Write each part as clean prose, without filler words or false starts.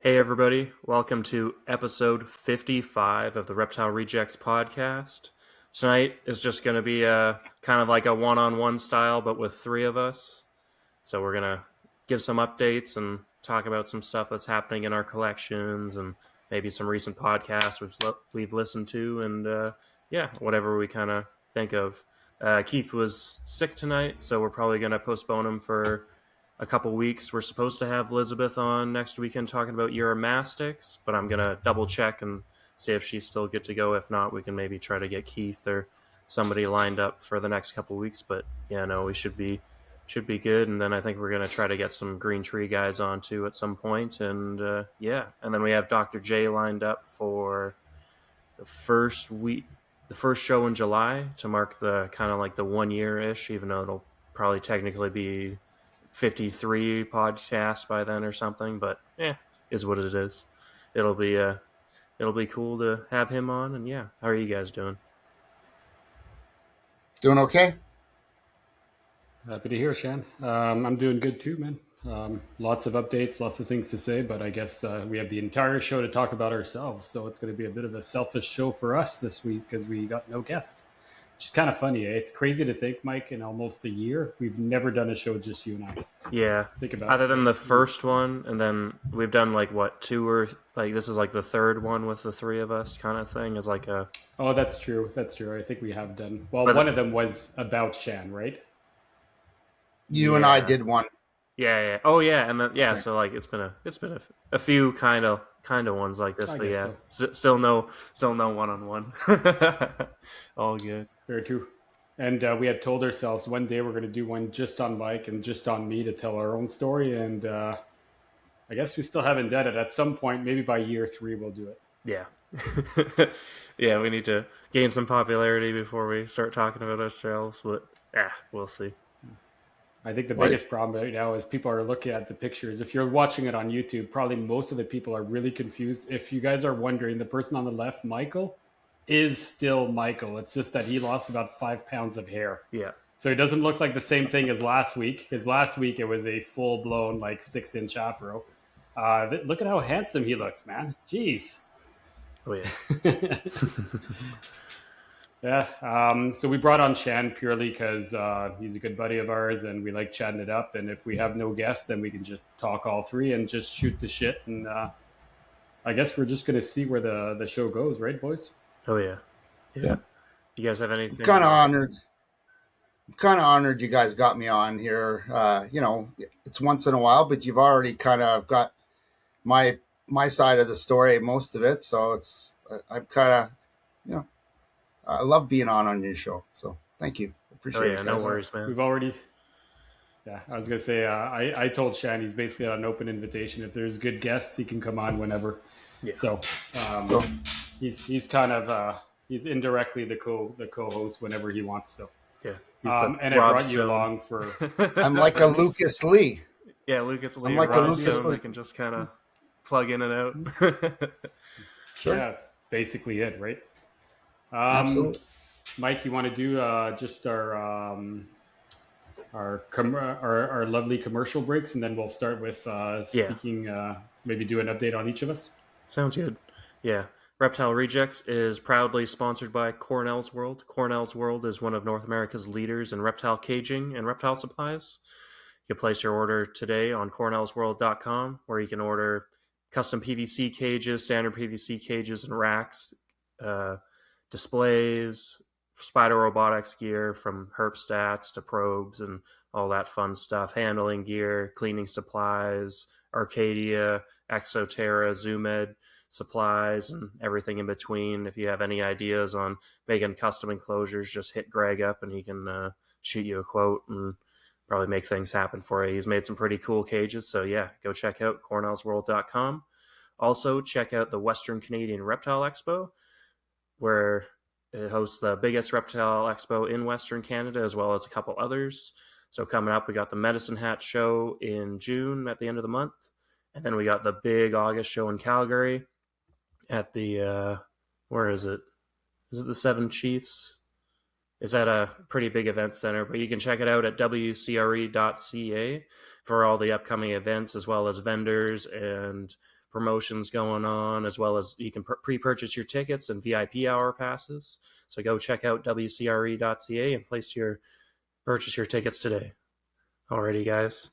Hey everybody, welcome to episode 55 of the Reptile Rejects podcast. Tonight is just going to be a kind of like a one-on-one style, but with three of us. So we're going to give some updates and talk about some stuff that's happening in our collections and maybe some recent podcasts we've listened to and whatever we kind of think of. Keith was sick tonight, so we're probably going to postpone him for a couple weeks. We're supposed to have Elizabeth on next weekend talking about Euromastics, but I'm going to double check and see if she's still good to go. If not, we can maybe try to get Keith or somebody lined up for the next couple weeks. But yeah, no, we should be good. And then I think we're going to try to get some Green Tree guys on too at some point. And and then we have Dr. J lined up for the first show in July to mark the kind of like the 1 year ish, even though it'll probably technically be 53 podcasts by then or something, but is what it is. It'll be cool to have him on. And yeah, how are you guys doing? Doing okay? Happy to hear, Shan. I'm doing good too, man. Lots of updates, lots of things to say, but I guess we have the entire show to talk about ourselves, so it's going to be a bit of a selfish show for us this week because we got no guest. Which is kind of funny, eh? It's crazy to think, Mike, in almost a year, we've never done a show just you and I. Yeah. Think about other it. than the first one, and then we've done like what, two or like this is like the third one with the three of us kind of thing is like a. Oh, that's true. That's true. I think we have done. Well, But one of them was about Shan, right? You and I did one. Yeah. Oh yeah, and then Okay. so like it's been a few kind of ones like this, I but guess yeah, so. still no one-on-one. All good. Very true. And we had told ourselves one day we're going to do one just on Mike and just on me to tell our own story. And I guess we still haven't done it. At some point, maybe by year 3, we'll do it. Yeah. Yeah, we need to gain some popularity before we start talking about ourselves, but we'll see. I think the Right. biggest problem right now is people are looking at the pictures. If you're watching it on YouTube, probably most of the people are really confused. If you guys are wondering, the person on the left, Michael, is still Michael. It's just that he lost about 5 pounds of hair. Yeah. So it doesn't look like the same thing as last week. Because last week it was a full-blown, like, 6-inch afro. Look at how handsome he looks, man. Jeez. Oh yeah. Yeah. So we brought on Shan purely because he's a good buddy of ours and we like chatting it up. And if we have no guests, then we can just talk all three and just shoot the shit. And I guess we're just going to see where the show goes, right, boys? Oh yeah. Yeah. You guys have anything? Kind of honored. Kind of honored you guys got me on here. It's once in a while, but you've already kind of got my side of the story, most of it. So I'm kind of, I love being on your show. So thank you. Oh Appreciate yeah, it, no guys. worries, man. We've already. Yeah, I was going to say, I told Shan he's basically on an open invitation. If there's good guests, he can come on whenever. Yeah. So he's kind of, he's indirectly the co-host whenever he wants. So. Yeah. And I brought you along for. I'm like a Lucas Lee. Yeah, Lucas Lee. I'm like a Rod Lucas Stone, Lee. they can just kind of plug in and out. Sure. Yeah, that's basically it, right? Absolutely. Mike, you want to do just our lovely commercial breaks, and then we'll start with speaking. Maybe do an update on each of us. Sounds good. Yeah. Reptile Rejects is proudly sponsored by Cornell's World. Cornell's World is one of North America's leaders in reptile caging and reptile supplies. You can place your order today on cornellsworld.com, where you can order custom PVC cages, standard PVC cages and racks, displays, spider robotics gear from herpstats to probes and all that fun stuff, handling gear, cleaning supplies, Arcadia, Exoterra, Zoomed supplies, and everything in between. If you have any ideas on making custom enclosures, just hit Greg up and he can shoot you a quote and probably make things happen for you. He's made some pretty cool cages, so yeah, go check out cornellsworld.com. Also, check out the Western Canadian Reptile Expo, where it hosts the biggest reptile expo in Western Canada, as well as a couple others. So coming up, we got the Medicine Hat show in June at the end of the month. And then we got the big August show in Calgary at the, where is it? Is it the Seven Chiefs? It's at a pretty big event center, but you can check it out at wcre.ca for all the upcoming events, as well as vendors and promotions going on, as well as you can pre-purchase your tickets and VIP hour passes. So go check out wcre.ca and purchase your tickets today. Alrighty, guys.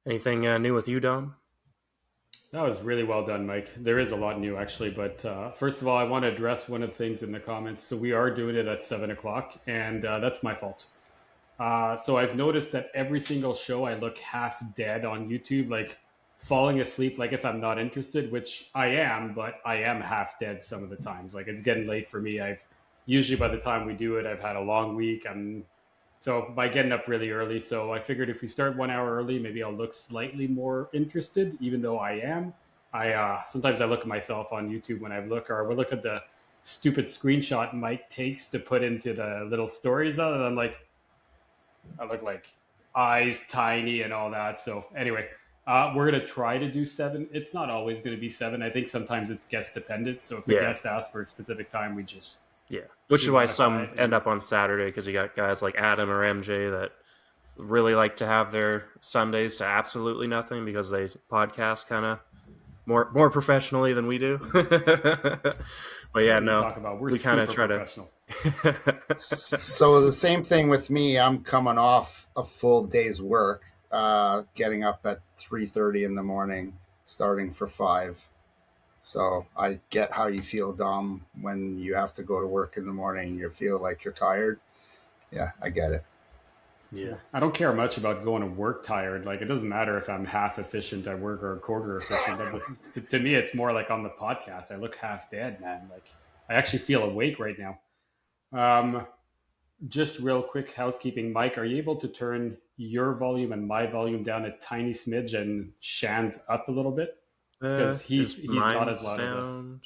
Anything new with you, Dom? That was really well done, Mike. There is a lot new, actually. But first of all, I want to address one of the things in the comments. So we are doing it at 7 o'clock, and that's my fault. So I've noticed that every single show I look half dead on YouTube, like falling asleep, like if I'm not interested, which I am, but I am half dead some of the times. Like it's getting late for me. I've usually by the time we do it, I've had a long week. So by getting up really early. So I figured if we start 1 hour early, maybe I'll look slightly more interested, even though I am. I sometimes I look at myself on YouTube when I look, or we'll look at the stupid screenshot Mike takes to put into the little stories of it. I'm like, I look like eyes tiny and all that. So anyway, we're going to try to do 7. It's not always going to be 7. I think sometimes it's guest dependent. So if a guest asks for a specific time, we just... Yeah, which is why some end up on Saturday, because you got guys like Adam or MJ that really like to have their Sundays to absolutely nothing because they podcast kind of more professionally than we do. But yeah, no, we kind of try to. So the same thing with me. I'm coming off a full day's work, getting up at 3:30 in the morning, starting for 5. So I get how you feel, Dom, when you have to go to work in the morning. You feel like you're tired. Yeah, I get it. Yeah. I don't care much about going to work tired. Like, it doesn't matter if I'm half efficient at work or a quarter efficient. to me, it's more like on the podcast. I look half dead, man. Like, I actually feel awake right now. Just real quick housekeeping. Mike, are you able to turn your volume and my volume down a tiny smidge and Shan's up a little bit? Because he's not as loud as us.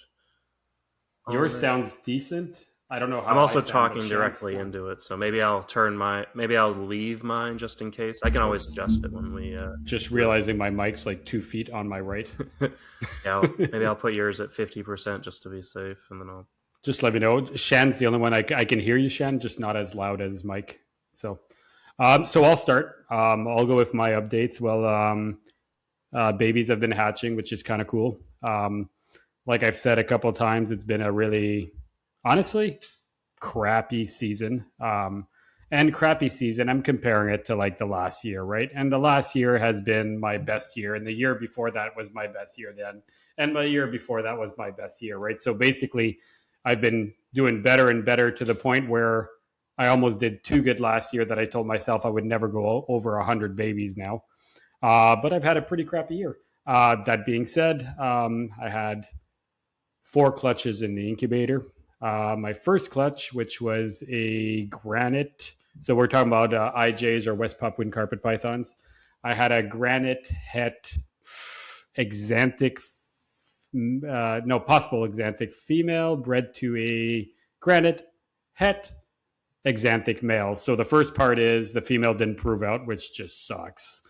Yours sounds decent. I don't know how. I'm also talking directly into it, so maybe I'll leave mine just in case. I can always adjust it when we. Just realizing my mic's like 2 feet on my right. Yeah, maybe I'll put yours at 50% just to be safe, and then I'll. Just let me know. Shan's the only one I can hear you, Shan, just not as loud as Mike. So I'll start. I'll go with my updates. Well, babies have been hatching, which is kind of cool. Like I've said a couple of times, it's been a really, honestly, crappy season. And crappy season, I'm comparing it to like the last year, right? And the last year has been my best year. And the year before that was my best year then. And the year before that was my best year, right? So basically, I've been doing better and better to the point where I almost did too good last year that I told myself I would never go over 100 babies now. But I've had a pretty crappy year. That being said, I had 4 clutches in the incubator. My first clutch, which was a granite, so we're talking about IJs or West Papuan carpet pythons. I had a granite het exanthic, possible exanthic female bred to a granite het exanthic male. So the first part is the female didn't prove out, which just sucks.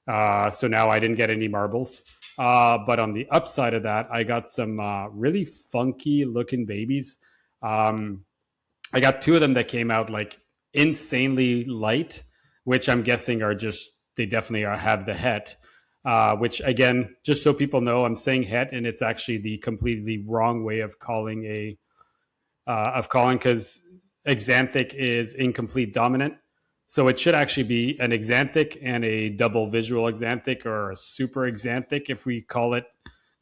So now I didn't get any marbles. But on the upside of that, I got some really funky looking babies. I got 2 of them that came out like insanely light, which I'm guessing they definitely have the het. Which again, just so people know, I'm saying het, and it's actually the completely wrong way of calling because exanthic is incomplete dominant. So it should actually be an exanthic and a double visual exanthic, or a super exanthic if we call it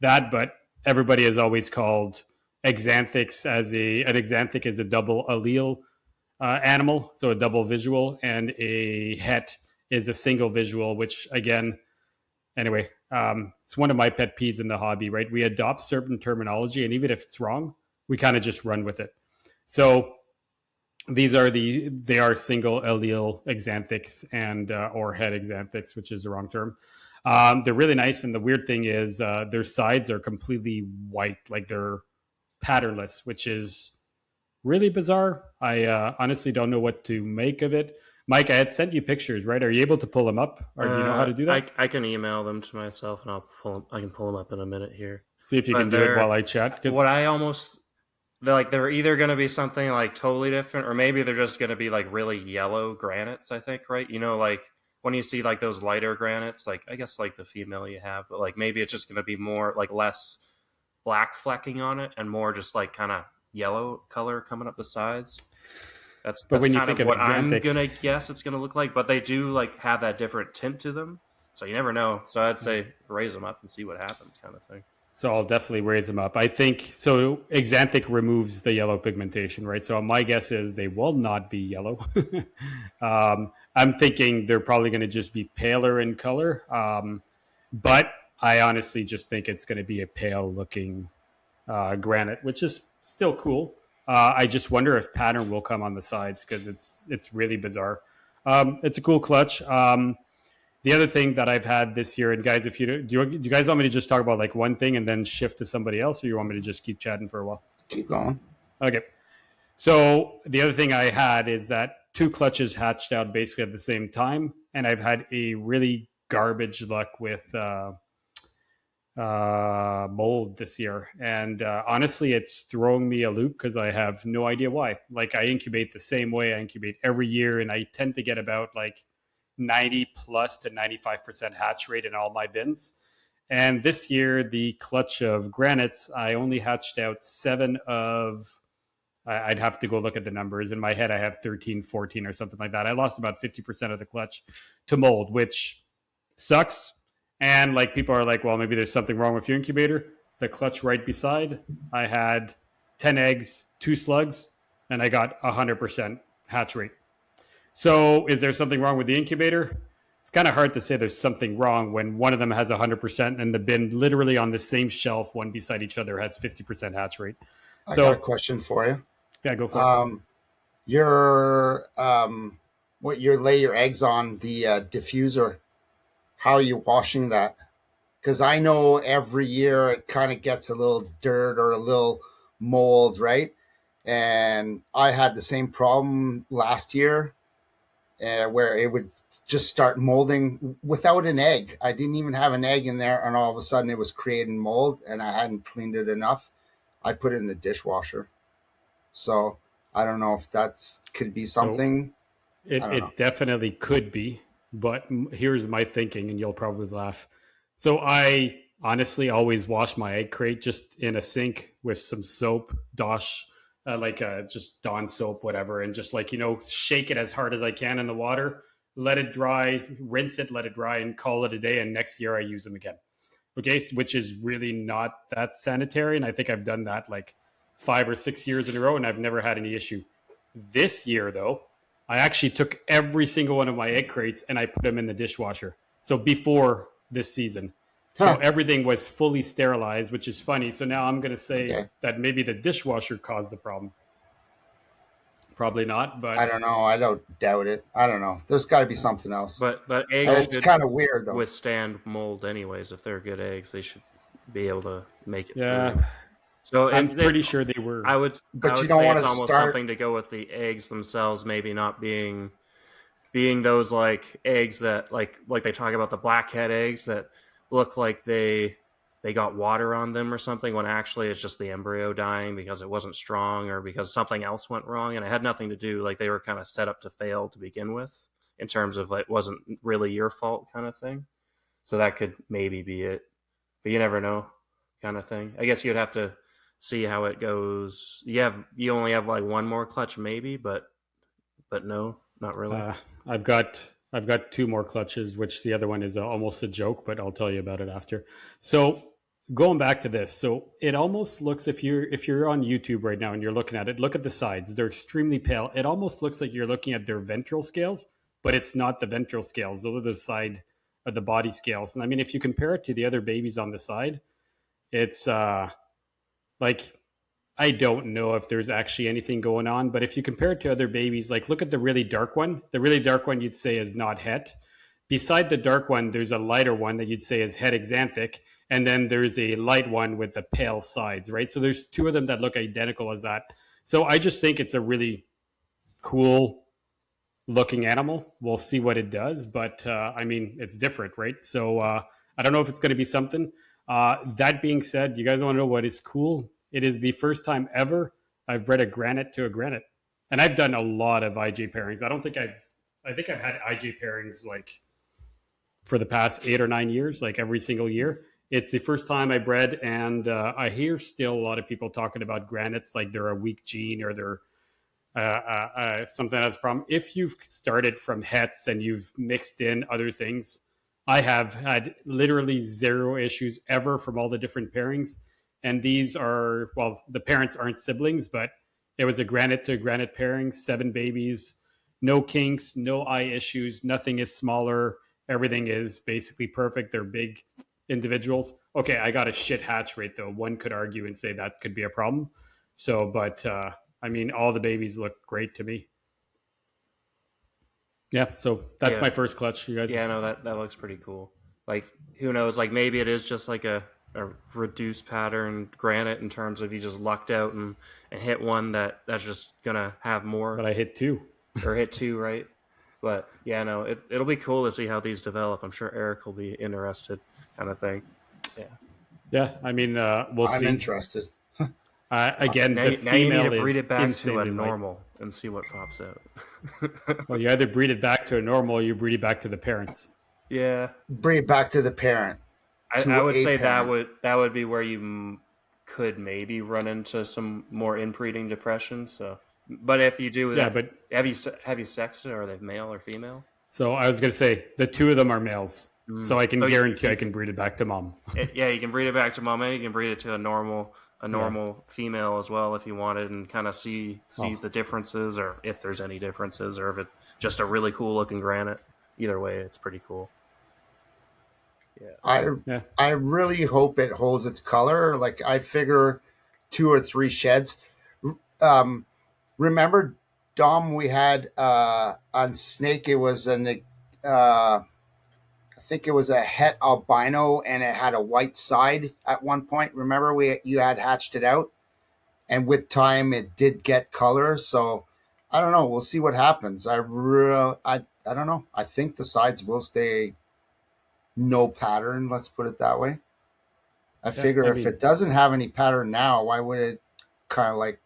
that. But everybody has always called exanthics an exanthic is a double allele animal, so a double visual, and a het is a single visual, which again, anyway, it's one of my pet peeves in the hobby, right? We adopt certain terminology, and even if it's wrong, we kind of just run with it. So they are single allele exanthics and or het exanthics, which is the wrong term. They're really nice, and the weird thing is their sides are completely white, like they're patternless, which is really bizarre. I honestly don't know what to make of it. Mike, I had sent you pictures, right? Are you able to pull them up, or do you know how to do that? I can email them to myself, and I can pull them up in a minute here. See if you can do it while I chat. They're either going to be something like totally different, or maybe they're just going to be like really yellow granites, I think, right? You know, like when you see like those lighter granites, like I guess like the female you have, but like maybe it's just going to be more like less black flecking on it and more just like kind of yellow color coming up the sides. That's But when you kind think of of what I'm Xanthic, gonna guess it's gonna look like. But they do like have that different tint to them, so you never know. So I'd say raise them up and see what happens, kind of thing. so I'll definitely raise them up. I think so. Xanthic removes the yellow pigmentation, right? So my guess is they will not be yellow. I'm thinking they're probably going to just be paler in color, but I honestly just think it's going to be a pale looking granite, which is still cool. I just wonder if pattern will come on the sides because it's really bizarre. It's a cool clutch. The other thing that I've had this year, and guys, if do you guys want me to just talk about like one thing and then shift to somebody else, or you want me to just keep chatting for a while? Keep going. Okay. So the other thing I had is that two clutches hatched out basically at the same time, and I've had a really garbage luck with mold this year, and honestly it's throwing me a loop because I have no idea why. Like I incubate the same way I incubate every year, and I tend to get about like 90 plus to 95% hatch rate in all my bins. And this year the clutch of granites, I only hatched out 7 of, I'd have to go look at the numbers. In my head I have 13, 14 or something like that. I lost about 50% of the clutch to mold, which sucks. And like people are like, well, maybe there's something wrong with your incubator. The clutch right beside, I had 10 eggs, 2 slugs, and I got 100% hatch rate. So is there something wrong with the incubator? It's kind of hard to say there's something wrong when one of them has 100% and the bin literally on the same shelf, one beside each other, has 50% hatch rate. I So got a question for you. yeah, go for it. Your what you lay your eggs on the diffuser. How are you washing that? Because I know every year it kind of gets a little dirt or a little mold, right? And I had the same problem last year where it would just start molding without an egg. I didn't even have an egg in there, and all of a sudden it was creating mold, and I hadn't cleaned it enough. I put it in the dishwasher. So I don't know if that's could be So something. it, I don't know. it definitely could be, but here's my thinking, and you'll probably laugh. So I honestly always wash my egg crate just in a sink with some soap, Dosh, just Dawn soap, whatever, and just like, shake it as hard as I can in the water, let it dry, rinse it, let it dry, and call it a day. And next year I use them again. Okay, which is really not that sanitary. And I think I've done that like 5 or 6 years in a row, and I've never had any issue. This year, though, I actually took every single one of my egg crates and I put them in the dishwasher. So before this season. So Huh. everything was fully sterilized, which is funny. So now I'm going to say Okay. that maybe the dishwasher caused the problem. Probably not, I but don't know. I don't doubt it. I don't know. There's got to be something else. But So eggs it's should kind of weird though. withstand mold anyways. If they're good eggs, they should be able to make it through. yeah, So I'm pretty sure they were. I would But you don't say want it's to almost start. something to go with the eggs themselves, maybe not being those like eggs that like they talk about the blackhead eggs that look like they got water on them or something when actually it's just the embryo dying because it wasn't strong or because something else went wrong, and it had nothing to do, like they were kind of set up to fail to begin with in terms of like it wasn't really your fault kind of thing. So that could maybe be it, but you never know kind of thing. I guess you'd have to see how it goes. You only have like one more clutch maybe, but no, not really. Uh, I've got 2 more clutches, which the other one is almost a joke, but I'll tell you about it after. So going back to this, so it almost looks, if you're on YouTube right now and you're looking at it, look at the sides. They're extremely pale. It almost looks like you're looking at their ventral scales, but it's not the ventral scales. Those are the side of the body scales. And I mean, if you compare it to the other babies on the side, it's like I don't know if there's actually anything going on, but if you compare it to other babies, like look at the really dark one. The really dark one you'd say is not het. Beside the dark one, there's a lighter one that you'd say is het exanthic, and then there's a light one with the pale sides, right? So there's 2 of them that look identical as that. So I just think it's a really cool looking animal. We'll see what it does, but I mean, it's different, right? So I don't know if it's going to be something. That being said, you guys want to know what is cool? It is the first time ever I've bred a granite to a granite, and I've done a lot of IJ pairings. I think I've had IJ pairings like for the past 8 or 9 years, like every single year. It's the first time I bred, and I hear still a lot of people talking about granites like they're a weak gene or they're something that's a problem. If you've started from hets and you've mixed in other things, I have had literally zero issues ever from all the different pairings. And these are, well, the parents aren't siblings, but it was a granite to granite pairing, 7 babies, no kinks, no eye issues, nothing is smaller. Everything is basically perfect. They're big individuals. Okay, I got a shit hatch rate though. One could argue and say that could be a problem. So, but I mean, all the babies look great to me. Yeah, so that's Yeah. my first clutch. You guys, Yeah, no, that looks pretty cool. Like, who knows? Like, maybe it is just like a reduced pattern granite in terms of you just lucked out and hit one that's just gonna have more, but I hit 2 or hit 2, right? But yeah, no, it'll be cool to see how these develop. I'm sure Eric will be interested, kind of thing. Yeah. Yeah, I mean, we'll see. I'm interested. Again, now, the now you need female to breed is it back to a insanely light. normal and see what pops out. Well, you either breed it back to a normal, or you breed it back to the parents. Yeah, Breed back to the parent. I would say parent. that would be where you could maybe run into some more inbreeding depression. So, but if you do that, but have you sexed it? Are they male or female? So I was going to say the 2 of them are males, so I can guarantee I can breed it back to mom. Yeah, you can breed it back to mom, and you can breed it to a normal female as well if you wanted, and kind of see the differences, or if there's any differences, or if it's just a really cool looking granite. Either way, it's pretty cool. Yeah. I really hope it holds its color. Like, I figure 2 or 3 sheds. Remember, Dom, we had on Snake, it was I think it was a het albino, and it had a white side at one point. Remember, you had hatched it out, and with time it did get color. So I don't know. We'll see what happens. I don't know. I think the sides will stay no pattern. Let's put it that way. I figure if it doesn't have any pattern now, why would it kind of like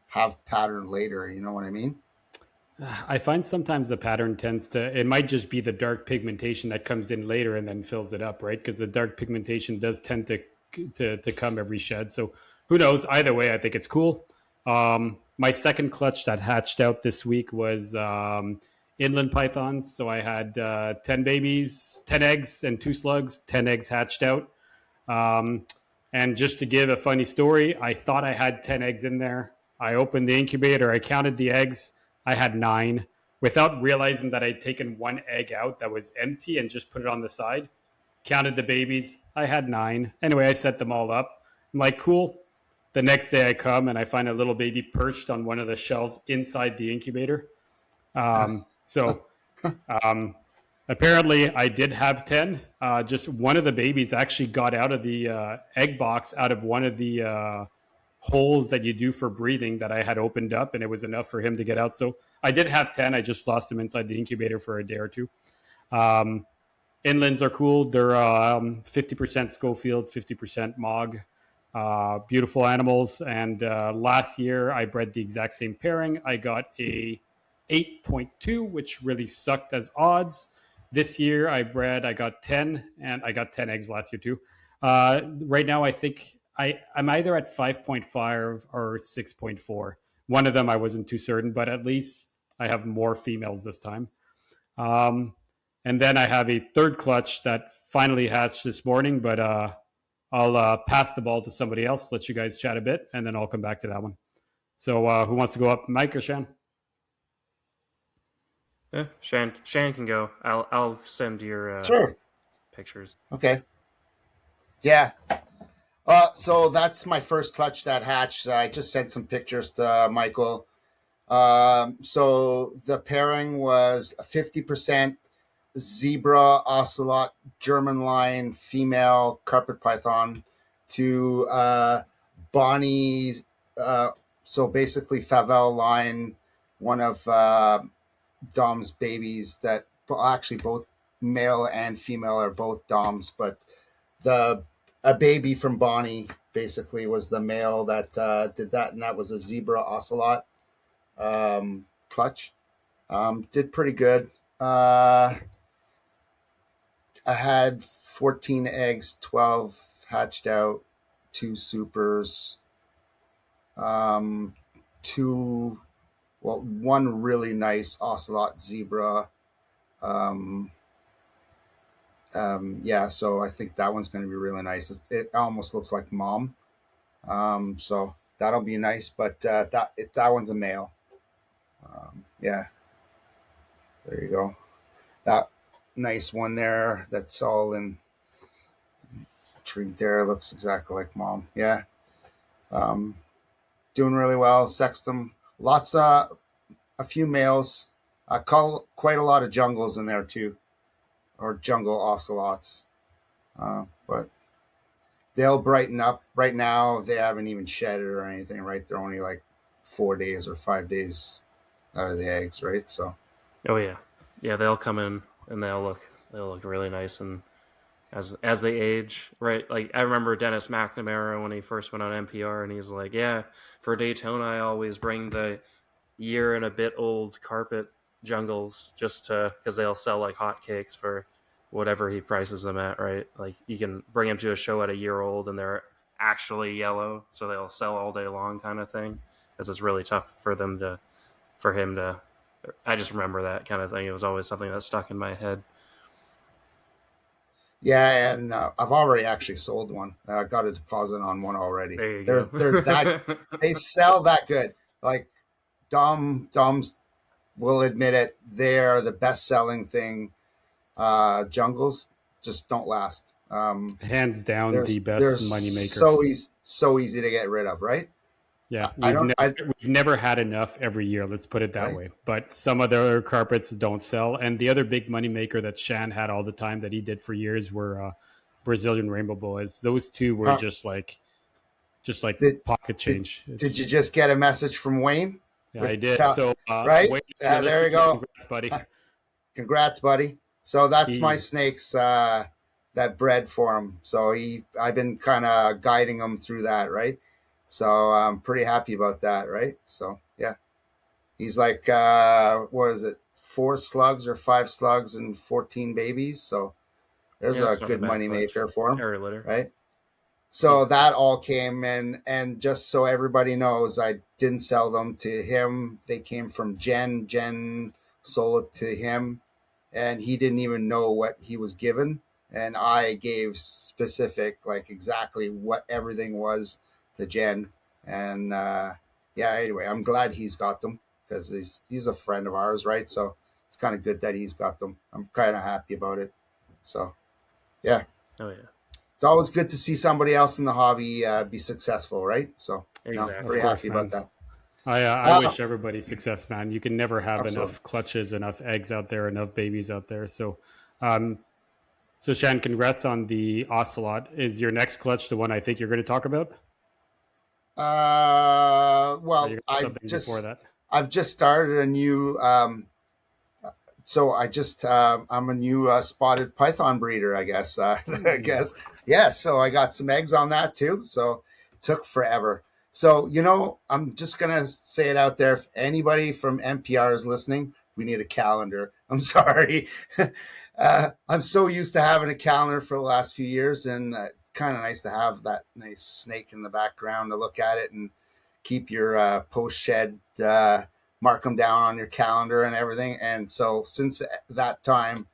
have pattern later? You know what I mean? I find sometimes the pattern it might just be the dark pigmentation that comes in later and then fills it up, right? Because the dark pigmentation does tend to come every shed. So who knows? Either way, I think it's cool. My second clutch that hatched out this week was inland pythons. So I had 10 babies, 10 eggs and 2 slugs, 10 eggs hatched out. And just to give a funny story, I thought I had 10 eggs in there. I opened the incubator, I counted the eggs. I had 9 without realizing that I'd taken 1 egg out that was empty and just put it on the side. Counted the babies. I had 9. Anyway, I set them all up. I'm like, cool. The next day I come and I find a little baby perched on one of the shelves inside the incubator. Apparently I did have 10. Just one of the babies actually got out of the egg box out of one of the holes that you do for breathing that I had opened up, and it was enough for him to get out. So I did have 10. I just lost him inside the incubator for a day or 2. Inlands are cool. They're 50% Schofield, 50% Mog. Beautiful animals. And last year I bred the exact same pairing. I got a 8.2, which really sucked as odds. This year I got 10, and I got 10 eggs last year too. Right now I think I'm either at 5.5 or 6.4. One of them I wasn't too certain, but at least I have more females this time. And then I have a third clutch that finally hatched this morning, but I'll pass the ball to somebody else, let you guys chat a bit, and then I'll come back to that one. So who wants to go up, Mike or Shan? Yeah, Shan can go. I'll send your sure pictures. Okay. Yeah. So that's my first clutch that hatched. I just sent some pictures to Michael. So the pairing was 50% zebra, ocelot, German lion, female, carpet python to Bonnie. So basically Favel lion, one of Dom's babies that actually both male and female are both Dom's, but a baby from Bonnie basically was the male that did that, and that was a zebra ocelot clutch. Did pretty good. I had 14 eggs, 12 hatched out, two supers, um, two, well, one really nice ocelot zebra. Um, yeah, so I think that one's going to be really nice. It almost looks like mom. So that'll be nice, but that one's a male. Yeah, there you go. That nice one there. That's all in treat there. Looks exactly like mom. Yeah, um, doing really well. Sexed them. Lots a few males. I call quite a lot of jungles in there too, or jungle ocelots. But they'll brighten up. Right now, they haven't even shed it or anything. Right, they're only like 4 days or 5 days out of the eggs. Right, so Oh yeah, yeah. They'll come in and they'll look really nice, and as they age, right? Like I remember Dennis McNamara when he first went on NPR, and he's like, "Yeah, for Daytona, I always bring the year and a bit old carpet jungles just to because they'll sell like hotcakes for whatever he prices them at, right? Like you can bring them to a show at a year old, and they're actually yellow, so they'll sell all day long, kind of thing. Because it's really tough for him to. I just remember that kind of thing. It was always something that stuck in my head. yeah, and I've already actually sold one. I got a deposit on one already. There you They're that go. they sell that good. Like Dom's will admit it. They're the best selling thing. Jungles just don't last. Hands down, the They're best moneymaker. so easy to get rid of, right? Yeah, I don't. I we've never had enough every year. Let's put it that right. way. But some other carpets don't sell, and the other big moneymaker that Shan had all the time that he did for years were Brazilian rainbow boas. Those two were Huh. just like Did, pocket did change. did you just get a message from Wayne? Yeah, I With did. So right? Wayne, if you're There you listening, go. congrats, buddy. Congrats, buddy. So that's my He snakes that bred for him. So I've been kind of guiding him through that, right? So I'm pretty happy about that, right? So yeah, he's like, what is it, 4 slugs or 5 slugs and 14 babies. So there's Yeah, a that's not a good bad money clutch. maker for him, Area litter. right? So that all came in, and just so everybody knows, I didn't sell them to him. They came from Jen. Jen sold it to him, and he didn't even know what he was given. And I gave specific, like exactly what everything was to Jen. And yeah, anyway, I'm glad he's got them because he's a friend of ours, right? So it's kind of good that he's got them. I'm kind of happy about it. So yeah, Oh yeah, it's always good to see somebody else in the hobby be successful, right? So no, exactly. Of pretty course, happy about man. that. I Uh, wish everybody success, man. You can never have Absolutely. enough clutches, enough eggs out there, enough babies out there. Um, so Shan, congrats on the ocelot. Is your next clutch the one I think you're going to talk about? Or you Well, got something before that? I've just started a new. So I'm a new spotted python breeder, I guess. I guess yeah. So I got some eggs on that too. So it took forever. So I'm just gonna say it out there. If anybody from NPR is listening, we need a calendar. I'm sorry. I'm so used to having a calendar for the last few years, and kind of nice to have that nice snake in the background to look at it and keep your post shed. Mark them down on your calendar and everything. And so since that time,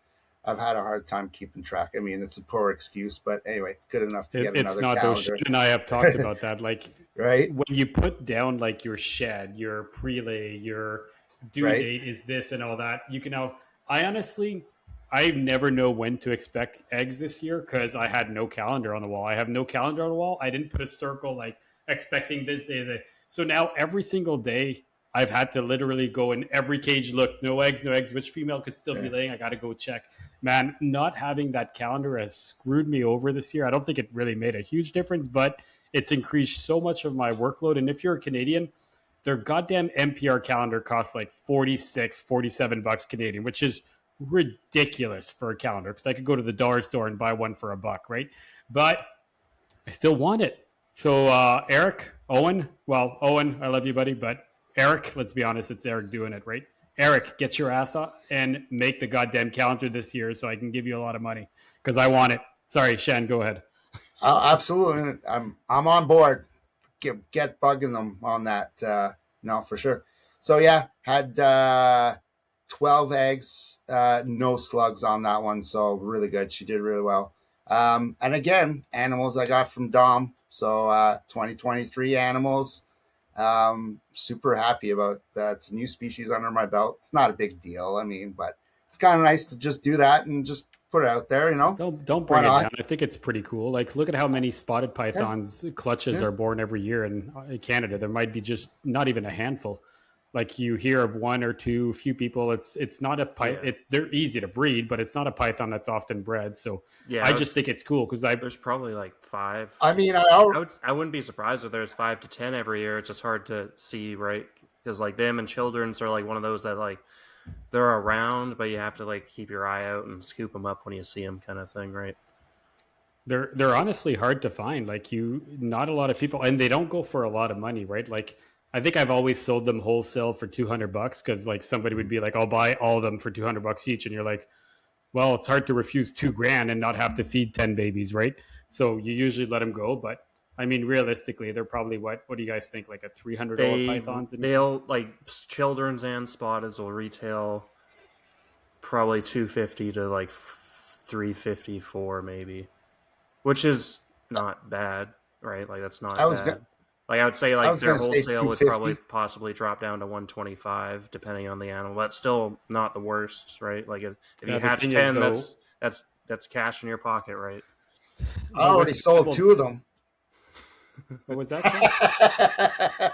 I've had a hard time keeping track. I mean, it's a poor excuse, but anyway, it's good enough to get It's another not those. Shan calendar, and I have talked about that. Like right? when you put down like your shed, your prelay, your due Right? date is this and all that. You can now. I honestly, I never know when to expect eggs this year because I had no calendar on the wall. I have no calendar on the wall. I didn't put a circle like expecting this day. That. So now every single day I've had to literally go in every cage, look, no eggs, no eggs, which female could still be Yeah. laying. I got to go check. Man, not having that calendar has screwed me over this year. I don't think it really made a huge difference, but it's increased so much of my workload. And if you're a Canadian, their goddamn NPR calendar costs like 46, 47 bucks Canadian, which is ridiculous for a calendar because I could go to the dollar store and buy one for $1, right? But I still want it. So Owen, I love you, buddy, but Eric, let's be honest, it's Eric doing it, right? Eric, get your ass up and make the goddamn calendar this year so I can give you a lot of money because I want it. Sorry, Shan, go ahead. Absolutely, I'm on board. Get bugging them on that. No, for sure. So yeah, had 12 eggs, no slugs on that one. So really good. She did really well. And again, animals I got from Dom. So 2023 animals. Super happy about that. It's a new species under my belt. It's not a big deal. I mean, but it's kind of nice to just do that and just put it out there. Don't Why bring it not? down. I think it's pretty cool. Like, look at how many spotted Yeah, pythons clutches yeah, are born every year in Canada. There might be just not even a handful. Like you hear of one or two, few people. It's not a Yeah. they're easy to breed, but it's not a python that's often bred. So Yeah, I just think it's cool because there's probably like 5. I mean, I wouldn't be surprised if there's 5 to 10 every year. It's just hard to see, right? Because like them and children's are like one of those that like they're around, but you have to like keep your eye out and scoop them up when you see them, kind of thing, right? they're honestly hard to find. Like not a lot of people, and they don't go for a lot of money, right? Like I think I've always sold them wholesale for $200 because like somebody would be like, "I'll buy all of them for $200 each," and you're like, "Well, it's hard to refuse $2,000 and not have to feed 10 babies, right?" So you usually let them go, but I mean, realistically, they're probably what? What do you guys think? Like a $300 pythons? They'll like children's and spotteds will retail probably 250 to like 354 maybe, which is not bad, right? Like that's not I was bad. Like I would say, I like was their gonna say wholesale would 250. probably possibly drop down to 125 depending on the animal. That's still not the worst, right? Like if you Yeah, the hatch thing is 10, though, that's cash in your pocket, right? I but already with sold two of them. what was that, Sean?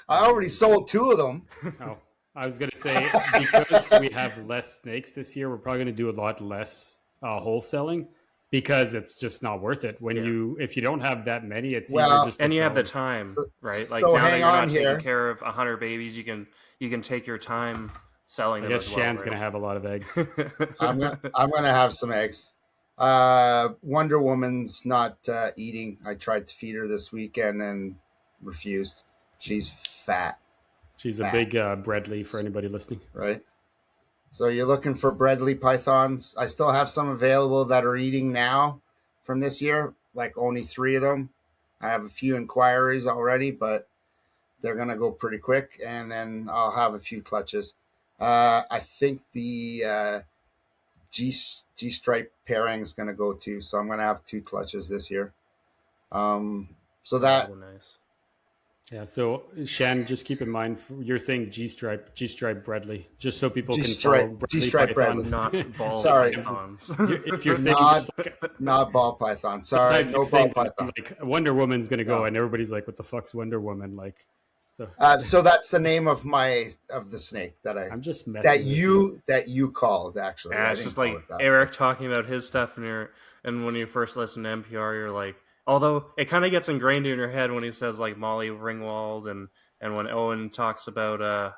I already sold two of them. Oh, I was gonna say because we have less snakes this year, we're probably gonna do a lot less wholesaling because it's just not worth it. When Yeah. if you don't have that many, it's easier Well, just to And you sell have the them. time, right? Like So now that hang you're on not taking here. care of 100 babies, you can take your time selling I them guess as well, Shan's right? gonna have a lot of eggs. I'm gonna have some eggs. Wonder Woman's not eating. I tried to feed her this weekend and refused. She's fat, She's a fat, big Bredli for anybody listening. right? So you're looking for Bredli pythons. I still have some available that are eating now from this year, like only 3 of them. I have a few inquiries already, but they're gonna go pretty quick, and then I'll have a few clutches. I think the G stripe pairing is gonna go too, so I'm gonna have 2 clutches this year. So Oh, that'll that be nice. Yeah. So Shan, just keep in mind you're saying G stripe Bredli, just so people can follow G Bredli stripe Python. Bredli, Not ball sorry, pythons. If you're saying not just like not ball python. Sorry, sometimes no you're ball saying the name, python. like Wonder Woman's gonna go, No. and everybody's like, "What the fuck's Wonder Woman?" Like, so So that's the name of the snake I'm just messing with you. that you called actually. Yeah, I it's didn't just call like it that. Eric talking about his stuff, and when you first listen to NPR, you're like, although it kind of gets ingrained in your head when he says like Molly Ringwald, and when Owen talks about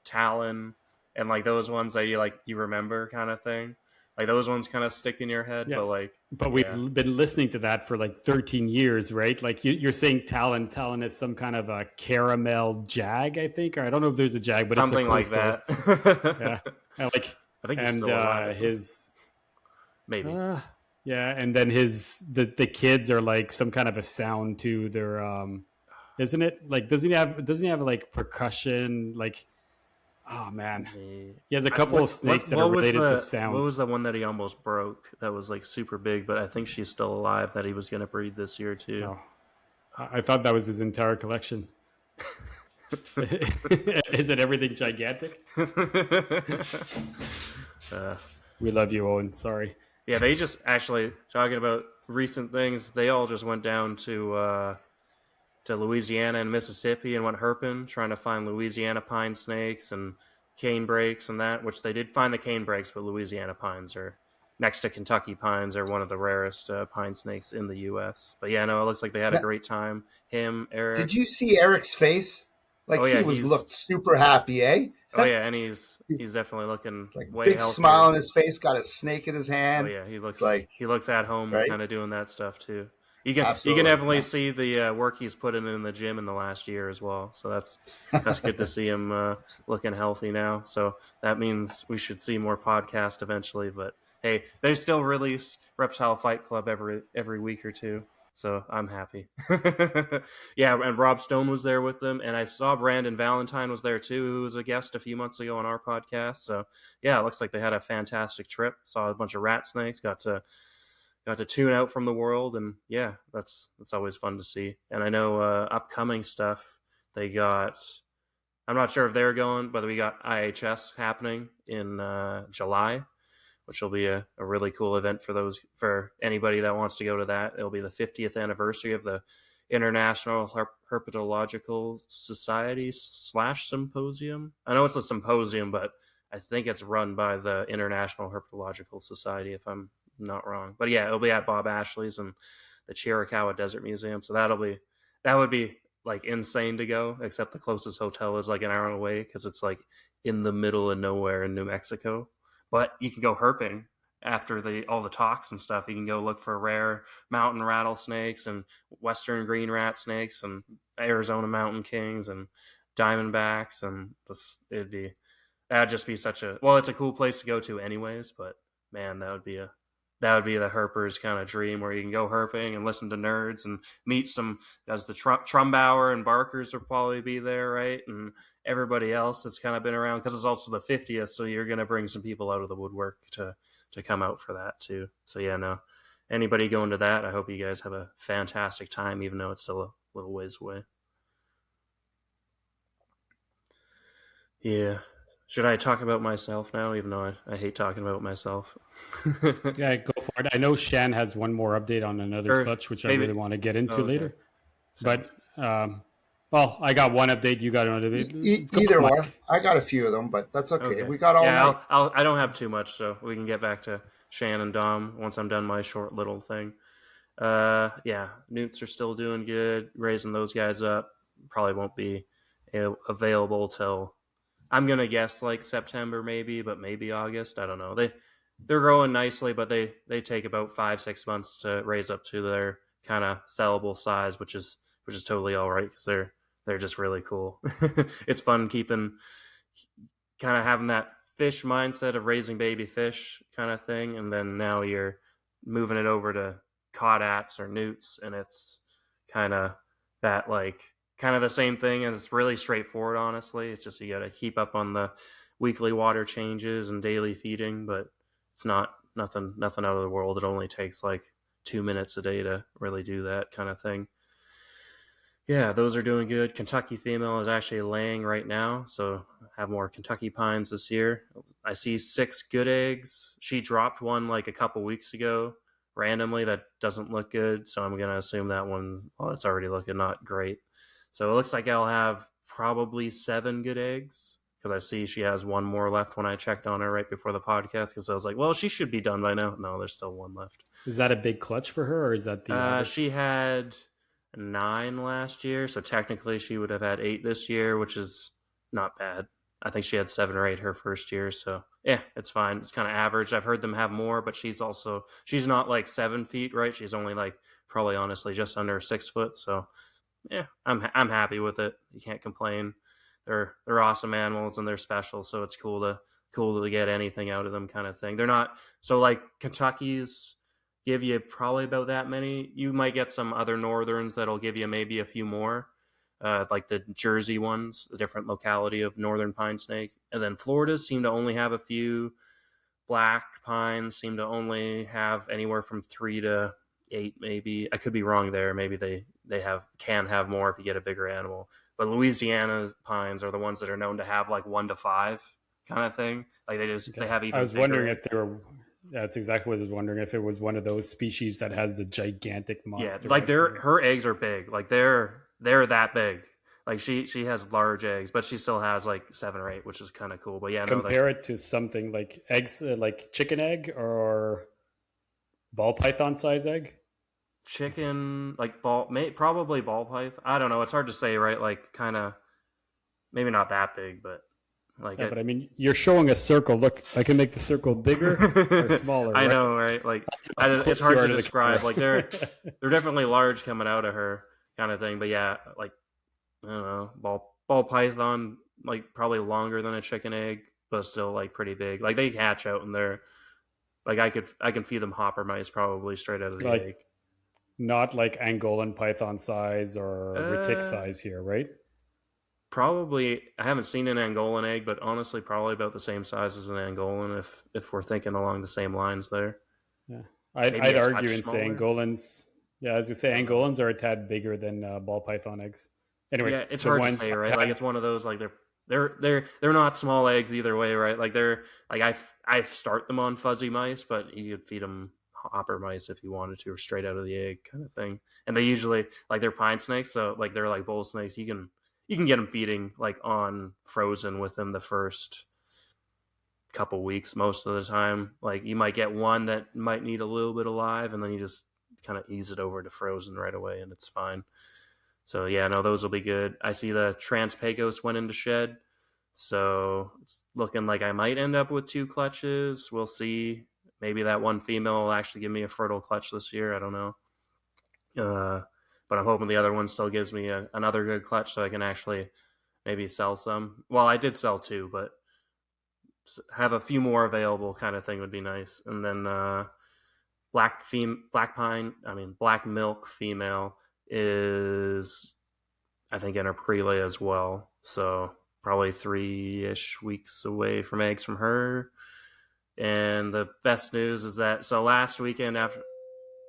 Talon, and like those ones that you remember kind of thing, like those ones kind of stick in your head, Yeah. but like But yeah, we've been listening to that for like 13 years, right? Like you're saying Talon. Talon is some kind of a caramel jag, I think, or I don't know if there's a jag, but something like it's a coastal. that. Yeah, and like I think he's and still alive. his Maybe. yeah, and then the kids are like some kind of a sound to their isn't it? Like doesn't he have like percussion? Like oh man, he has a couple of snakes that are related to sounds. What was the one that he almost broke that was like super big, but I think she's still alive that he was going to breed this year too. Oh, I thought that was his entire collection. Is it everything gigantic? We love you, Owen. Sorry. Yeah, they just actually talking about recent things. They all just went down to Louisiana and Mississippi and went herping, trying to find Louisiana pine snakes and cane brakes and that. Which they did find the cane brakes, but Louisiana pines are next to Kentucky pines are one of the rarest pine snakes in the U.S. But yeah, no, it looks like they had a great time. Him, Eric. Did you see Eric's face? Like Oh, yeah, he looked super happy, eh? Oh yeah, and he's definitely looking Like way big healthier. smile on his face, got a snake in his Oh hand. yeah, he looks like he looks at home, right? kind of doing that stuff too. You can Absolutely, definitely yeah. see the work he's put in the gym in the last year as well. So that's good to see him looking healthy now. So that means we should see more podcast eventually. But hey, they still release Reptile Fight Club every week or two, so I'm happy. Yeah, and Rob Stone was there with them, and I saw Brandon Valentine was there too, who was a guest a few months ago on our podcast. So yeah, it looks like they had a fantastic trip. Saw a bunch of rat snakes, got to tune out from the world, and yeah, that's always fun to see. And I know upcoming stuff they got. I'm not sure if they're going, but we got IHS happening in July, which will be a really cool event for anybody that wants to go to that. It'll be the 50th anniversary of the International Herpetological Society / Symposium. I know it's a symposium, but I think it's run by the International Herpetological Society, if I'm not wrong. But yeah, it'll be at Bob Ashley's and the Chiricahua Desert Museum. So that would be like insane to go, except the closest hotel is like an hour away because it's like in the middle of nowhere in New Mexico. But you can go herping after all the talks and stuff. You can go look for rare mountain rattlesnakes and western green rat snakes and Arizona mountain kings and diamondbacks, and that'd just be it's a cool place to go to anyways. But man, that would be the herper's kind of dream, where you can go herping and listen to nerds and meet some, as the Trumbauer and Barkers will probably be there, right? And everybody else that's kind of been around, because it's also the 50th, so you're going to bring some people out of the woodwork to come out for that too. So yeah, no, anybody going to that, I hope you guys have a fantastic time, even though it's still a little ways away. Yeah. Should I talk about myself now, even though I hate talking about myself? Yeah, go for it. I know Shan has one more update on another clutch, which I really want to get into later. But, well, I got one update. You got another update. Either one. I got a few of them, but that's okay. We got all night. I don't have too much, so we can get back to Shan and Dom once I'm done my short little thing. Yeah, newts are still doing good. Raising those guys up. Probably won't be available till, I'm going to guess, like September maybe, but maybe August. I don't know. They're growing nicely, but they take about 5-6 months to raise up to their kind of sellable size, which is totally all right, because they're just really cool. It's fun kind of having that fish mindset of raising baby fish kind of thing, and then now you're moving it over to caudats or newts, and it's kind of that, like, kind of the same thing, and it's really straightforward, honestly. It's just you got to keep up on the weekly water changes and daily feeding, but it's nothing out of the world. It only takes like 2 minutes a day to really do that kind of thing. Yeah, those are doing good. Kentucky female is actually laying right now, so I have more Kentucky pines this year. I see 6 good eggs. She dropped one like a couple weeks ago randomly that doesn't look good, so I'm going to assume that it's already looking not great. So it looks like I'll have probably 7 good eggs, because I see she has one more left when I checked on her right before the podcast, because I was like, well, she should be done by now. No, there's still one left. Is that a big clutch for her, or is that the she had 9 last year, so technically she would have had 8 this year, which is not bad. I think she had 7 or 8 her first year, so yeah, it's fine. It's kind of average. I've heard them have more, but she's not like 7 feet, right? She's only like probably honestly just under 6 foot, so yeah, I'm happy with it. You can't complain. They're awesome animals, and they're special, so it's cool to get anything out of them, kind of thing. They're not so, like, Kentucky's give you probably about that many. You might get some other northerns that'll give you maybe a few more, like the Jersey ones, the different locality of northern pine snake, and then Florida's seem to only have a few. Black pines seem to only have anywhere from 3 to 8, maybe. I could be wrong there. Maybe they can have more if you get a bigger animal. But Louisiana pines are the ones that are known to have like 1 to 5 kind of thing. Like they have even. I was wondering if they were. That's exactly what I was wondering, if it was one of those species that has the gigantic monster. Yeah, like her eggs are big. Like they're that big. Like she has large eggs, but she still has like 7 or 8, which is kind of cool. But yeah, compare it to something like eggs, like chicken egg or ball python size egg. Chicken, like probably ball python. I don't know. It's hard to say, right? Like kind of maybe not that big, but like. Yeah, but I mean, you're showing a circle. Look, I can make the circle bigger or smaller. I right? know, right? Like it's hard to describe. Like they're definitely large coming out of her, kind of thing. But yeah, like I don't know, ball python, like probably longer than a chicken egg, but still like pretty big. Like they hatch out and they're Like I can feed them hopper mice probably straight out of the egg. Like not like Angolan python size or retic Uh, size here, right? Probably I haven't seen an Angolan egg, but honestly, probably about the same size as an Angolan if we're thinking along the same lines there. Yeah, I'd, Maybe I'd a argue touch and say smaller. Angolans. Yeah, as you say, I don't know. Angolans are a tad bigger than ball python eggs. Anyway, Yeah, it's the hard to ones say, right? I've Like had, it's one of those like they're not small eggs either way, right? Like they're like I start them on fuzzy mice, but you could feed them hopper mice if you wanted to, or straight out of the egg kind of thing. And they usually like they're pine snakes, so like they're like bull snakes. You can get them feeding like on frozen within the first couple weeks most of the time. Like you might get one that might need a little bit alive, and then you just kind of ease it over to frozen right away, and it's fine. So yeah, no, those will be good. I see the Transpagos went into shed, so it's looking like I might end up with 2 clutches. We'll see. Maybe that one female will actually give me a fertile clutch this year. I don't know. But I'm hoping the other one still gives me another good clutch, so I can actually maybe sell some. Well, I did sell 2, but have a few more available kind of thing would be nice. And then black milk female is I think in her prelay as well. So probably 3-ish weeks away from eggs from her. And the best news is that so last weekend after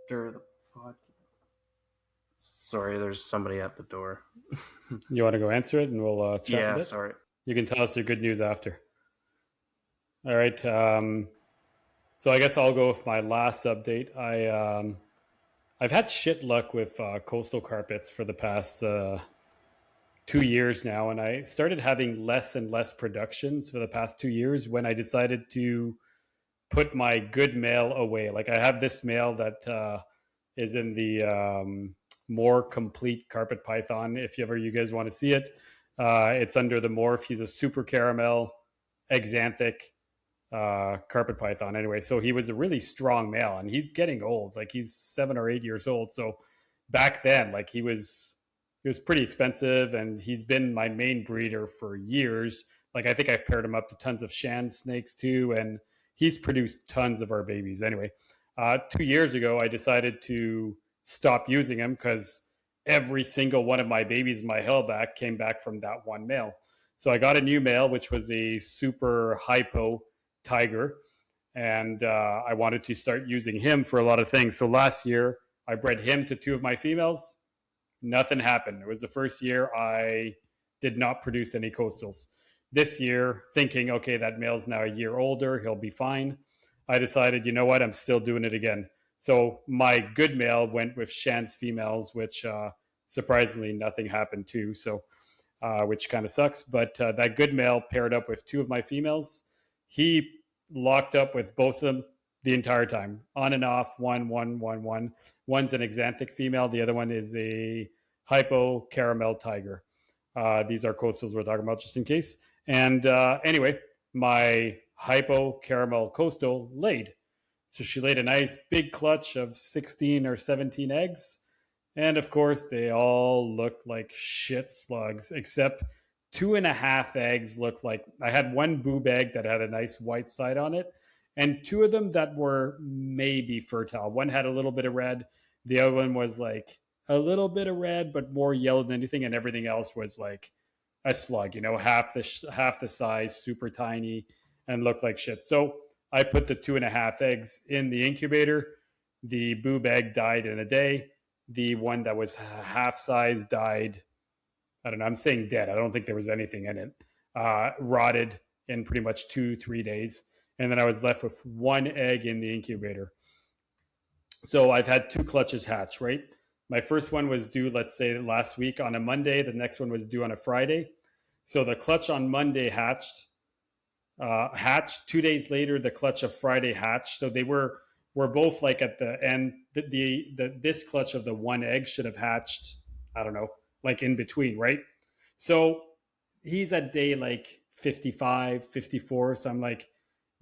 the podcast. Sorry, there's somebody at the door. you want to go answer it, and we'll chat a Yeah, bit. sorry. You can tell us your good news after. All right. So I guess I'll go with my last update. I've had shit luck with coastal carpets for the past 2 years now, and I started having less and less productions for the past 2 years when I decided to put my good male away. Like I have this male that is in the more complete carpet python. If ever you guys want to see it, it's under the morph. He's a super caramel exanthic carpet python. Anyway, so he was a really strong male, and he's getting old. Like he's 7 or 8 years old. So back then, like he was pretty expensive, and he's been my main breeder for years. Like I think I've paired him up to tons of Shan snakes too, and he's produced tons of our babies. Anyway, 2 years ago, I decided to stop using him because every single one of my babies in my hellback came back from that one male. So I got a new male, which was a super hypo tiger, and I wanted to start using him for a lot of things. So last year, I bred him to 2 of my females. Nothing happened. It was the first year I did not produce any coastals. This year, thinking, okay, that male's now a year older, he'll be fine. I decided, you know what, I'm still doing it again. So my good male went with Shan's females, which surprisingly nothing happened to. So which kind of sucks. But that good male paired up with 2 of my females. He locked up with both of them the entire time, on and off, one. One's an exanthic female. The other one is a hypo caramel tiger. These are coastals we're talking about, just in case. And anyway, my hypo caramel coastal laid. So she laid a nice big clutch of 16 or 17 eggs. And of course, they all looked like shit slugs, except 2.5 eggs looked like I had one boob egg that had a nice white side on it, and 2 of them that were maybe fertile. One had a little bit of red, the other one was like a little bit of red, but more yellow than anything, and everything else was like a slug, half the size, super tiny, and looked like shit. So I put the 2.5 eggs in the incubator. The boob egg died in a day. The one that was half size died. I don't know. I'm saying dead. I don't think there was anything in it. Rotted in pretty much 2-3 days. And then I was left with 1 egg in the incubator. So I've had 2 clutches hatch, right? My first one was due, let's say, last week on a Monday. The next one was due on a Friday. So the clutch on Monday hatched. 2 days later, the clutch of Friday hatched. So they were both like at the end. This clutch of the 1 egg should have hatched, I don't know, like in between, right? So he's at day like 55, 54. So I'm like,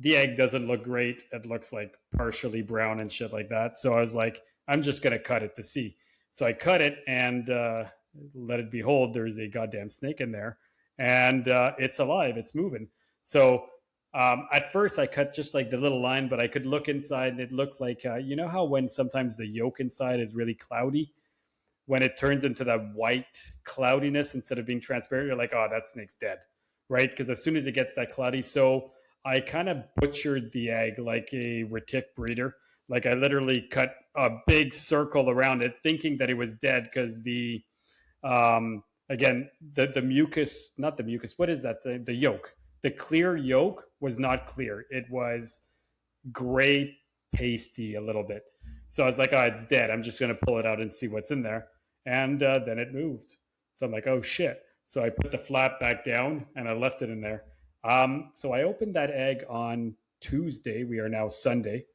the egg doesn't look great. It looks like partially brown and shit like that. So I was like, I'm just going to cut it to see. So I cut it, and let it behold, there's a goddamn snake in there. And it's alive. It's moving. So At first, I cut just like the little line, but I could look inside and it looked like, you know how when sometimes the yolk inside is really cloudy? When it turns into that white cloudiness instead of being transparent, you're like, oh, that snake's dead, right? Because as soon as it gets that cloudy, so I kind of butchered the egg like a retic breeder. Like I literally cut a big circle around it, thinking that it was dead because again the mucus, not the mucus, what is that thing? The yolk, the clear yolk was not clear. It was gray pasty a little bit. So I was like, oh, it's dead. I'm just going to pull it out and see what's in there. And then it moved. So I'm like, oh shit. So I put the flap back down and I left it in there. So I opened that egg on Tuesday. We are now Sunday.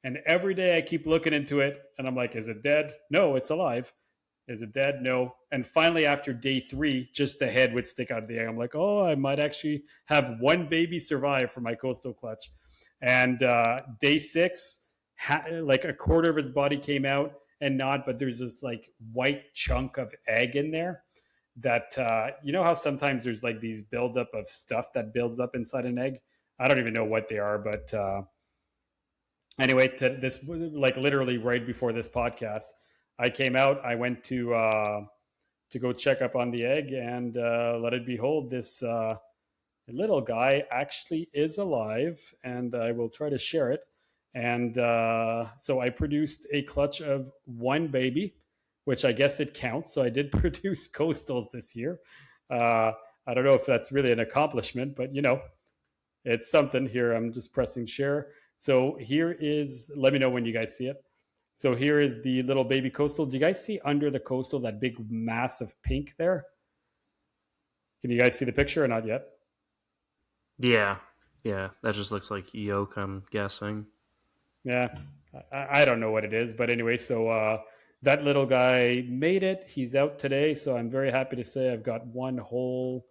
And every day I keep looking into it and I'm like, is it dead? No, it's alive. Is it dead? No. And finally, after day 3, just the head would stick out of the egg. I'm like, oh, I might actually have one baby survive for my coastal clutch. And day 6, like a quarter of its body came out and not, but there's this like white chunk of egg in there that, you know how sometimes there's like these buildup of stuff that builds up inside an egg? I don't even know what they are, but anyway, this like literally right before this podcast, I came out. I went to go check up on the egg, and let it behold, this little guy actually is alive, and I will try to share it. And so I produced a clutch of one baby, which I guess it counts. So I did produce coastals this year. I don't know if that's really an accomplishment, but you know, it's something. Here, I'm just pressing share. So here is, let me know when you guys see it. So here is the little baby coastal. Do you guys see under the coastal that big mass of pink there? Can you guys see the picture or not yet? Yeah, yeah. That just looks like yolk, I'm guessing. Yeah, I don't know what it is, but anyway, so that little guy made it. He's out today, so I'm very happy to say I've got one whole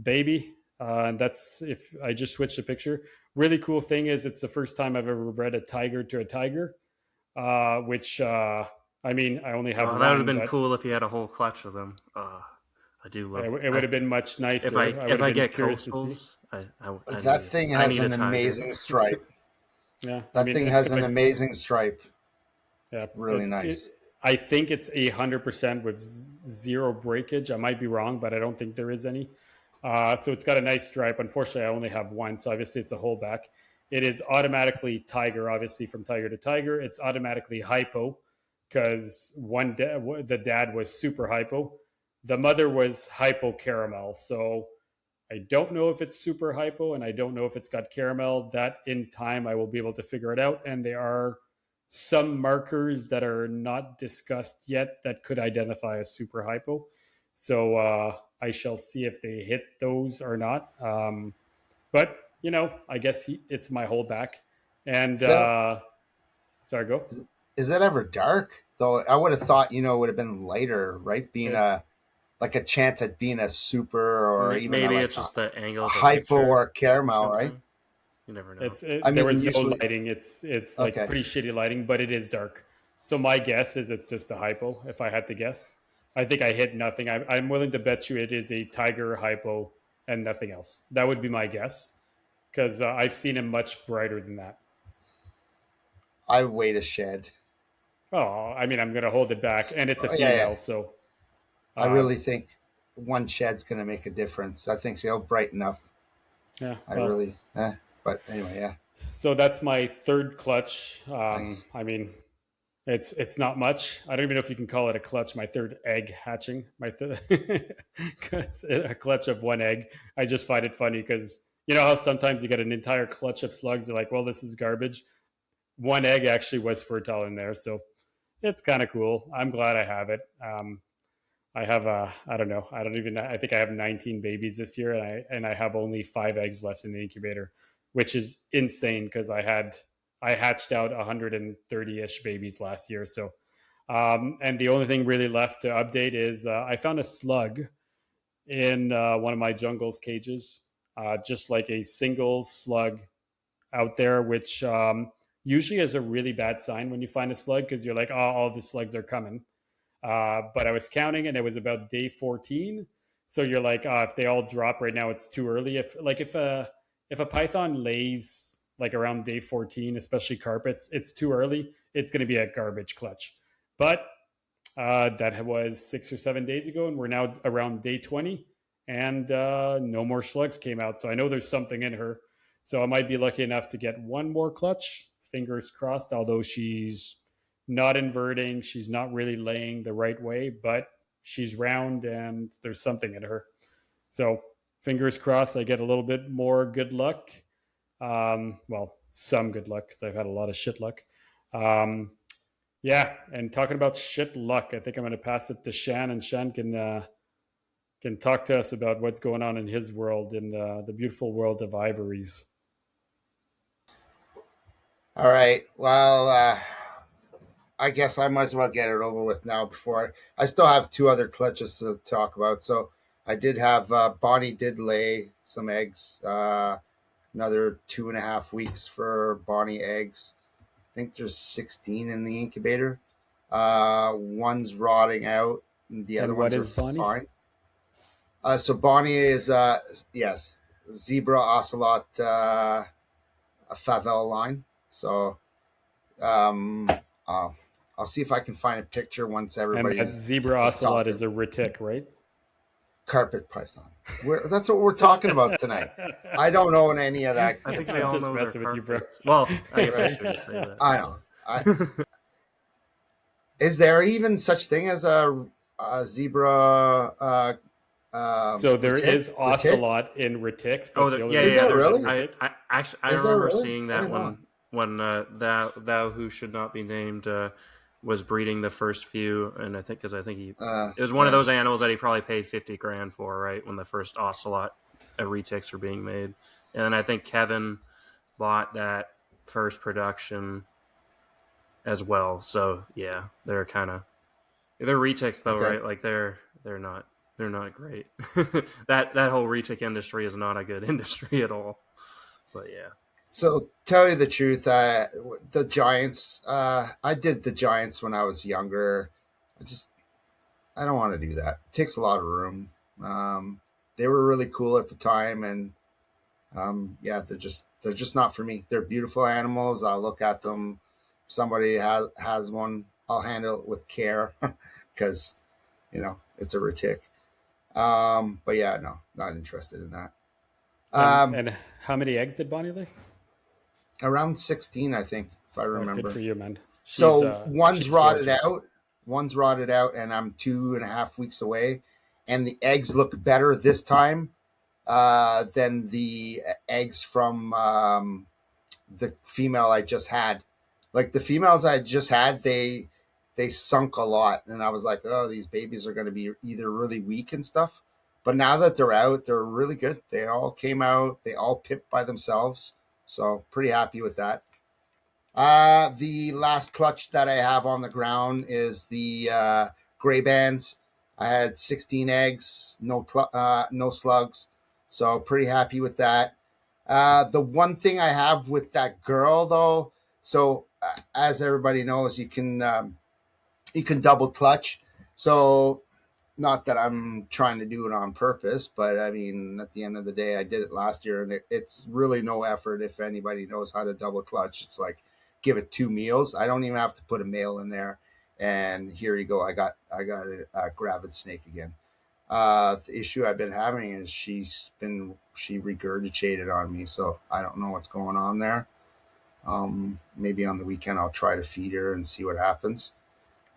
baby. And that's, if I just switch the picture. Really cool thing is it's the first time I've ever bred a tiger to a tiger, which I mean, I only have Oh, that would have one, been but cool if you had a whole clutch of them. I do love. it would have been much nicer. If I would have been get curious to see. coastals, I That need, thing I has need a an tiger. amazing stripe. Yeah, I That mean, thing it's has gonna, an amazing stripe. yeah, Really nice. I think it's 100% with zero breakage. I might be wrong, but I don't think there is any. So it's got a nice stripe. Unfortunately, I only have one, so obviously it's a holdback. It is automatically tiger, obviously from tiger to tiger. It's automatically hypo because the dad was super hypo. The mother was hypo caramel. So I don't know if it's super hypo and I don't know if it's got caramel. That in time I will be able to figure it out. And there are some markers that are not discussed yet that could identify as super hypo. So I shall see if they hit those or not. But you know, I guess it's my holdback. And Is that sorry, go. is it ever dark? Though I would have thought, it would have been lighter, right? Being It's like a chance at being a super or even Maybe like it's just the angle a of the hypo picture or or caramel, right? something. You never know. I there was mean, no usually, lighting. It's like okay. pretty shitty lighting, but it is dark. So my guess is it's just a hypo. If I had to guess, I think I hit nothing. I'm willing to bet you it is a tiger hypo and nothing else. That would be my guess because I've seen him much brighter than that. I weighed a shed. Oh, I mean, I'm going to hold it back, and it's a Oh, yeah, female, yeah. so I really think one shed's going to make a difference. I think she'll brighten up. yeah. I Well, really, but anyway, yeah, so that's my third clutch. nice. I mean, it's not much. I don't even know if you can call it a clutch. My third egg hatching. A clutch of one egg. I just find it funny because you know how sometimes you get an entire clutch of slugs. You're like, well, this is garbage. One egg actually was fertile in there, so it's kind of cool. I'm glad I have it. I have I don't know. I don't even. I think I have 19 babies this year, and I have only 5 eggs left in the incubator, which is insane because I hatched out 130-ish babies last year. So, and the only thing really left to update is I found a slug in one of my jungle's cages, just like a single slug out there, which usually is a really bad sign when you find a slug because you're like, oh, all the slugs are coming. But I was counting and it was about day 14. So you're like, if they all drop right now, it's too early. if a python lays like around day 14, especially carpets, it's too early. It's going to be a garbage clutch. But that was 6 or 7 days ago, and we're now around day 20, and no more slugs came out. So I know there's something in her. So I might be lucky enough to get one more clutch. Fingers crossed, although she's not inverting. She's not really laying the right way, but she's round and there's something in her. So fingers crossed I get a little bit more good luck. Well, some good luck because I've had a lot of shit luck. Yeah, and talking about shit luck, I think I'm going to pass it to Shan, and Shan can talk to us about what's going on in his world, in the beautiful world of ivories. All right. Well, I guess I might as well get it over with now before I still have two other clutches to talk about. So I did have Bonnie did lay some eggs. Another 2.5 weeks for Bonnie eggs. I think there's 16 in the incubator. One's rotting out, and the other And what ones are is Bonnie? fine. So Bonnie is yes, zebra ocelot a Favela line. So um, uh, I'll see if I can find a picture once And that everybody's zebra is ocelot talking. is a retic, right? Carpet python. That's what we're talking about tonight. I don't own any of that. I think I'm they all just know their messing with you, bro. carpets. Well, I guess I Right? shouldn't say that. I know. Is there even such thing as a zebra? So there Retic? is Retic? ocelot in retics. Oh, That's the only yeah, Is yeah. reason that I There's. said really? retic. I actually I Is there remember really? seeing I that didn't know. when thou who should not be named was breeding the first few, and I think because I think it was one of Yeah. those animals that he probably paid 50 grand for, right, when the first ocelot retics were being made, and then I think Kevin bought that first production as well. So yeah, they're kind of they're retics though, Okay. right? Like they're not great. that whole retic industry is not a good industry at all. But yeah. So tell you the truth, the Giants. I did the Giants when I was younger. I just I don't want to do that. It takes a lot of room. They were really cool at the time, and yeah, they're just not for me. They're beautiful animals. I'll look at them. If somebody has one, I'll handle it with care because it's a retic. But yeah, no, not interested in that. Um, And how many eggs did Bonnie lay? Around 16, I think, if I Oh, good remember. for you, man. So one's She's rotted gorgeous. out. One's rotted out, and I'm 2.5 weeks away. And the eggs look better this time than the eggs from the female I just had. Like the females I just had, they sunk a lot, and I was like, oh, these babies are going to be either really weak and stuff. But now that they're out, they're really good. They all came out. They all pipped by themselves. So pretty happy with that. The last clutch that I have on the ground is the gray bands. I had 16 eggs, no slugs, so pretty happy with that. The one thing I have with that girl, though, so as everybody knows, you can double clutch. So not that I'm trying to do it on purpose, but I mean, at the end of the day, I did it last year, and it's really no effort if anybody knows how to double clutch. It's like give it two meals. I don't even have to put a male in there, and here you go. I got a gravid snake again. The issue I've been having is she regurgitated on me, so I don't know what's going on there. Maybe on the weekend I'll try to feed her and see what happens.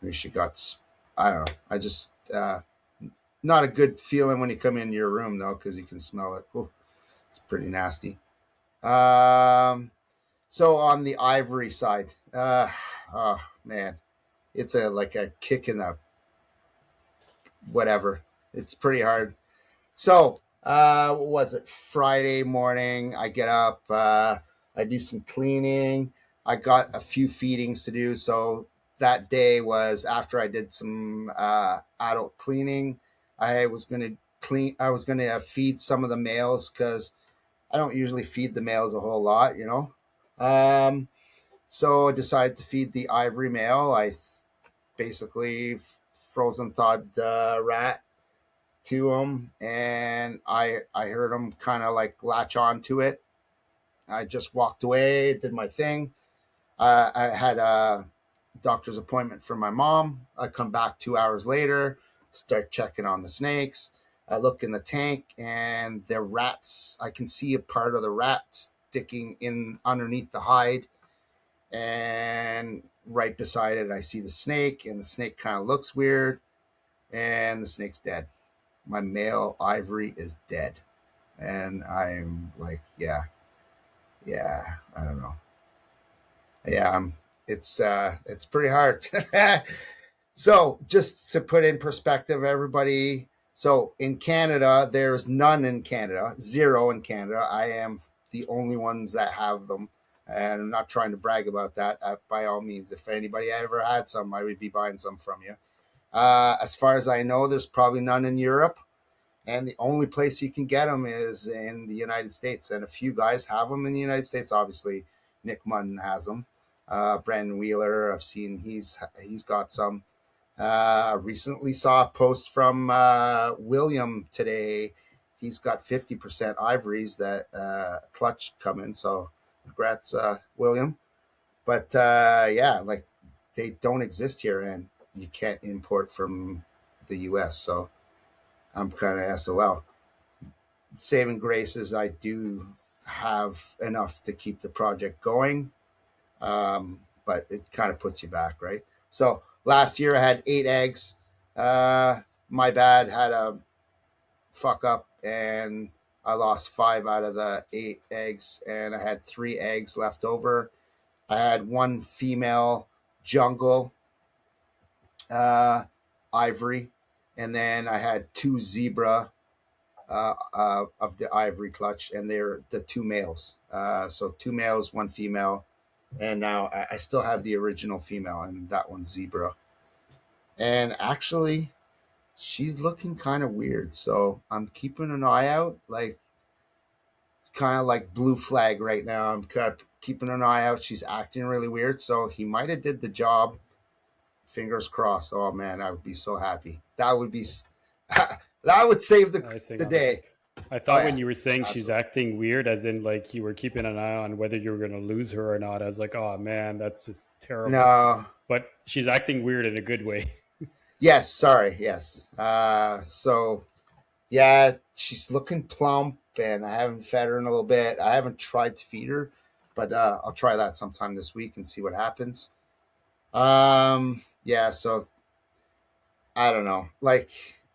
Maybe she got, I don't know. I just not a good feeling when you come into your room though, because you can smell it. Ooh, it's pretty nasty. Um, so on the ivory side, oh man, it's a like a kick in the whatever. It's pretty hard. So what was it? Friday morning, I get up, I do some cleaning. I got a few feedings to do. So that day was after I did some adult cleaning. I was gonna clean. I was gonna feed some of the males because I don't usually feed the males a whole lot. So I decided to feed the ivory male. Basically frozen thawed rat to him, and I heard him kind of like latch on to it. I just walked away, did my thing. I had a doctor's appointment for my mom. I come back 2 hours later, start checking on the snakes. I look in the tank and the rats, I can see a part of the rat sticking in underneath the hide. And right beside it, I see the snake, and the snake kind of looks weird, and the snake's dead. My male ivory is dead. And I'm like, yeah, I don't know. Yeah, it's pretty hard. So just to put in perspective, everybody. So in Canada, there's none in Canada, zero in Canada. I am the only ones that have them, and I'm not trying to brag about that. By all means, if anybody ever had some, I would be buying some from you. As far as I know, there's probably none in Europe, and the only place you can get them is in the United States. And a few guys have them in the United States. Obviously, Nick Munn has them. Brandon Wheeler, I've seen he's got some. Recently saw a post from William today. He's got 50% ivories that clutch coming. So congrats, William. But yeah, like they don't exist here, and you can't import from the U.S. So I'm kind of SOL. Saving grace is I do have enough to keep the project going, but it kind of puts you back, right? So last year I had 8 eggs. My bad, had a fuck up, and I lost 5 out of the 8 eggs, and I had 3 eggs left over. I had one female jungle ivory, and then I had 2 zebra of the ivory clutch, and they're the 2 males. So 2 males, 1 female, and now I still have the original female, and that one's zebra. And actually, she's looking kind of weird, so I'm keeping an eye out. Like it's kind of like blue flag right now. I'm kind of keeping an eye out. She's acting really weird, so he might have did the job. Fingers crossed. Oh man, I would be so happy. That would be that would save the day. I thought yeah. when you were saying she's Absolutely. acting weird, as in like you were keeping an eye on whether you were going to lose her or not, I was like, oh man, that's just terrible. No. But she's acting weird in a good way. Yes. Sorry. Yes. So yeah, she's looking plump, and I haven't fed her in a little bit. I haven't tried to feed her, but I'll try that sometime this week and see what happens. Yeah. So I don't know. Like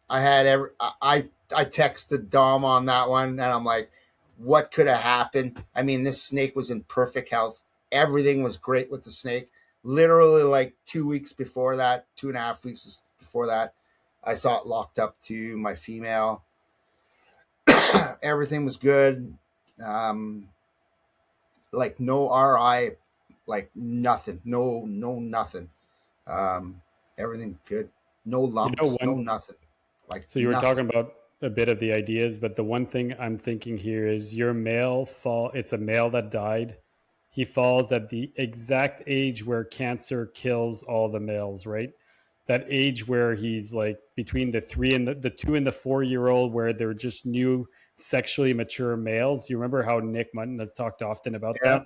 I had I texted Dom on that one, and I'm like, what could have happened? I mean, this snake was in perfect health. Everything was great with the snake. Literally, like 2 weeks before that, 2.5 weeks before that, I saw it locked up to my female. Everything was good. Um, like no RI, like nothing. No nothing. Everything good. No You know, lumps. No one. nothing. Like So you were nothing. talking about a bit of the ideas, but the one thing I'm thinking here is your male fall. It's a male that died. He falls at the exact age where cancer kills all the males, right? That age where he's like between the 2 and the 4 year old, where they're just new sexually mature males. You remember how Nick Munton has talked often about Yeah.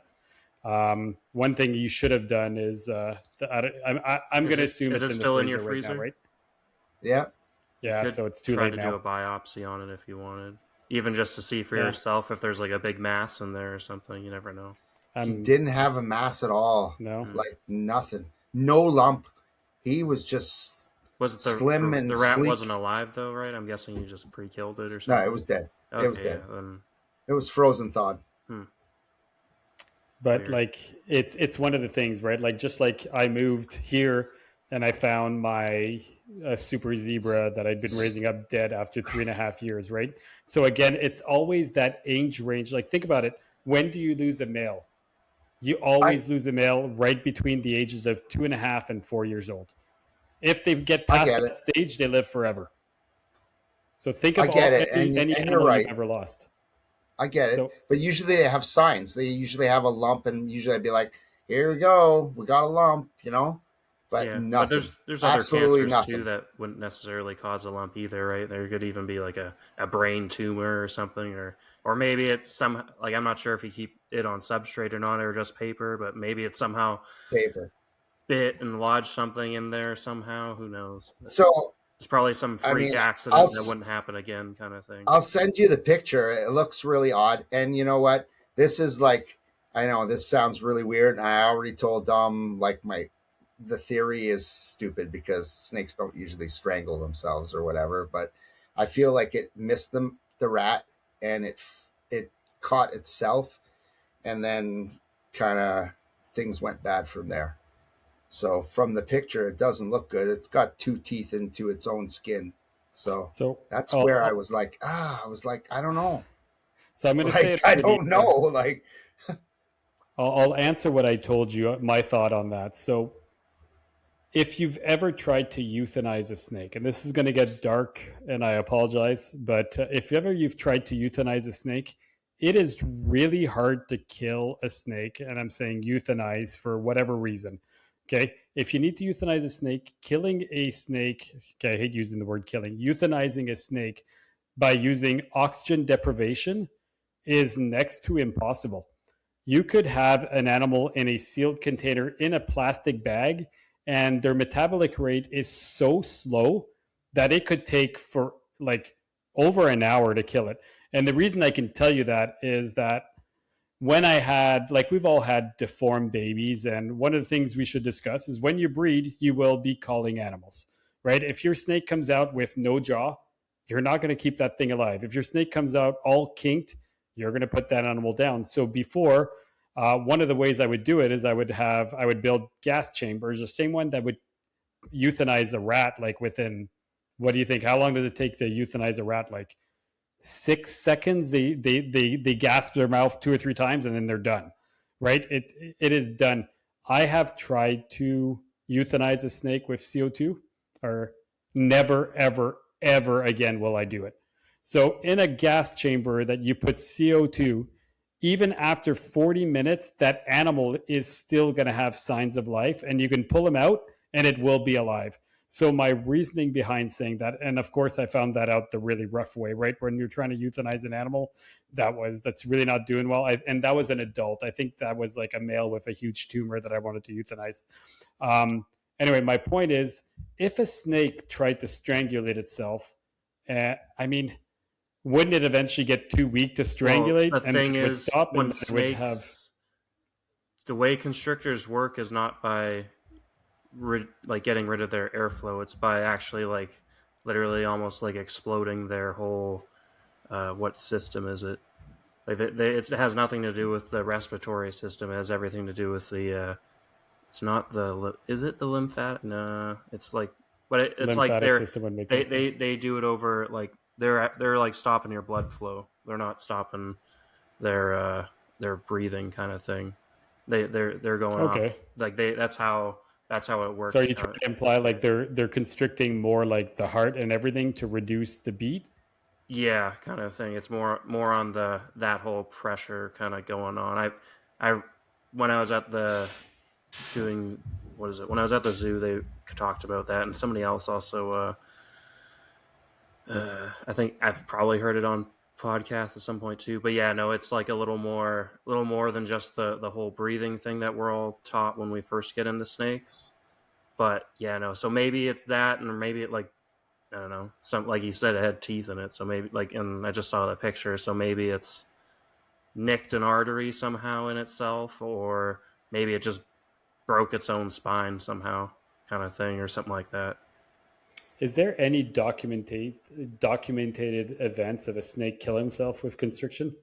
that? One thing you should have done is I'm going to assume Is it's it in the still in your freezer right now, freezer? right? Yeah. You Yeah, could so it's too try late to do now. a biopsy on it if you wanted, even just to see for Yeah, yourself if there's like a big mass in there or something. You never know. He I'm didn't have a mass at all. no. Hmm. Like nothing. No lump. He was just Was it slim and the rat sleek. wasn't alive though, right? I'm guessing you just pre-killed it or No, something. it was dead. It was Okay, dead. yeah, then It was frozen thawed. But weird. like it's one of the things, right? Like just like I moved here and I found my super zebra that I'd been raising up dead after 3.5 years, right? So again, it's always that age range. Like think about it. When do you lose a male? You I always lose a male right between the ages of 2.5 and 4 years old. If they get I past get that it. stage, they live forever. So think I of all get it. any And you're animal you've right. ever lost. I get it. So But usually they have signs. They usually have a lump, and usually I'd be like, here we go. We got a lump, you know? but Yeah, but nothing. there's other Absolutely cancers too nothing. that wouldn't necessarily cause a lump either, right? There could even be like a brain tumor or something, or maybe it's some like I'm not sure if you keep it on substrate or not, or just paper, but maybe it's somehow Paper. bit and lodged something in there somehow. Who knows? But So, it's probably some I freak mean, I'll accident that wouldn't happen again, kind of thing. I'll send you the picture. It looks really odd. And you know what? This is like, I know this sounds really weird. And I already told Dom, like, the theory is stupid because snakes don't usually strangle themselves or whatever. But I feel like it missed the rat, and it caught itself, and then kind of things went bad from there. So from the picture, it doesn't look good. It's got two teeth into its own skin. So So that's I'll, where I I'll was like, I don't know. so I'm going to say Like, it I over the don't know. Like, I'll answer what I told you, my thought on that. So if you've ever tried to euthanize a snake, and this is going to get dark, and I apologize, but if ever you've tried to euthanize a snake, it is really hard to kill a snake. And I'm saying euthanize for whatever reason. Okay. If you need to euthanize a snake, killing a snake, okay, I hate using the word killing, euthanizing a snake by using oxygen deprivation is next to impossible. You could have an animal in a sealed container in a plastic bag, and their metabolic rate is so slow that it could take for like over an hour to kill it. And the reason I can tell you that is that when I had, like, we've all had deformed babies, and one of the things we should discuss is when you breed, you will be calling animals, right? If your snake comes out with no jaw, you're not going to keep that thing alive. If your snake comes out all kinked, you're going to put that animal down. So before, one of the ways I would do it is I would build gas chambers, the same one that would euthanize a rat, like within, what do you think? How long does it take to euthanize a rat? Like 6 seconds. They gasp their mouth two or three times and then they're done. Right? It is done. I have tried to euthanize a snake with CO2, or never, ever, ever again will I do it. So in a gas chamber that you put CO2, even after 40 minutes, that animal is still going to have signs of life, and you can pull them out and it will be alive. So my reasoning behind saying that, and of course I found that out the really rough way, right? When you're trying to euthanize an animal, that's really not doing well. And that was an adult. I think that was like a male with a huge tumor that I wanted to euthanize. Anyway, my point is, if a snake tried to strangulate itself, I mean, wouldn't it eventually get too weak to Well, strangulate, the and thing it would is, stop, and when then it would have? snakes, the way constrictors work is not by like getting rid of their airflow. It's by actually like literally almost like exploding their whole what system is it? Like it has nothing to do with the respiratory system. It has everything to do with the. It's not the. Is it the lymphatic? No, it's like, but it's like Lymphatic system would make no sense. they do it over like they're like stopping your blood flow. They're not stopping their breathing kind of thing. They're going off Okay. like that's how it So are works. you trying to imply like they're constricting more like the heart and everything to reduce the beat? Yeah, kind of thing. It's more on that whole pressure kind of going on. I when I was at the doing what is it? When I was at the zoo, they talked about that, and somebody else also. I think I've probably heard it on podcast at some point too. But yeah, no, it's like a little more than just the whole breathing thing that we're all taught when we first get into snakes. But yeah, no. So maybe it's that, and maybe it like I don't know. Some like you said, it had teeth in it. So maybe like, and I just saw the picture. So maybe it's nicked an artery somehow in itself, or maybe it just broke its own spine somehow, kind of thing, or something like that. Is there any documented events of a snake killing himself with constriction?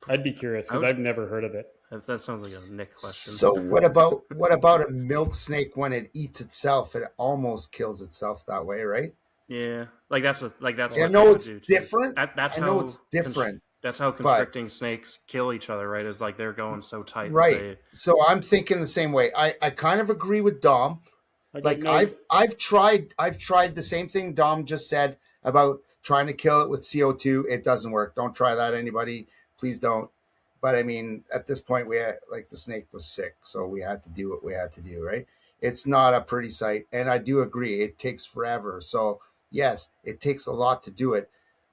I'd be curious I because would, I've never heard of it. that sounds like a Nick question. so what about a milk snake when it eats itself? It almost kills itself that way, right? Yeah, like that's I what they know would it's do too. different. That's I know how it's different, that's how but constricting snakes kill each other, right? Is like they're going so tight that right. they. So I'm thinking the same way. I kind of agree with Dom. Okay, Like no, I've tried the same thing Dom just said about trying to kill it with CO2. It doesn't work. Don't try that, anybody. Please don't. But I mean, at this point, we had, like, the snake was sick, so we had to do what we had to do, right? it's not a pretty sight. And I do agree, it takes forever. So yes, it takes a lot to do it.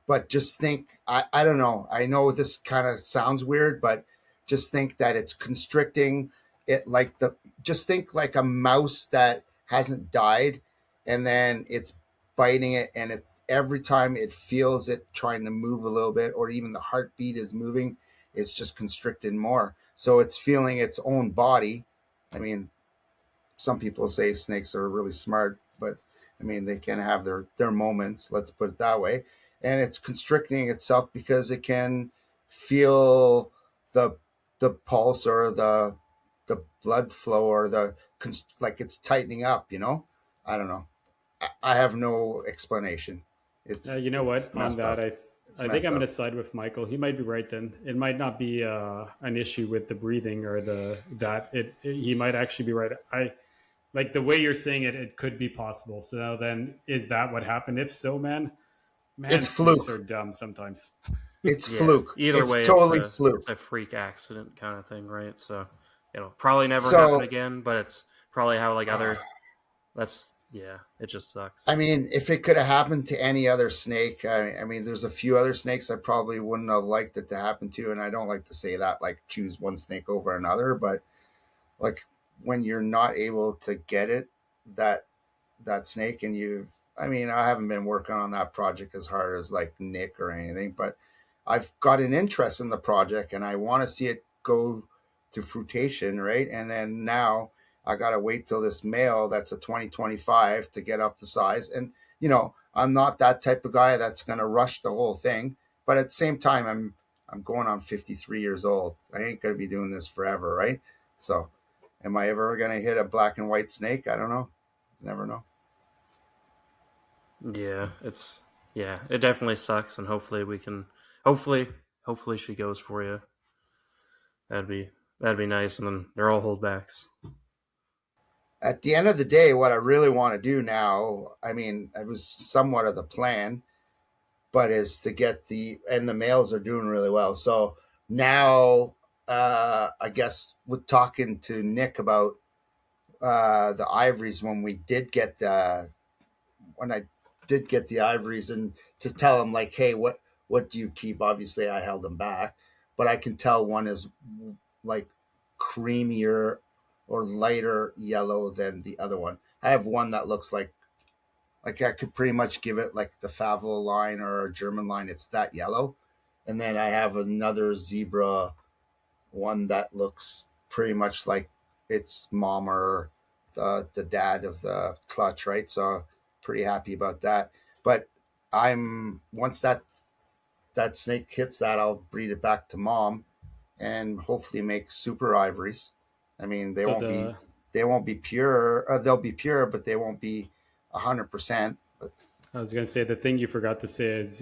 But just think, I don't know. I know this kind of sounds weird, but just think that it's constricting it like just think like a mouse that hasn't died and then it's biting it, and it's every time it feels it trying to move a little bit, or even the heartbeat is moving, it's just constricted more. So it's feeling its own body. I mean, some people say snakes are really smart, but I mean they can have their moments. Let's put it that way. And it's constricting itself because it can feel the the pulse or the blood flow or like it's tightening up. I don't know. I have no explanation. It's You know it's what? On messed that, up. I It's I think messed I'm going up. to side with Michael. He might be right. Then it might not be an issue with the breathing or he might actually be right. I like the way you're saying it. It could be possible. So then, is that what happened? If so, man, It's snakes are fluke. dumb sometimes. It's Yeah. fluke. Either It's way, totally it's fluke. a freak accident kind of thing, right? So it'll probably never happen So again, but it's probably how like other. That's yeah. It just I sucks. mean, if it could have happened to any other snake, I mean, there's a few other snakes I probably wouldn't have liked it to happen to, and I don't like to say that, like choose one snake over another, but like when you're not able to get it, that that snake, and I mean, I haven't been working on that project as hard as like Nick or anything, but I've got an interest in the project and I want to see it go to fruition, right? And then now I got to wait till this male that's a 2025 to get up to size. And, I'm not that type of guy that's going to rush the whole thing. But at the same time, I'm going on 53 years old. I ain't going to be doing this forever, right? So am I ever going to hit a black and white snake? I don't know. Never know. Yeah, it definitely sucks, and hopefully we can hopefully hopefully she goes for you. That'd be that'd be nice, and then they're all holdbacks. At the end of the day, what I really want to do now, I mean, it was somewhat of the plan, but is to get and the males are doing really well. So now, I guess with talking to Nick about the ivories when I did get the ivories, and to tell him like, hey, what do you keep? Obviously, I held them back, but I can tell one is like creamier or lighter yellow than the other one. I have one that looks like I could pretty much give it like the Favela line or a German line. It's that yellow, and then I have another zebra one that looks pretty much like its mom or the dad of the clutch, right? So pretty happy about that. But I'm once that snake hits that, I'll breed it back to mom and hopefully make super ivories. I mean, So the they won't be pure. They'll be pure, but they won't be 100%. But I was going to say the thing you forgot to say is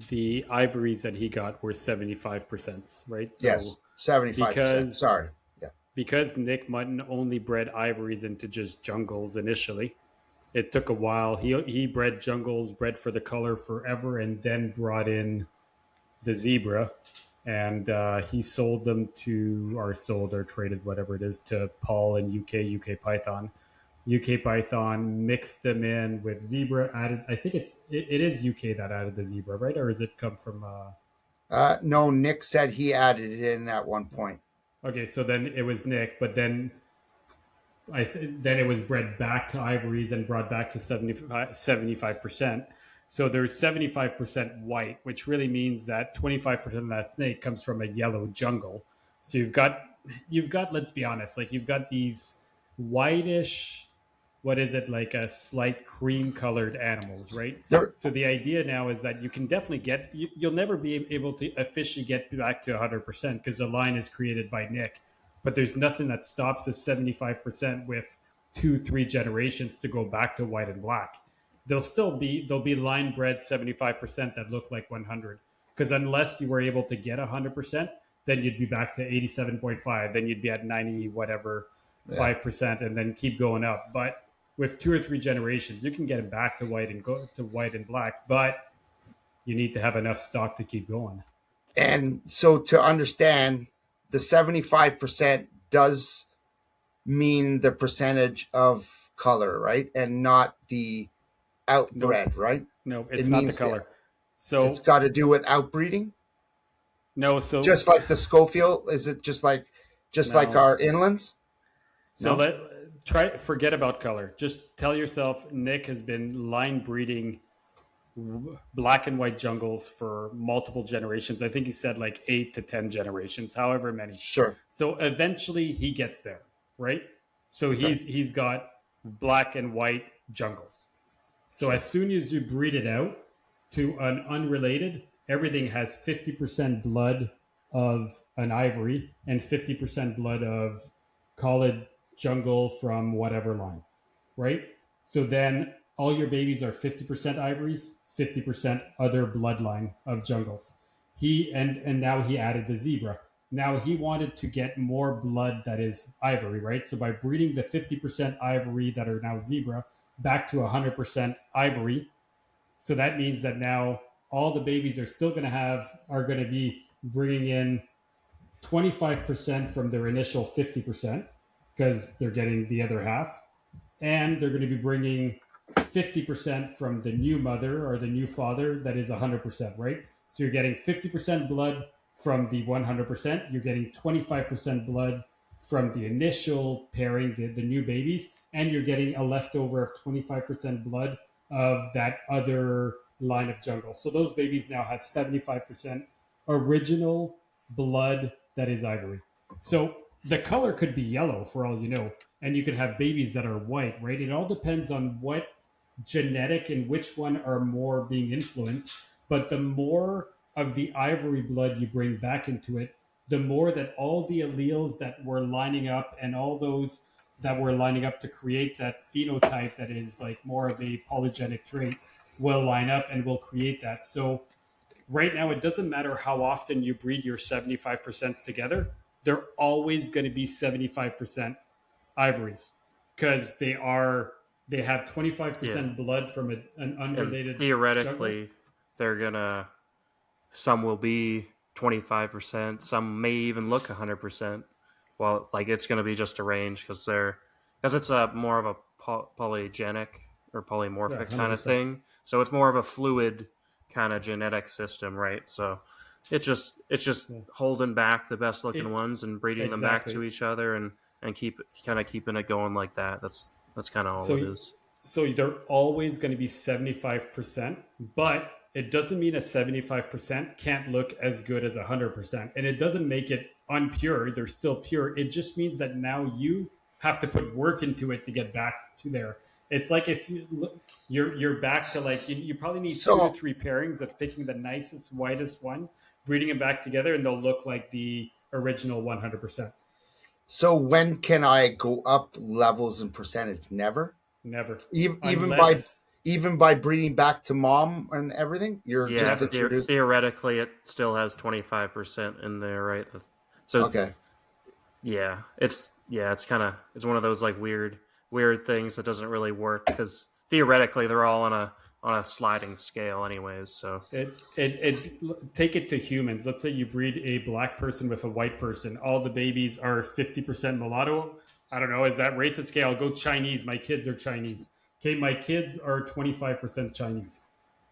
the ivories that he got were 75%, right? So yes, 75%. because Sorry. Yeah. because Nick Mutton only bred ivories into just jungles initially, it took a while. He bred jungles, bred for the color forever, and then brought in the zebra, and he sold them or sold or traded whatever it is to Paul in UK Python. UK Python mixed them in with zebra. Added, I think it is UK that added the zebra, right? Or does it come from? No, Nick said he added it in at one point. Okay, so then it was Nick, but then then it was bred back to ivories and brought back to 75%. So there's 75% white, which really means that 25% of that snake comes from a yellow jungle. So you've got let's be honest, like you've got these whitish, what is it, like a slight cream colored animals, right? There, So the idea now is that you can definitely you'll never be able to officially get back to 100% because the line is created by Nick, but there's nothing that stops the 75% with 2 3 generations to go back to white and black. There'll be line bred 75% that look like 100, because unless you were able to get 100%, then you'd be back to 87.5, then you'd be at 90 whatever yeah. 5%, and then keep going up. But with 2 or 3 generations, you can get it back to white and go to white and black, but you need to have enough stock to keep going. And so to understand, the 75% does mean the percentage of color, right? And not the outbred, Nope. right? No, It it's not the means color. it's So got to do with outbreeding. no, so Just like the Schofield, is it just like no. our inlands? So No, forget about color. Just tell yourself Nick has been line breeding black and white jungles for multiple generations. I think he said like 8 to 10 generations, however many. sure. So eventually he gets there, right? So Okay, he's got black and white jungles. So sure. as soon as you breed it out to an unrelated, everything has 50% blood of an ivory and 50% blood of, call it, jungle from whatever line, right? So then all your babies are 50% ivories, 50% other bloodline of jungles. And now he added the zebra. Now he wanted to get more blood that is ivory, right? So by breeding the 50% ivory that are now zebra back to 100% ivory, so that means that now all the babies are going to be bringing in 25% from their initial 50% because they're getting the other half, and they're going to be bringing 50% from the new mother or the new father that is 100%, right? So you're getting 50% blood from the 100%, you're getting 25% blood from the initial pairing, the new babies, and you're getting a leftover of 25% blood of that other line of jungle. So those babies now have 75% original blood that is ivory. So the color could be yellow for all you know, and you could have babies that are white, right? It all depends on what genetic and which one are more being influenced. But the more of the ivory blood you bring back into it, the more that all the alleles that were lining up and all those that were lining up to create that phenotype that is like more of a polygenic trait will line up and will create that. So right now, it doesn't matter how often you breed your 75% together, they're always going to be 75% ivories because they have Yeah, 25% blood from an and unrelated jungle. theoretically, they're gonna some will be 25%, some may even look 100%. Well, like it's gonna be just a range because it's a more of a polygenic or Yeah, polymorphic kind of 100%. thing. So it's more of a fluid kind of genetic system, right? So it's just Yeah. holding back the best looking It ones and breeding them back exactly. to each other and keeping it going like that. That's kind of all So it is. so they're always going to be 75%, but it doesn't mean a 75% can't look as good as 100%. And it doesn't make it unpure. They're still pure. It just means that now you have to put work into it to get back to there. It's like if you look, you're back to like you probably need two to So, three pairings of picking the nicest, whitest one, breeding them back together, and they'll look like the original 100%. so when can I go up levels and percentage? Never. Never. Even even by Unless even by breeding back to mom and everything, you're Yeah, just never. introduced. theoretically, it still has 25% in there, right? So Okay. it's kind of it's one of those like weird things that doesn't really work because theoretically they're all on a sliding scale, anyways. So Take it to humans. Let's say you breed a black person with a white person. All the babies are 50% mulatto. I don't know. Is that racist? Okay, I'll go Chinese. My kids are Chinese. Okay, my kids are 25% Chinese.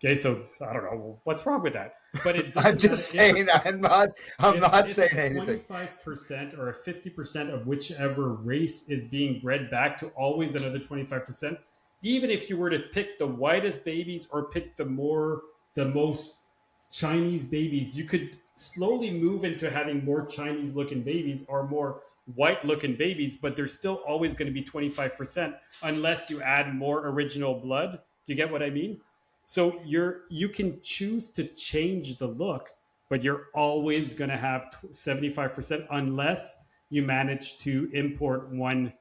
Okay, so I don't know what's wrong with that, but it I'm doesn't matter just if saying. I'm not if saying a anything. 25% or a 50% of whichever race is being bred back to always another 25%, even if you were to pick the whitest babies or pick the most Chinese babies, you could slowly move into having more Chinese looking babies or more white looking babies, but they're still always going to be 25% unless you add more original blood. Do you get what I mean? So you can choose to change the look, but you're always going to have 75% unless you manage to import one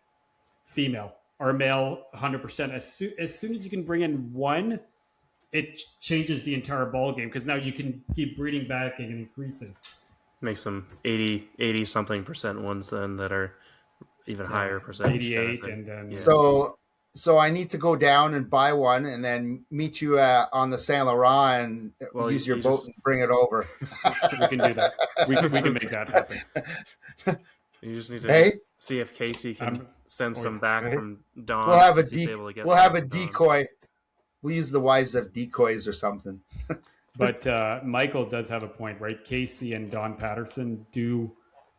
female or male 100%. As soon as you can bring in one, it changes the entire ball game because now you can keep breeding back and increasing. make some 80 something percent ones then that are even Yeah, higher percentage kind of 88, thing. and then Yeah. So I need to go down and buy one, and then meet you on the Saint Laurent and Well, use your you boat just and bring it over. we can do that. We can make that happen. you just need to Hey, See if Casey can send some or- back Right. from Don. We'll have a since he's able to get we'll some have a from Dawn. decoy. We'll use the wives of decoys or something. But Michael does have a point, right? Casey and Don Patterson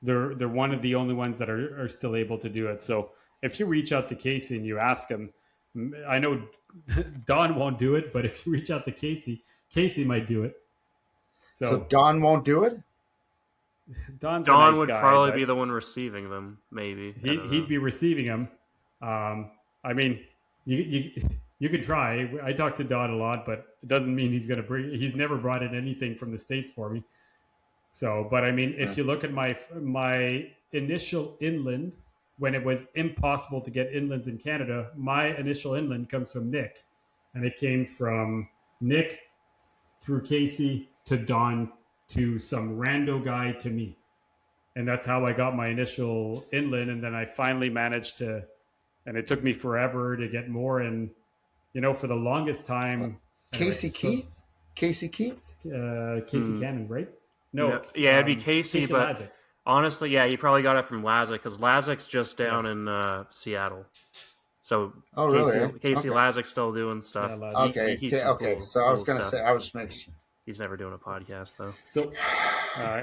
they're one of the only ones that are still able to do it. So if you reach out to Casey and you ask him, I know Don won't do it, but if you reach out to Casey might do it. So Don won't do it? Don's Don a nice would guy, probably but be the one receiving them, maybe. he'd be receiving them. I mean, you could try. I talk to Don a lot, but it doesn't mean he's going to bring. He's never brought in anything from the States for me. So, but I mean, if you look at my initial inland, when it was impossible to get inlands in Canada, my initial inland comes from Nick, and it came from Nick through Casey to Don to some rando guy to me, and that's how I got my initial inland. And then I finally managed to, and it took me forever to get more. And for the longest time, Casey Keith? Casey Cannon, right? No, yeah, it'd be Casey, but Lazick. honestly, yeah, you probably got it from Lazick because Lazick's just down in Seattle. So Casey Lazick's still doing stuff. Yeah, Okay. So I was going to say, I was just making sure. He's never doing a podcast though. So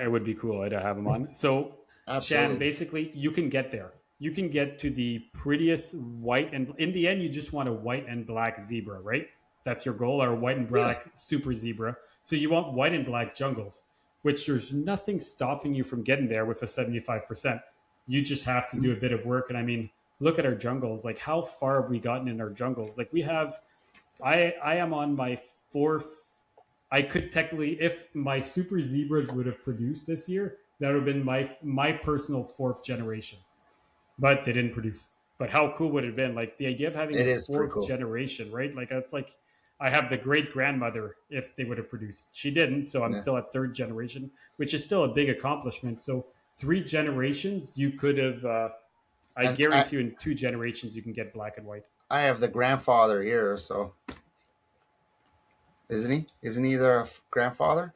it would be cool to have him on. So Absolutely. Shan, basically, you can get there. You can get to the prettiest white, and in the end, you just want a white and black zebra, right? That's your goal, or white and black super zebra. So you want white and black jungles, which there's nothing stopping you from getting there with a 75%. You just have to do a bit of work. And I mean, look at our jungles. Like, how far have we gotten in our jungles? Like, we have, I am on my fourth. I could technically, if my super zebras would have produced this year, that would have been my personal fourth generation. But they didn't produce. But how cool would it have been? Like, the idea of having a fourth generation, right? Like, that's like, I have the great grandmother if they would have produced. She didn't, so I'm still at third generation, which is still a big accomplishment. So 3 generations, you could have, I guarantee you in 2 generations, you can get black and white. I have the grandfather here, so. Isn't he? Isn't he the grandfather?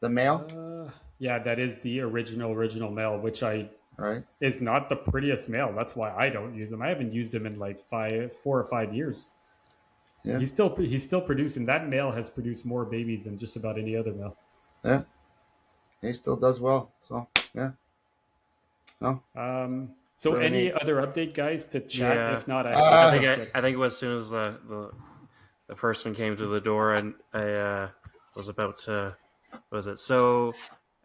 The male? Yeah, that is the original male, which is not the prettiest male. That's why I don't use him. I haven't used him in like 4 or 5 years. Yeah. He's still producing. That male has produced more babies than just about any other male. Yeah. He still does well. So yeah. No. So really any other update, guys, to chat? Yeah. If not, I think it was as soon as the person came to the door, and I was about to. What was it? So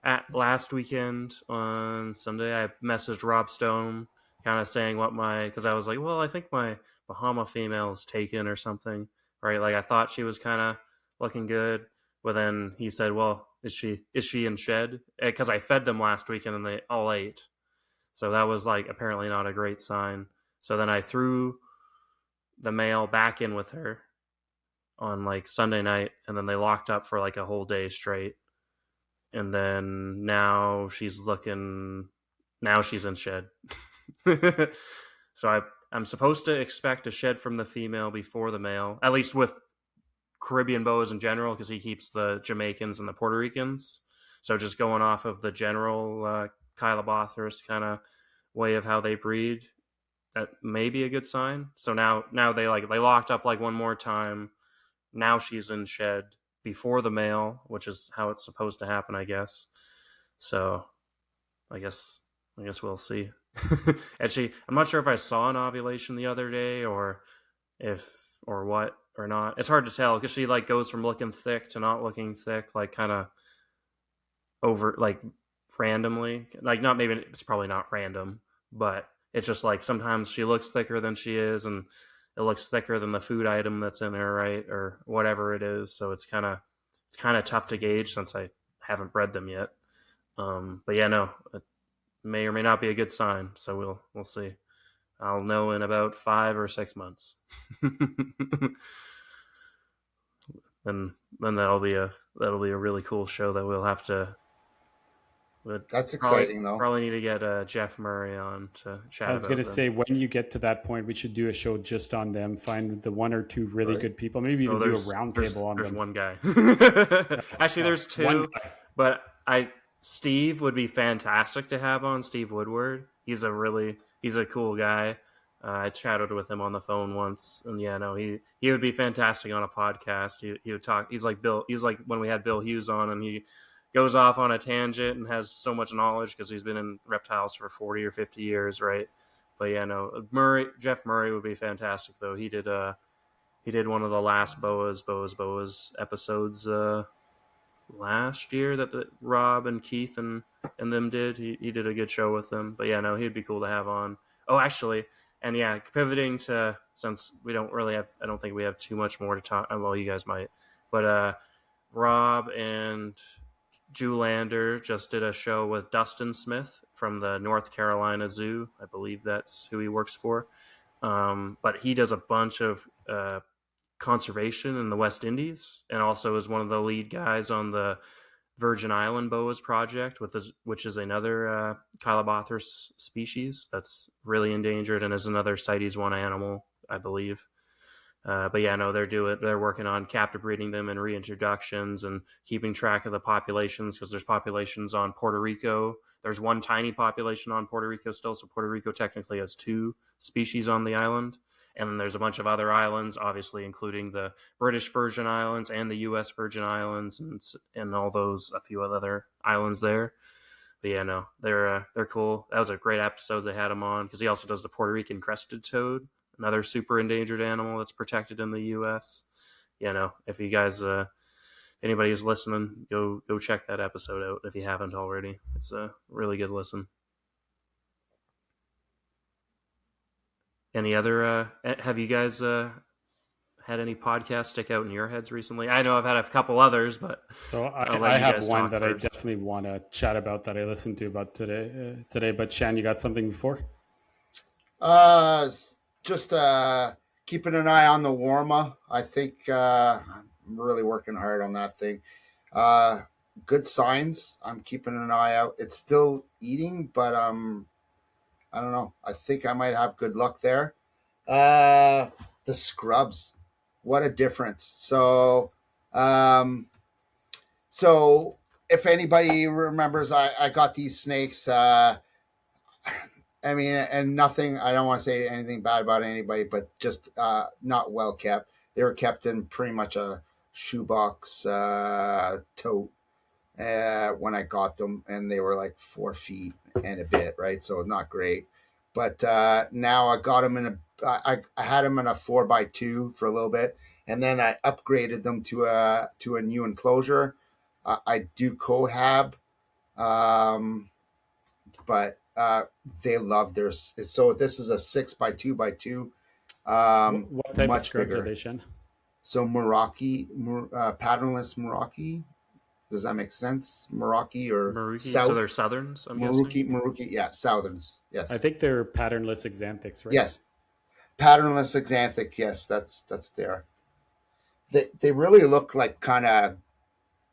at last weekend on Sunday, I messaged Rob Stone, kind of saying because I was like, well, I think my Bahama female is taken or something, right? Like I thought she was kind of looking good, but then he said, well, is she in shed? Because I fed them last weekend and they all ate. So that was like apparently not a great sign. So then I threw the male back in with her on like Sunday night, and then they locked up for like a whole day straight. And then now she's in shed. So I'm supposed to expect a shed from the female before the male, at least with Caribbean boas in general, because he keeps the Jamaicans and the Puerto Ricans. So just going off of the general Kylobothris kind of way of how they breed, that may be a good sign. So now they locked up like one more time. Now she's in shed before the male, which is how it's supposed to happen, I guess. So I guess we'll see. Actually, I'm not sure if I saw an ovulation the other day or what or not. It's hard to tell because she like goes from looking thick to not looking thick, like kind of over like randomly. Like not maybe it's probably not random, but it's just like sometimes she looks thicker than she is, and it looks thicker than the food item that's in her, right, or whatever it is. So it's kind of tough to gauge since I haven't bred them yet. But yeah, no. It may or may not be a good sign, so we'll see. I'll know in about 5 or 6 months. and then that'll be a really cool show that we'll have to. That's exciting, though. Probably need to get Jeff Murray on to chat. I was going to say, when you get to that point, we should do a show just on them. Find the 1 or 2 really good people. Maybe even do a roundtable on them. There's one guy. Actually, there's 2, but Steve would be fantastic to have on. Steve Woodward. He's a really he's a cool guy. I chatted with him on the phone once, and yeah, no, he would be fantastic on a podcast. He would talk. He's like Bill. He's like when we had Bill Hughes on, and he goes off on a tangent and has so much knowledge because he's been in reptiles for 40 or 50 years, right? But yeah, no, Jeff Murray would be fantastic though. He did one of the last boas episodes last year that Rob and Keith and them did. He did a good show with them. But yeah, no, he'd be cool to have on. Oh, actually, and yeah, pivoting to, since we don't really have, I don't think we have too much more to talk. Well, you guys might, but Rob and Julander just did a show with Dustin Smith from the North Carolina Zoo. I believe that's who he works for. But he does a bunch of conservation in the West Indies, and also is one of the lead guys on the Virgin Island boas project, which is another Chilobothris species that's really endangered and is another CITES 1 animal, I believe. But yeah, no, they're working on captive breeding them and reintroductions and keeping track of the populations, because there's populations on Puerto Rico. There's one tiny population on Puerto Rico still, so Puerto Rico technically has 2 species on the island. And then there's a bunch of other islands, obviously, including the British Virgin Islands and the U.S. Virgin Islands, and all those, a few other islands there. But yeah, no, they're cool. That was a great episode they had him on, because he also does the Puerto Rican crested toad, another super endangered animal that's protected in the U.S. Yeah, no, if you guys, anybody's listening, go check that episode out if you haven't already. It's a really good listen. Any other? Have you guys had any podcasts stick out in your heads recently? I know I've had a couple others, but So I'll I let you have guys one talk that first. I definitely want to chat about that I listened to about today. But Shan, you got something before? Just keeping an eye on the warma. I think I'm really working hard on that thing. Uh, Good signs. I'm keeping an eye out. It's still eating, but I don't know. I think I might have good luck there. Uh, the scrubs. What a difference. Um, so if anybody remembers, I got these snakes. I mean, and nothing, I don't want to say anything bad about anybody, but just not well kept. They were kept in pretty much a shoebox tote when I got them, and they were like 4 feet and a bit, right? So not great. But now I got them in I had them in a 4x2 for a little bit, and then I upgraded them to a new enclosure. I do cohab, um, but they love their. So this is a 6x2x2, What type of much scrubs are bigger. they, Shan? So patternless Meraki. Does that make sense? Meraki or Maruki, so they're South Southerns, I'm guessing. Maruki. Yeah, Southerns. I Yes, think they're patternless xanthics, right? yes. Patternless Xanthic. Yes, that's what they are. They really look like kind of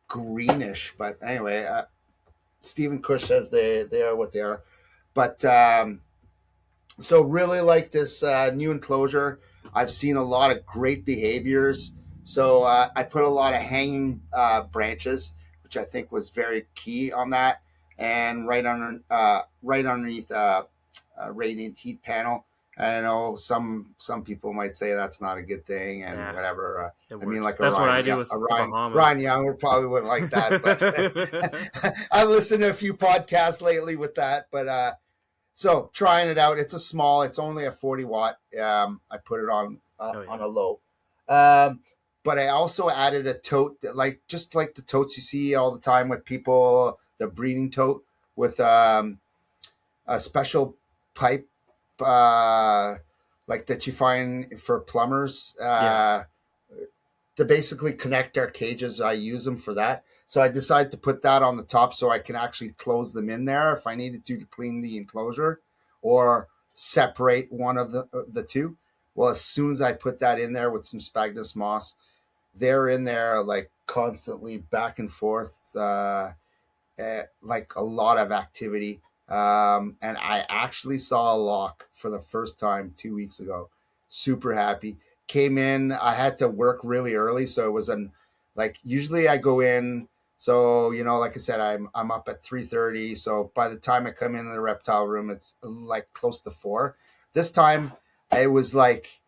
greenish, but anyway, Stephen Cush says they are what they are. But so really like this new enclosure. I've seen a lot of great behaviors. So I put a lot of hanging branches, which I think was very key on that, and right underneath a radiant heat panel. I know some people might say that's not a good thing and Yeah, whatever. it I mean, works. like That's what I do with the Bahamas. Ryan Young probably wouldn't like that, but I've listened to a few podcasts lately with that. But so trying it out, it's only a 40 watt. I put it on Oh on yeah. a low, um, but I also added a tote that, like just like the totes you see all the time with people, the breeding tote with a special pipe, uh, like that you find for plumbers, Yeah. to basically connect our cages. I use them for that. So I decided to put that on the top so I can actually close them in there if I needed to clean the enclosure or separate one of the two. Well, as soon as I put that in there with some sphagnous moss, they're in there like constantly back and forth, like a lot of activity. And I actually saw a lock for the first time 2 weeks ago. Super happy. Came in. I had to work really early, so it was like usually I go in So, like I said, I'm up at 3:30. So by the time I come in the reptile room, it's like close to 4. This time it was like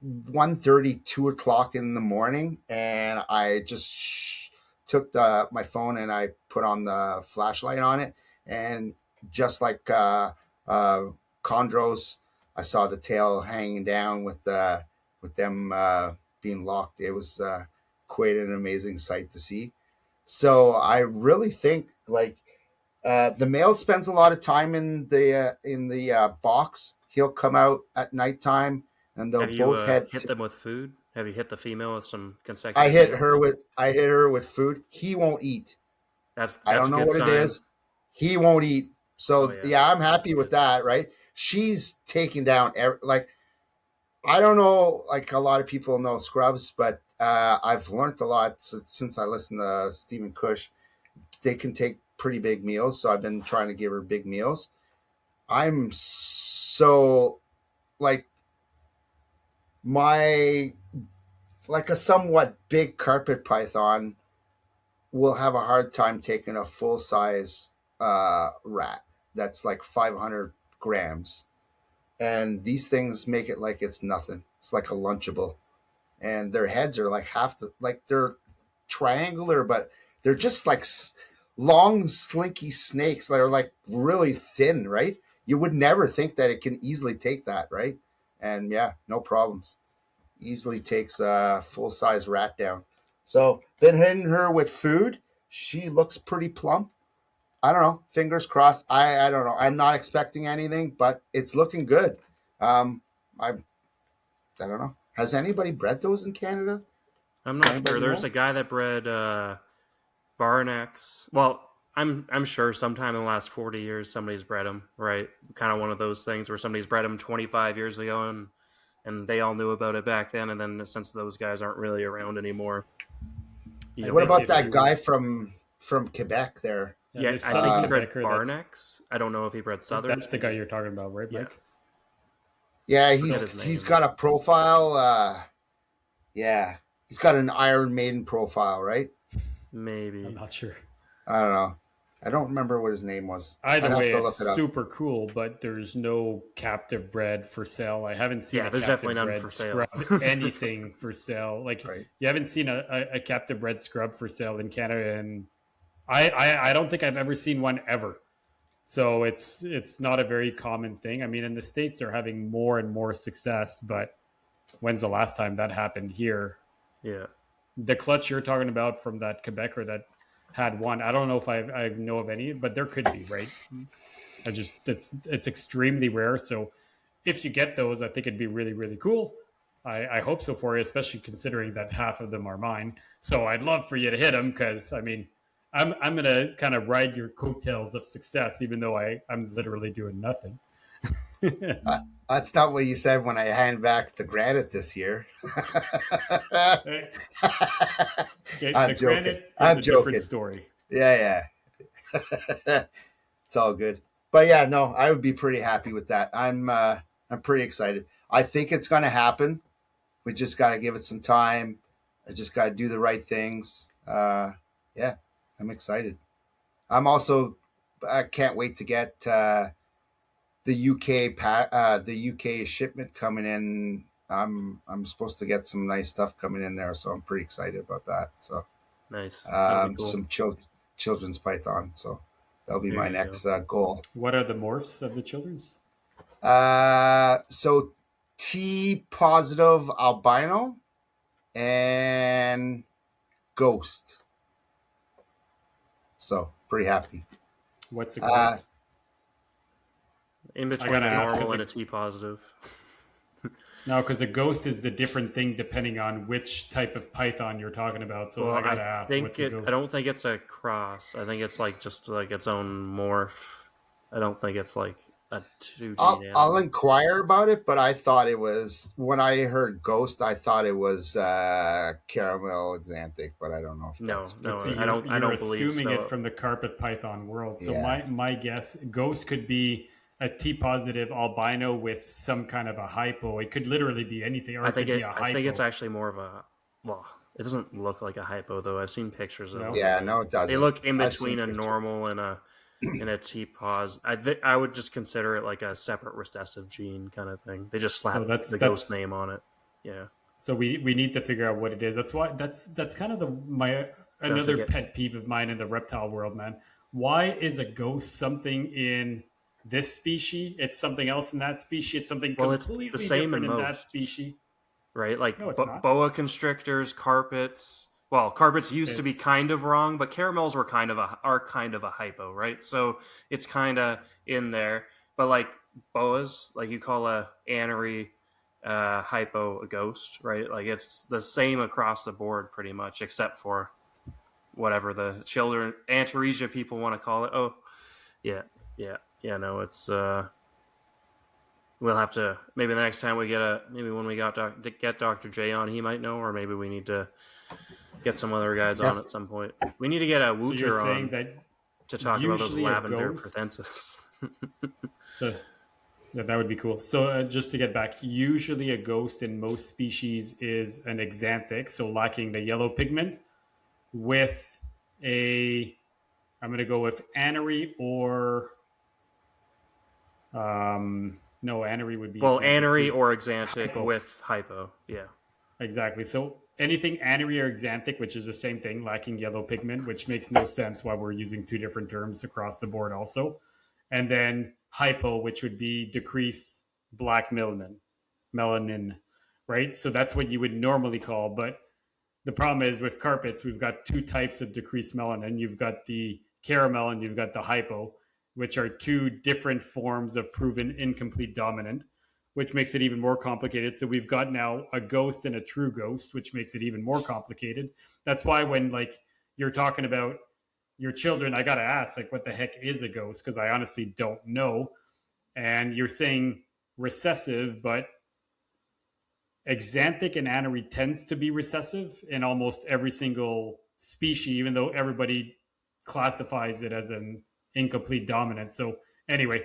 1:30, 2 o'clock in the morning, and I just took my phone and I put on the flashlight on it, and just like uh, chondros, I saw the tail hanging down with them being locked. It was quite an amazing sight to see. So I really think like the male spends a lot of time in the box. He'll come out at nighttime, and they'll Have you both head. hit them with food? Have you hit the female with some I consecutive hit her meals? with I hit her with food. He won't eat. I That's don't a know good what it sign. is. He won't eat. Oh So yeah, yeah, I'm that's happy with good. that. Right? She's taking down like I don't know. Like a lot of people know scrubs, but I've learned a lot since I listened to Stephen Cush. They can take pretty big meals, so I've been trying to give her big meals. I'm so like my like a somewhat big carpet python will have a hard time taking a full size rat that's like 500 grams, and these things make it like it's nothing. It's like a lunchable, and their heads are like half the like they're triangular, but they're just like long slinky snakes that are like really thin, right? You would never think that it can easily take that, right? And yeah, no problems, easily takes a full size rat down. So been hitting her with food. She looks pretty plump. I don't know. Fingers crossed. I don't know. I'm not expecting anything, but it's looking good. Um, I don't know. Has anybody bred those in Canada? I'm Does not sure. anybody There's know? a guy that bred Barnecks. Well, I'm sure sometime in the last 40 years somebody's bred them, right? Kind of one of those things where somebody's bred them 25 years ago and they all knew about it back then, and then since those guys aren't really around anymore, you I don't What think know. about if that you, guy from Quebec there? yeah, Yeah, there's I some think he bred Quebecer that Barnecks. I don't know if he bred that's Southerns. the guy you're talking about, right, Yeah, Mike? Yeah, forget his he's name. got a profile. Yeah, he's got an Iron Maiden profile, right? I'm Maybe. not sure. I don't know. I don't remember what his name was. Either I'd have way, to it's look it up. super cool, but there's no captive bred for sale. I haven't seen Yeah, a there's definitely captive none bred for sale. scrub anything for sale. Like Right. you haven't seen a captive bred scrub for sale in Canada, and I don't think I've ever seen one ever. So it's not a very common thing. I mean, in the States, they're having more and more success, but when's the last time that happened here? Yeah. The clutch you're talking about from that Quebecer that had one, I don't know if I know of any, but there could be, right? I just it's extremely rare. So if you get those, I think it'd be really really cool. I hope so for you, especially considering that half of them are mine. So I'd love for you to hit them because I mean, I'm gonna kind of ride your coattails of success, even though I'm literally doing nothing. Uh, that's not what you said when I hand back the granite this year. Okay, I'm the joking. granite is I'm a different joking. story. Yeah, yeah. It's all good. But yeah, no, I would be pretty happy with that. I'm pretty excited. I think it's going to happen. We just got to give it some time. I just got to do the right things. Yeah, I'm excited. I'm also I can't wait to get the the UK shipment coming in. I'm supposed to get some nice stuff coming in there, so I'm pretty excited about that. So Nice. That'll be cool. some children's python. So that'll be There my you go. next goal. What are the morphs of the children's? So T positive albino and ghost. So pretty happy. What's the Uh, ghost? In I between gotta a ask normal because and a T positive. no, because a ghost is a different thing depending on which type of python you're talking about. So Well, I I gotta ask, think what's a it. I ghost? don't think it's a cross. I think it's like just like its own morph. I don't think it's like a two gene I'll animal. inquire about it, but I thought it was when I heard ghost, I thought it was caramel xanthic, but I don't know if No, that's But no, see, I don't. I you're don't believe assuming it so. from the carpet python world. So yeah. my guess, ghost could be a T positive albino with some kind of a hypo. It could literally be anything, or I it could think be it. a I think it's hypo. actually more of a. Well, It doesn't look like a hypo though. I've seen pictures of No. them. Yeah, no, it doesn't. They look in I've between seen a pictures. normal and a T pause. I would just consider it like a separate recessive gene kind of thing. They just slap So that's the ghost name on it. Yeah. So we need to figure out what it is. That's why that's kind of another pet peeve of mine in the reptile world, man. Why is a ghost something in this species? It's something else in that species. It's something completely it's the same different in most, that species. right? Like No, it's not. boa constrictors, carpets. Well, carpets used to be kind of wrong, but caramels are kind of a hypo, right? So it's kind of in there. But like boas, like you call a anery hypo a ghost, right? Like it's the same across the board pretty much, except for whatever the children antaresia people want to call it. Oh, yeah. No, it's we'll have to maybe the next time we get when we get Dr. J on, he might know, or maybe we need to get some other guys on at some point. We need to get a Wooter on to talk about those lavender prothensis. So, that would be cool. So just to get back, usually a ghost in most species is an exanthic, so lacking the yellow pigment, with I'm going to go with anery or no, anery would be anery or exanthic hypo. With hypo. Yeah, exactly. So anything anery or exanthic, which is the same thing, lacking yellow pigment, which makes no sense why we're using two different terms across the board also. And then hypo, which would be decrease black melanin, right? So that's what you would normally call. But the problem is with carpets, we've got two types of decreased melanin. You've got the caramel and you've got the hypo, which are two different forms of proven incomplete dominant, which makes it even more complicated. So we've got now a ghost and a true ghost, which makes it even more complicated. That's why when like you're talking about your children, I got to ask, like, what the heck is a ghost? Because I honestly don't know. And you're saying recessive, but exanthic and anery tends to be recessive in almost every single species, even though everybody classifies it as an incomplete dominant. So anyway,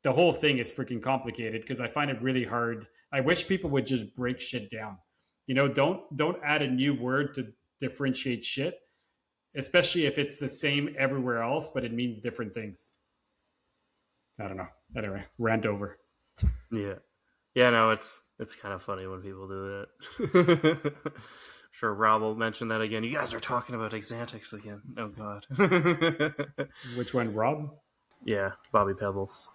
the whole thing is freaking complicated because I find it really hard. I wish people would just break shit down. You know, don't add a new word to differentiate shit, especially if it's the same everywhere else, but it means different things. I don't know. Anyway, rant over. Yeah. No, it's kind of funny when people do that. Sure, Rob will mention that again. You guys are talking about exantics again. Oh God. Which one, Rob? Yeah, Bobby Pebbles.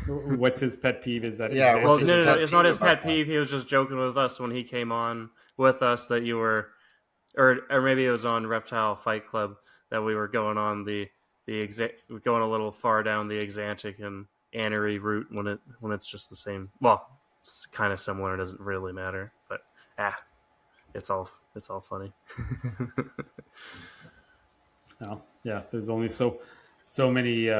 What's his pet peeve? Is that yeah? Well, no, it's not his pet peeve. He was just joking with us when he came on with us that you were, or maybe it was on Reptile Fight Club that we were going on going a little far down the exantic and anery route when it's just the same. Well, it's kind of similar. It doesn't really matter, but it's all funny. Oh, yeah. There's only so many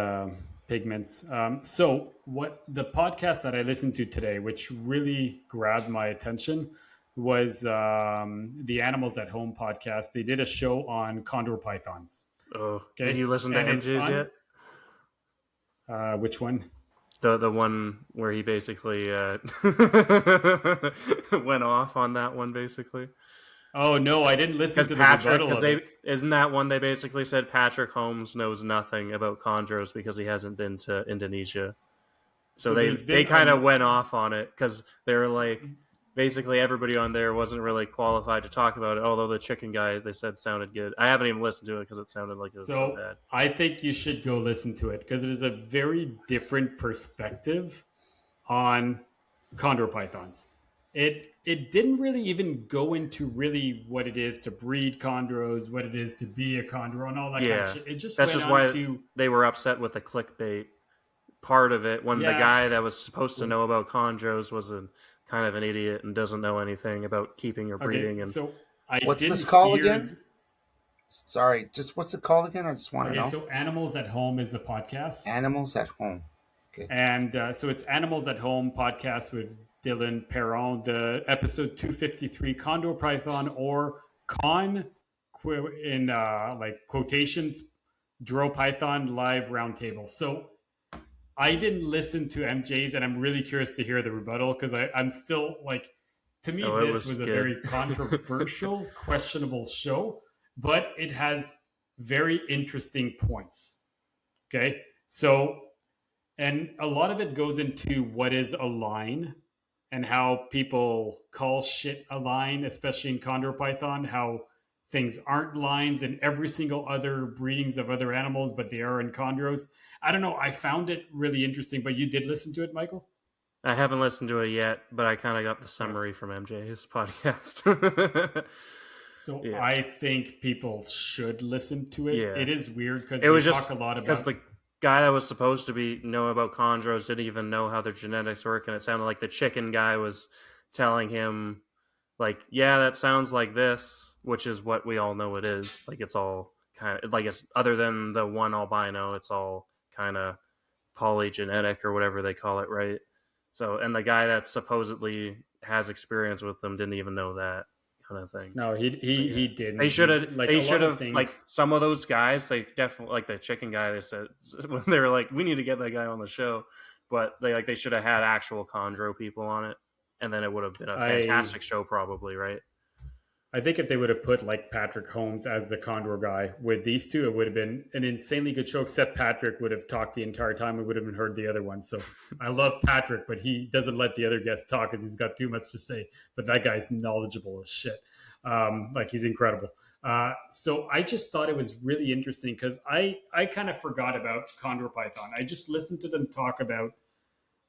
pigments. So what the podcast that I listened to today, which really grabbed my attention, was the Animals at Home podcast. They did a show on condor pythons. Oh, okay? Did you listen to MJ's yet? Which one? The one where he basically went off on that one, basically. Oh no, I didn't listen to the rebuttal. Because isn't that one they basically said Patrick Holmes knows nothing about chondros because he hasn't been to Indonesia. So they kind of went off on it because they were like, basically everybody on there wasn't really qualified to talk about it. Although the chicken guy they said sounded good. I haven't even listened to it because it sounded like it was so bad. I think you should go listen to it because it is a very different perspective on condor pythons. It didn't really even go into really what it is to breed chondros, what it is to be a chondro, and all that kind of shit. It just that's just why they were upset with the clickbait part of it when the guy that was supposed to know about chondros was kind of an idiot and doesn't know anything about keeping or breeding. And so what's this called again? Sorry, just what's it called again? I just want to know. So Animals at Home is the podcast. Animals at Home. Okay. And so it's Animals at Home podcast with Dylan Perron, the episode 253, Condor Python or Con in like quotations, Dro Python live roundtable. So I didn't listen to MJ's and I'm really curious to hear the rebuttal because I'm still like to me, Oh, it this was was a good. very controversial, questionable show, but it has very interesting points. Okay. So, and a lot of it goes into what is a line and how people call shit a line, especially in chondropython, how things aren't lines in every single other breedings of other animals, but they are in chondros. I don't know. I found it really interesting, but you did listen to it, Michael? I haven't listened to it yet, but I kind of got the Yeah. summary from MJ's podcast. So Yeah, I think people should listen to it. yeah. It is weird because It they was talk just a lot because about. the guy that was supposed to be know about chondros didn't even know how their genetics work, and it sounded like the chicken guy was telling him, like, yeah, that sounds like this, which is what we all know it is. Like, it's all kind of like, it's other than the one albino, it's all kind of polygenetic or whatever they call it, right? So, and the guy that supposedly has experience with them didn't even know that kind of thing. No, he So, he yeah. he didn't. He like They a should lot of have, like, things. some of those guys, they definitely, like the chicken guy, they said, when they were like, we need to get that guy on the show, but they should have had actual chondro people on it, and then it would have been a I fantastic show, probably, right? I think if they would have put like Patrick Holmes as the Condor guy with these two, it would have been an insanely good show. Except Patrick would have talked the entire time. We would have heard the other one. So I love Patrick, but he doesn't let the other guests talk because he's got too much to say. But that guy's knowledgeable as shit. Like he's incredible. So I just thought it was really interesting because I kind of forgot about Condor Python. I just listened to them talk about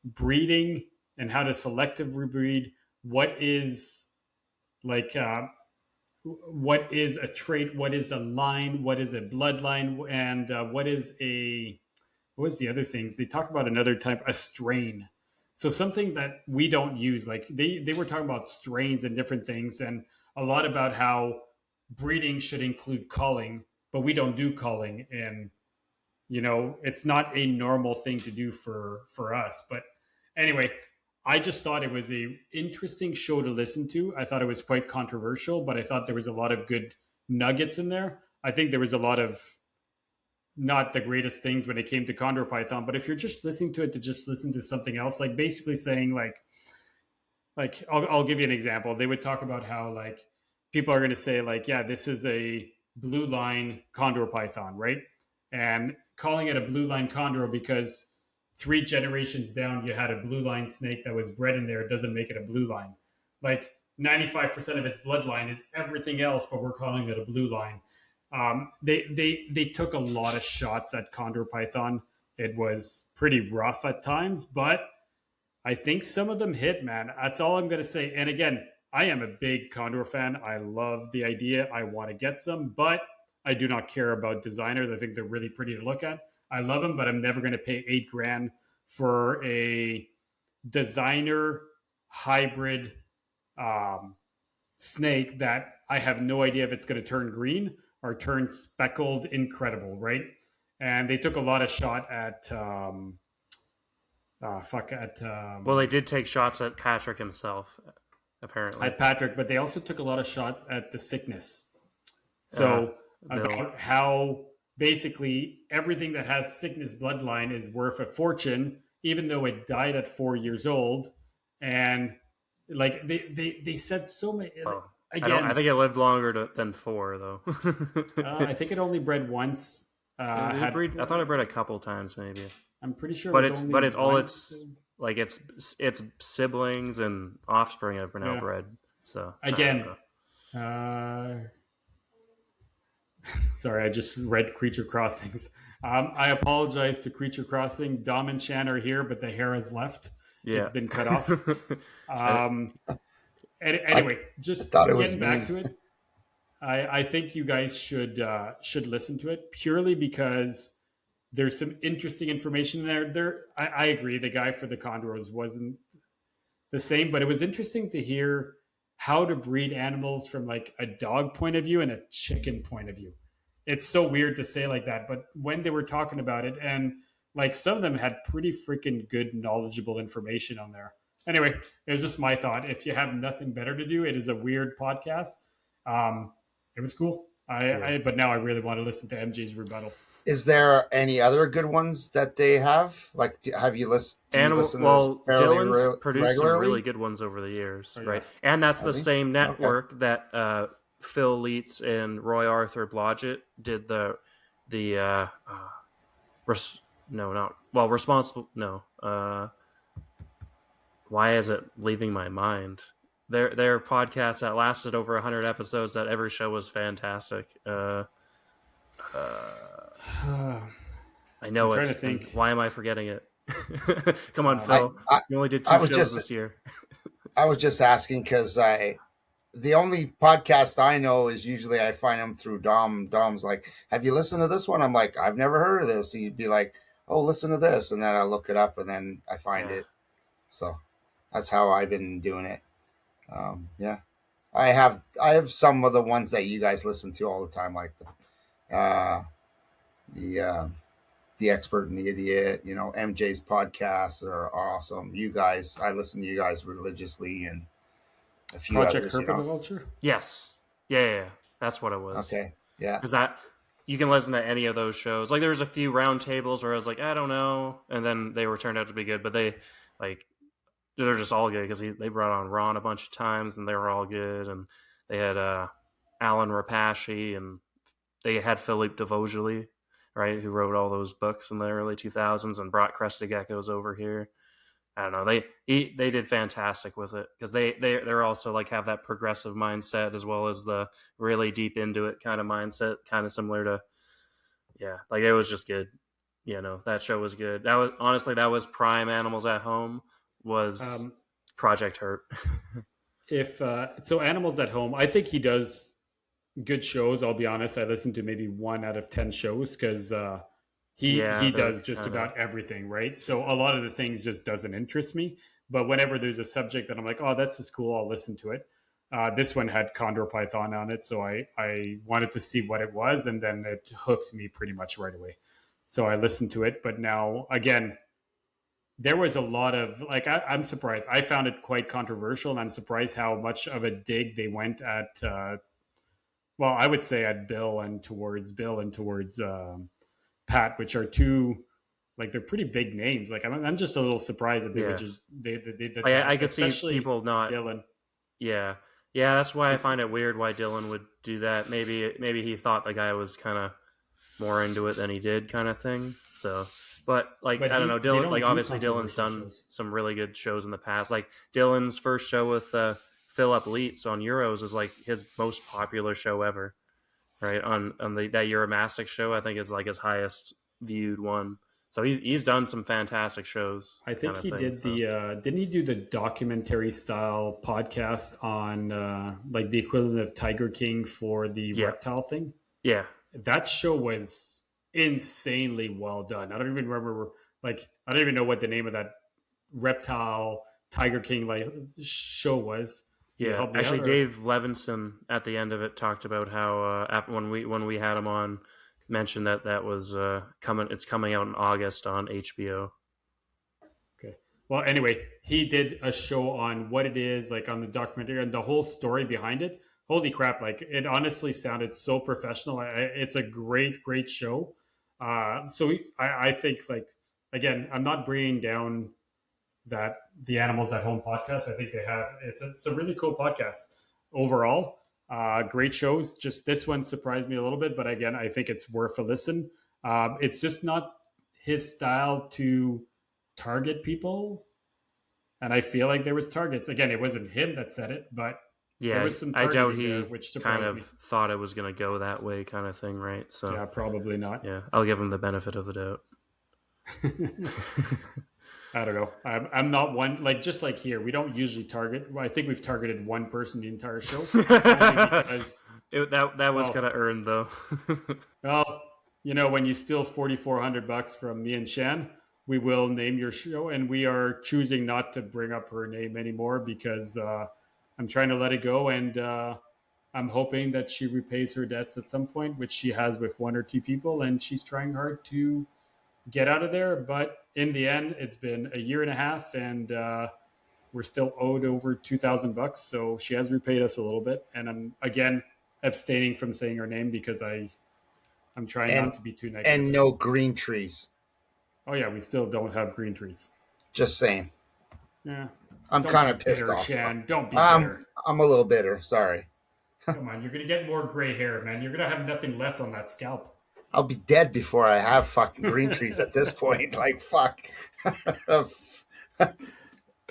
breeding and how to selectively breed. What is like what is a trait, what is a line, what is a bloodline, and what is the other things they talk about? Another type, a strain. So something that we don't use, like they were talking about strains and different things, and a lot about how breeding should include culling, but we don't do culling, and it's not a normal thing to do for us. But anyway, I just thought it was a interesting show to listen to. I thought it was quite controversial, but I thought there was a lot of good nuggets in there. I think there was a lot of not the greatest things when it came to Condor Python, but if you're just listening to it to just listen to something else, like basically saying like I'll give you an example. They would talk about how like people are going to say like, yeah, this is a blue line Condor Python, right? And calling it a blue line Condor because 3 generations down you had a blue line snake that was bred in there, it doesn't make it a blue line. Like 95% of its bloodline is everything else, but we're calling it a blue line. They took a lot of shots at Condor Python. It was pretty rough at times, but I think some of them hit, man. That's all I'm going to say. And again, I am a big Condor fan. I love the idea. I want to get some, but I do not care about designers. I think they're really pretty to look at. I love them, but I'm never going to pay $8,000 for a designer hybrid um, snake that I have no idea if it's going to turn green or turn speckled incredible, right? And they took a lot of shot at Well, they did take shots at Patrick himself, apparently. Patrick, but they also took a lot of shots at the sickness. Uh, So Bill. about how basically everything that has sickness bloodline is worth a fortune, even though it died at 4 years old. And like they said so many. Oh, Again, I think it lived longer than 4, though. I think it only bred once. I thought it bred a couple times, maybe. I'm pretty sure, But it was it's only but it's all once. its like its siblings and offspring have been Yeah. outbred. So Again, sorry, I just read Creature Crossings. I apologize to Creature Crossing. Dom and Shan are here, but the hair has left. yeah, It's been cut off. Anyway, just thought it was getting back me. to it. I think you guys should listen to it purely because there's some interesting information there. I agree. The guy for the Condors wasn't the same, but it was interesting to hear how to breed animals from like a dog point of view and a chicken point of view. It's so weird to say like that, but when they were talking about it, and like some of them had pretty freaking good, knowledgeable information on there. Anyway, it was just my thought. If you have nothing better to do, it is a weird podcast. It was cool. But now I really want to listen to MJ's rebuttal. Is there any other good ones that they have? Like, have you listen? Do you Animal. listen to this Well, fairly Dylan's produced some really regularly? good ones over the years, Oh yeah, right? And that's the Has he? same Okay. network that Phil Leitz and Roy Arthur Blodgett did the no, not well, responsible. No, why is it leaving my mind? Their podcast that lasted over 100 episodes. That every show was fantastic. I I'm know trying to it. And think. why am I forgetting it? Come on, Um, I Phil. I, You only did I two was shows just this year. I was just asking because the only podcast I know is usually I find them through Dom. Dom's like, "Have you listened to this one?" I'm like, "I've never heard of this." He'd be like, "Oh, listen to this," and then I look it up and then I find Yeah. it. So that's how I've been doing it. Yeah, I have some of the ones that you guys listen to all the time, like uh, the uh, the expert and the idiot. You know, MJ's podcasts are awesome. You guys, I listen to you guys religiously, and a few Project others. You Herpa the know, Vulture. Yes. Yeah. That's what it was. okay, yeah, Because that you can listen to any of those shows. Like there was a few round tables where I was like, I don't know, and then they were turned out to be good. But like they're just all good because they brought on Ron a bunch of times and they were all good. And they had Alan Rapace and they had Philippe Devogely, right, who wrote all those books in the early 2000s and brought Crested Geckos over here. I don't know. They did fantastic with it because they're also like have that progressive mindset as well as the really deep into it kind of mindset, kind of similar to like it was just good. That show was good. That was prime Animals at Home was Um, Project Hurt. if so, Animals at Home. I think he does good shows. I'll be honest. I listen to maybe 1 out of 10 shows because Yeah, he they're does just kind of about everything, right? So a lot of the things just doesn't interest me. But whenever there's a subject that I'm like, oh, this is cool, I'll listen to it. This one had Condor Python on it, so I wanted to see what it was, and then it hooked me pretty much right away. So I listened to it. But now again, there was a lot of like I'm surprised. I found it quite controversial, and I'm surprised how much of a dig they went at. Well, I would say at Bill and towards Pat, which are two like they're pretty big names. Like I'm just a little surprised that they would yeah. just they did I that, could see especially people not. Dylan. Yeah, yeah. That's why I It's, find it weird why Dylan would do that. Maybe he thought the guy was kind of more into it than he did, kind of thing. So, but like but I don't know, they Dylan. Like don't do obviously Dylan's controversial done shows. some really good shows in the past. Like Dylan's first show with Philip Leitz on Euros is like his most popular show ever. Right on that Euromastic show, I think is like his highest viewed one. So he's done some fantastic shows, I kind think of he thing. did So didn't he do the documentary style podcast on like the equivalent of Tiger King for the yeah, reptile thing? yeah, That show was insanely well done. I don't even remember like I don't even know what the name of that reptile Tiger King like show was. Can you yeah. help me out Actually, or Dave Levinson at the end of it talked about how after when we had him on, mentioned that was coming. It's coming out in August on HBO. okay. Well, anyway, he did a show on what it is, like on the documentary and the whole story behind it. Holy crap! Like it honestly sounded so professional. It's a great show. I think like again, I'm not bringing down that the Animals at Home podcast. I think they have it's a really cool podcast overall. Great shows. Just this one surprised me a little bit, but again, I think it's worth a listen. It's just not his style to target people, and I feel like there was targets. Again, it wasn't him that said it, but there Yeah, was some I doubt targeting there, he which kind surprised of me. thought it was going to go that way, kind of thing, right? So Yeah, probably not. yeah, I'll give him the benefit of the doubt. I don't know. I'm not one like just like here. We don't usually target. Well, I think we've targeted one person the entire show, only because that was kind well, of earned though. well, when you steal $4,400 from me and Shan, we will name your show, and we are choosing not to bring up her name anymore because I'm trying to let it go, and I'm hoping that she repays her debts at some point, which she has with 1 or 2 people, and she's trying hard to get out of there. But in the end, it's been a year and a half, and we're still owed over $2,000. So she has repaid us a little bit, and again, abstaining from saying her name because I'm trying not And to be too and negative. no green trees. Oh yeah, we still don't have green trees. Just saying. Yeah. I'm Don't kind be of pissed bitter, off. Shan. Don't be I'm bitter. I'm a little bitter. Sorry. Come on, you're gonna get more gray hair, man. You're gonna have nothing left on that scalp. I'll be dead before I have fucking green trees at this point. Like fuck.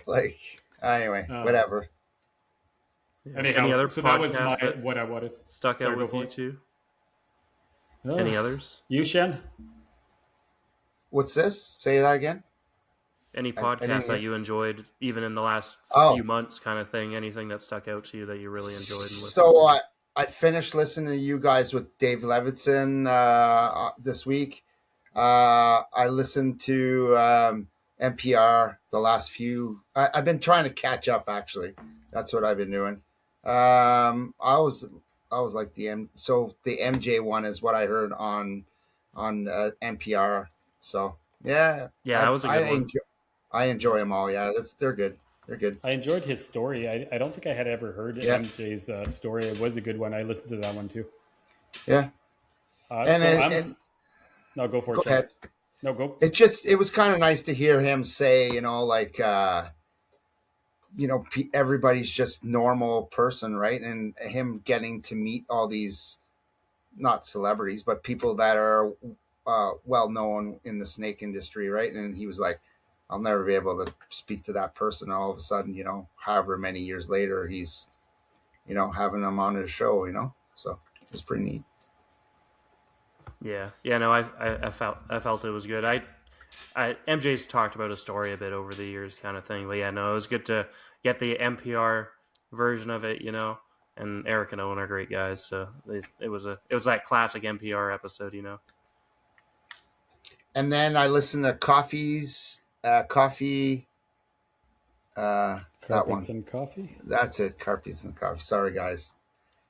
Like anyway, uh, whatever. Any Anyhow, other so that was my podcasts that what I wanted. stuck out Sorry, go with for you it. two? Uh, Any others? you, Shan? What's this? Say that again. Any I didn't podcasts that hear. you enjoyed, even in the last few Oh, months, kind of thing? Anything that stuck out to you that you really enjoyed and listened so to? I finished listening to you guys with Dave Levittson this week. I listened to NPR the last few. I've been trying to catch up. Actually, that's what I've been doing. I was like so the MJ one is what I heard on NPR. So yeah, Yeah, that was a good one. I enjoy them all. Yeah, they're good. They're good. I enjoyed his story. I don't think I had ever heard Yeah, MJ's story. It was a good one. I listened to that one too. yeah. And So it, I'm. and No, go for go it, Shan. ahead. No, go. It was kind of nice to hear him say, like everybody's just normal person, right? And him getting to meet all these not celebrities, but people that are well known in the snake industry, right? And he was like, I'll never be able to speak to that person. All of a sudden, however many years later, he's having them on his show, so it's pretty neat. Yeah, yeah. No, I felt it was good. MJ's talked about his story a bit over the years, kind of thing. But yeah, no, it was good to get the NPR version of it, And Eric and Owen are great guys, so it was that classic NPR episode. And then I listened to Coffee. That Carpets one. and coffee. That's it. Carpies and Coffee. Sorry, guys.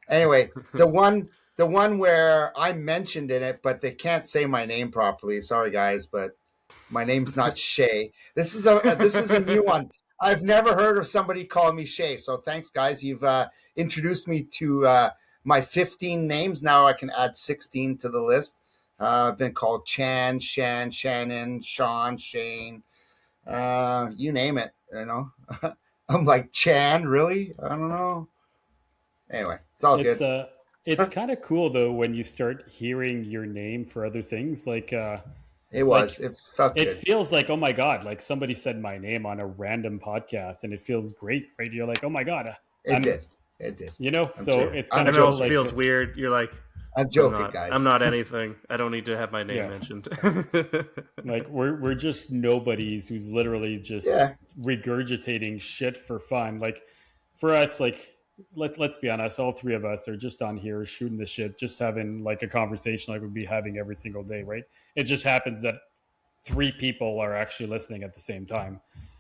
Anyway, the one where I mentioned in it, but they can't say my name properly. Sorry, guys, but my name's not Shay. This is a new one. I've never heard of somebody calling me Shay. So thanks, guys. You've introduced me to my 15 names. Now I can add 16 to the list. I've been called Chan, Shan, Shannon, Sean, Shane. You name it. I'm like, Chan, really? I don't know. Anyway, it's all It's good. uh, it's kind of cool though when you start hearing your name for other things. Like It felt it good. feels like, oh my god, like somebody said my name on a random podcast, and it feels great, right? You're like, oh my god, It I'm, did. It did. I'm So joking. it's kind I'm of And it cool. also joking. Like, feels weird. You're like, I'm I'm joking, not. guys. I'm not anything. I don't need to have my name yeah, mentioned. like we're just nobodies who's literally just Yeah. regurgitating shit for fun. Like for us, like let's be honest, all three of us are just on here shooting the shit, just having like a conversation like we'd be having every single day, right? It just happens that three people are actually listening at the same time.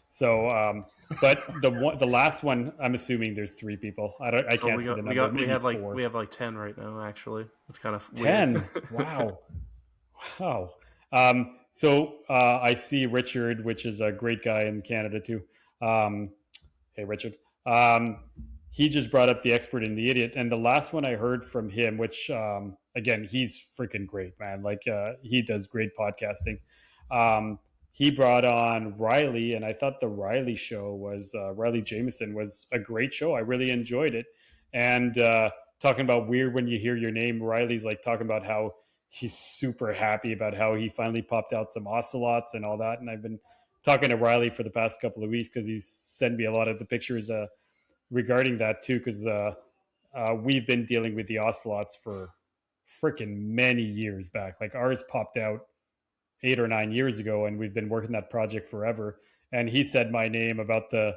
So, but the last one, I'm assuming there's three people. I Oh, can't see the number. we Maybe have like four. 10 right now. Actually, it's kind of weird. 10. Wow. Wow. I see Richard, which is a great guy in Canada too. Um, hey, Richard. Um, he just brought up the expert and the idiot, and the last one I heard from him, which again, he's freaking great, man. Like he does great podcasting. Um, he brought on Riley, and I thought the Riley show was Riley Jameson was a great show. I really enjoyed it, and talking about weird when you hear your name, Riley's like talking about how he's super happy about how he finally popped out some ocelots and all that. And I've been talking to Riley for the past couple of weeks because he's sent me a lot of the pictures regarding that too. Because we've been dealing with the ocelots for freaking many years back. Like ours popped out 8 or 9 years ago, and we've been working that project forever. And he said my name about the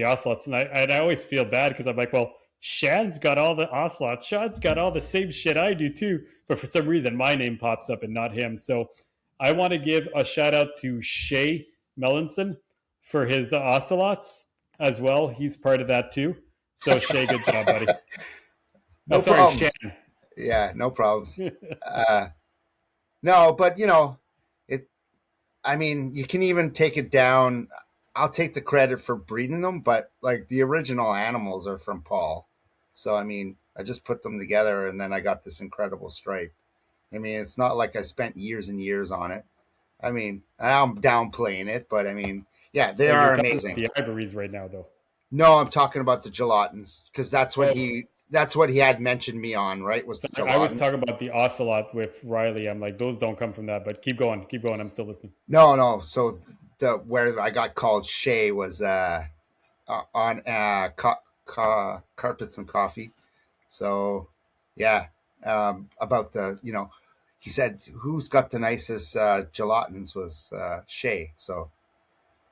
ocelots, and I always feel bad because I'm like, well, Shan's got all the ocelots. Shan's got all the same shit I do too, but for some reason my name pops up and not him. So I want to give a shout out to Shay Mellinson for his ocelots as well. He's part of that too. So Shay, good job, buddy. Oh, No sorry, Shan. problems. Yeah, no problems. Uh, no, but it. I mean, you can even take it down. I'll take the credit for breeding them, but like the original animals are from Paul. So I mean, I just put them together, and then I got this incredible stripe. I mean, it's not like I spent years and years on it. I mean, I'm downplaying it, but I mean, yeah, they Oh, you're are talking about amazing. the ivories right now, though. No, I'm talking about the gelatins because Oh, that's what he had mentioned me on, right? Was the I was gelatins? talking about the ocelot with Riley. I'm like, those don't come from that, but keep going, keep going. I'm still listening. No, no. So the where I got called Shay was on carpets and coffee. So yeah, about the he said who's got the nicest gelatins was Shay. So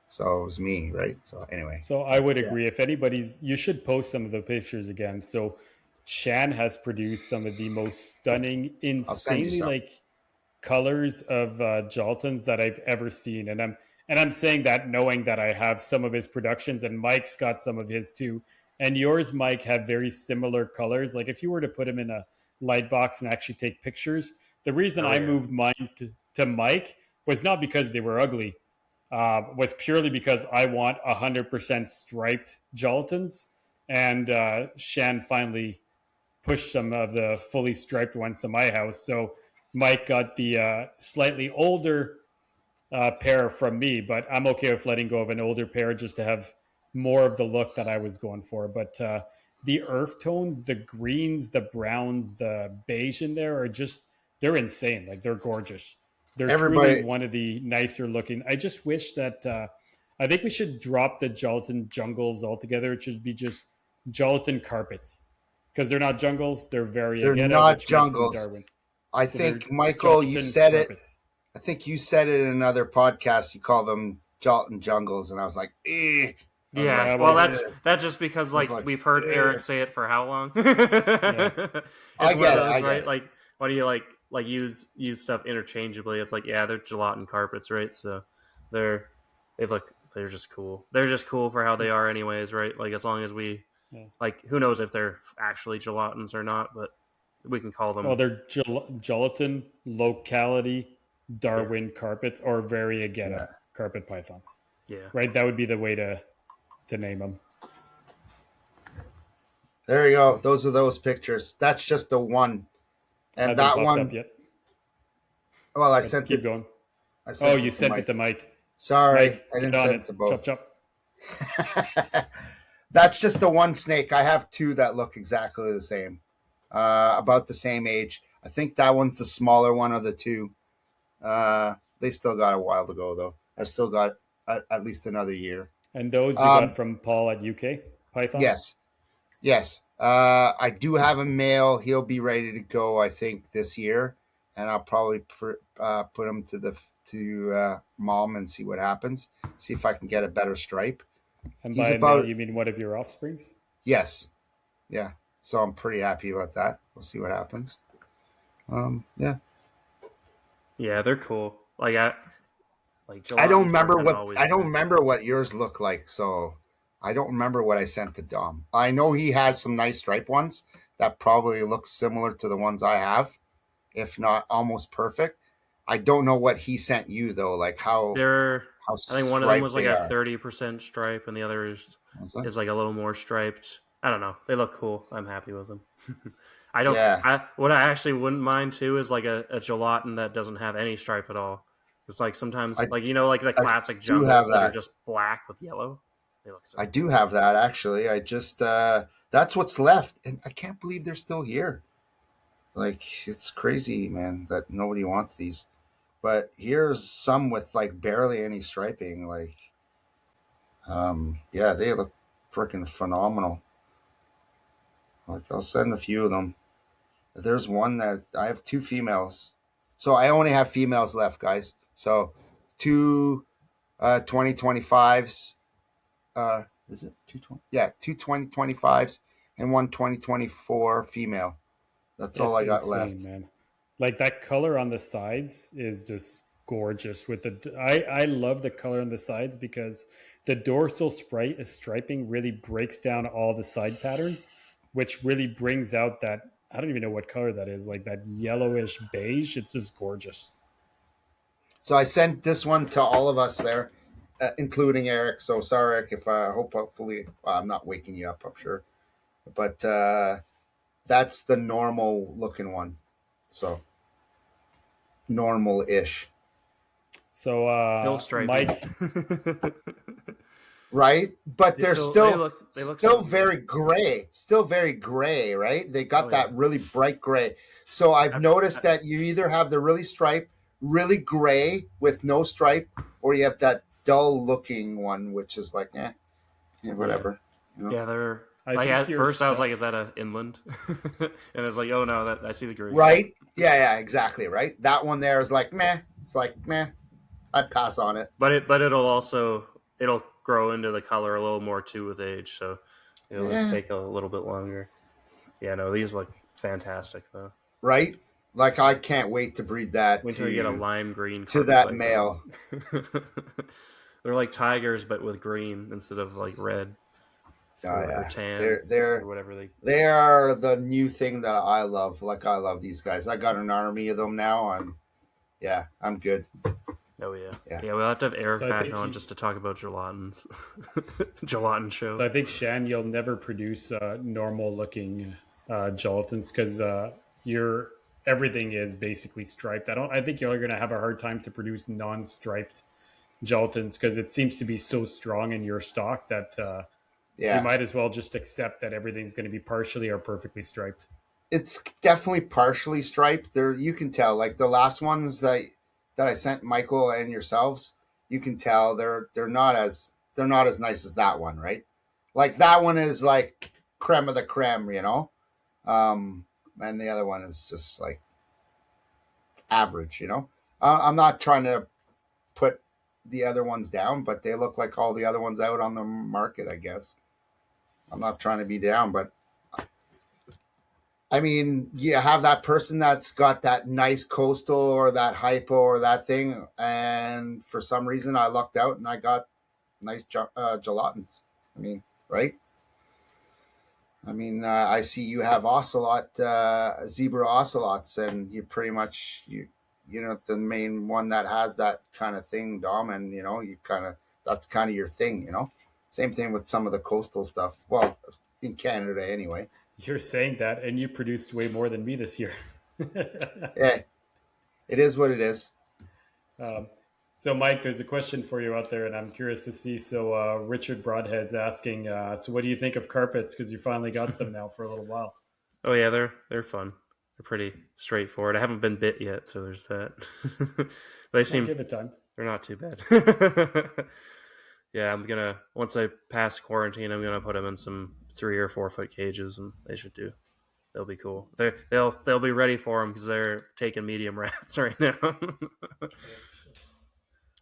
it was me, right? So anyway, So I would yeah, agree. If anybody's, you should post some of the pictures again. So Shan has produced some of the most stunning, I'll send you insanely some. like colors of Jaltons that I've ever seen, and I'm saying that knowing that I have some of his productions, and Mike's got some of his too, and yours, Mike, have very similar colors. Like if you were to put them in a light box and actually take pictures, the reason Oh I yeah. moved mine to Mike was not because they were ugly, was purely because I want 100% striped Jaltons, and Shan finally pushed some of the fully striped ones to my house. So Mike got the slightly older pair from me, but I'm okay with letting go of an older pair just to have more of the look that I was going for. But the earth tones, the greens, the browns, the beige in there are just, they're insane. Like they're gorgeous. They're truly Everybody, one of the nicer looking. I just wish that, I think we should drop the gelatin jungles altogether. It should be just gelatin carpets because they're not jungles, they're they're variegata, not which makes them jungles. Darwins. I So they're think Michael, you gelatin said it. carpets. I think you said it in another podcast. You call them Jalton Jungles, and I was like, eh. I was Yeah, like, well, Well, eh. that's just because I was like like, we've heard eh. Eric say it for how long? yeah. It's I one of get it. those, I get right? it. Like, why do you like use stuff interchangeably? It's like, yeah, they're gelatin carpets, right? So they're they're just cool. They're just cool for how they are, anyways, right? Like as long as we Yeah. like, who knows if they're actually gelatins or not, but we can call Well, them. they're gelatin locality Yeah, Darwin carpets or variegata Yeah. carpet pythons. yeah, Right? That would be the way to name them. There you go. Those are those pictures. That's just the one, and Hasn't that popped up one. yet, Well, I but sent keep it. going. I Oh, sent you it to sent it Mike. to Mike. Sorry, Mike, I get didn't on send it. it to Chop both. chop. That's just the one snake. I have two that look exactly the same, about the same age. I think that one's the smaller one of the two. They still got a while to go, though. I still got at least another year. And those you got Um, from Paul at UK Python. yes, yes. I do have a male. He'll be ready to go, I think, this year, and I'll probably put him to mom and see what happens. See if I can get a better stripe. And He's by male, about you mean one of your offsprings? yes, yeah. So I'm pretty happy about that. We'll see what happens. Yeah. yeah. They're cool. Like I don't gelatins are remember kind of what always I don't good. remember what yours look like, so I don't remember what I sent to Dom. I know he has some nice stripe ones that probably look similar to the ones I have, if not almost perfect. I don't know what he sent you though, like They're how I think one of them striped was like they a are. 30% stripe, and the other Was that? is like a little more striped. I don't know. They look cool. I'm happy with them. I don't. Yeah, I what I actually wouldn't mind too is like a gelatin that doesn't have any stripe at all. It's like sometimes I like like the I classic do have jungles that are that. just black with yellow. They look so I cool. do have that actually. I just that's what's left, and I can't believe they're still here. Like it's crazy, man, that nobody wants these. But here's some with like barely any striping. Like, yeah, they look freaking phenomenal. Like, I'll send a few of them. There's one that I have two females, so I only have females left, guys. So, two 2025s. Is it 220? Yeah, two 2025s and one 2024 female. That's all It's I got insane, left. man. Like that color on the sides is just gorgeous. With the I love the color on the sides because the dorsal striping really breaks down all the side patterns, which really brings out that I don't even know what color that is, like that yellowish beige. It's just gorgeous. So I sent this one to all of us there, including Eric. So sorry, Eric, if I hope hopefully I'm not waking you up. I'm sure, but that's the normal looking one. So normal-ish, So, Still stripy. Mike, right? But They they're still they still look they look still so good. very gray, still very gray, right? They Oh got yeah. that really bright gray. So I've I, noticed I, that you either have the really stripe, really gray with no stripe, or you have that dull looking one, which is like, yeah, yeah. whatever, you know. Yeah, they're I like think at you're first I was like, is that a inland? And it's like, oh no, that I see the green. Right? Yeah, exactly, right? That one there is like meh. It's like meh. I'd pass on it. But it'll grow into the color a little more too with age, so it'll just Yeah, take a little bit longer. Yeah, no, these look fantastic though. right? Like I can't wait to breed that Wait until you get a lime green to carpet that python. male. They're like tigers, but with green instead of like red Oh or yeah, tan they're or whatever they. they are the new thing that I love. Like I love these guys. I got an army of them now, and yeah, I'm good. Oh yeah, Yeah. yeah. We'll have to have Eric so I back think on just to talk about gelatins. Gelatin show. so I think Shan, you'll never produce normal looking gelatins because your everything is basically striped. I think you're going to have a hard time to produce non-striped gelatins because it seems to be so strong in your stock that you Yeah, might as well just accept that everything's going to be partially or perfectly striped. it's definitely partially striped. There, you can tell. Like the last ones that I sent Michael and yourselves, you can tell they're not as nice as that one, right? Like that one is like creme of the creme, you know. And the other one is just like average, you know. I'm not trying to put the other ones down, but they look like all the other ones out on the market, I guess. I'm not trying to be down, but I mean, you have that person that's got that nice coastal or that hypo or that thing, and for some reason I lucked out and I got nice gelatins. I mean, right? I mean, I see you have ocelot, zebra ocelots, and you pretty much you know the main one that has that kind of thing, Dom, and you know you kind of that's kind of your thing, you know. Same thing with some of the coastal stuff. Well, in Canada anyway. You're saying that, and you produced way more than me this year. Yeah, it is what it is. So, Um, so, Mike, there's a question for you out there, and I'm curious to see. So, Richard Broadhead's asking, so what do you think of carpets? Because you finally got some now for a little while. Oh yeah, they're fun. They're pretty straightforward. I haven't been bit yet, so there's that. They I'll seem give it time. they're not too bad. Yeah, I'm gonna once I pass quarantine, I'm gonna put them in some 3 or 4 foot cages, and they should do. They'll be cool. They'll be ready for them because they're taking medium rats right now.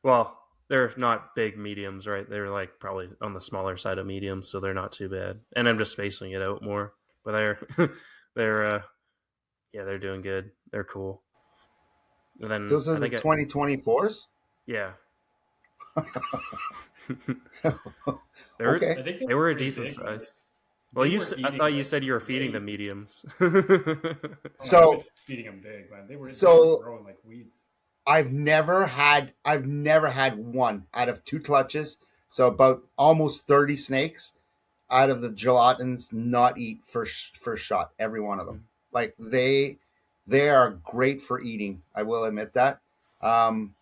Well, they're not big mediums, right? They're like probably on the smaller side of mediums, so they're not too bad. And I'm just spacing it out more, but they're they're yeah, they're doing good. They're cool. And then those are I the think 2024s. yeah, Okay. I think they were a pretty decent big, man. size. Well, They you were I eating thought you like said you were feeding the crazy. mediums. Oh, no, I So was feeding them big, man. They were so growing like weeds. I've never had one out of two clutches. So about almost 30 snakes out of the gelatins not eat first shot. Every one of them. Like they are great for eating. I will admit that. Um,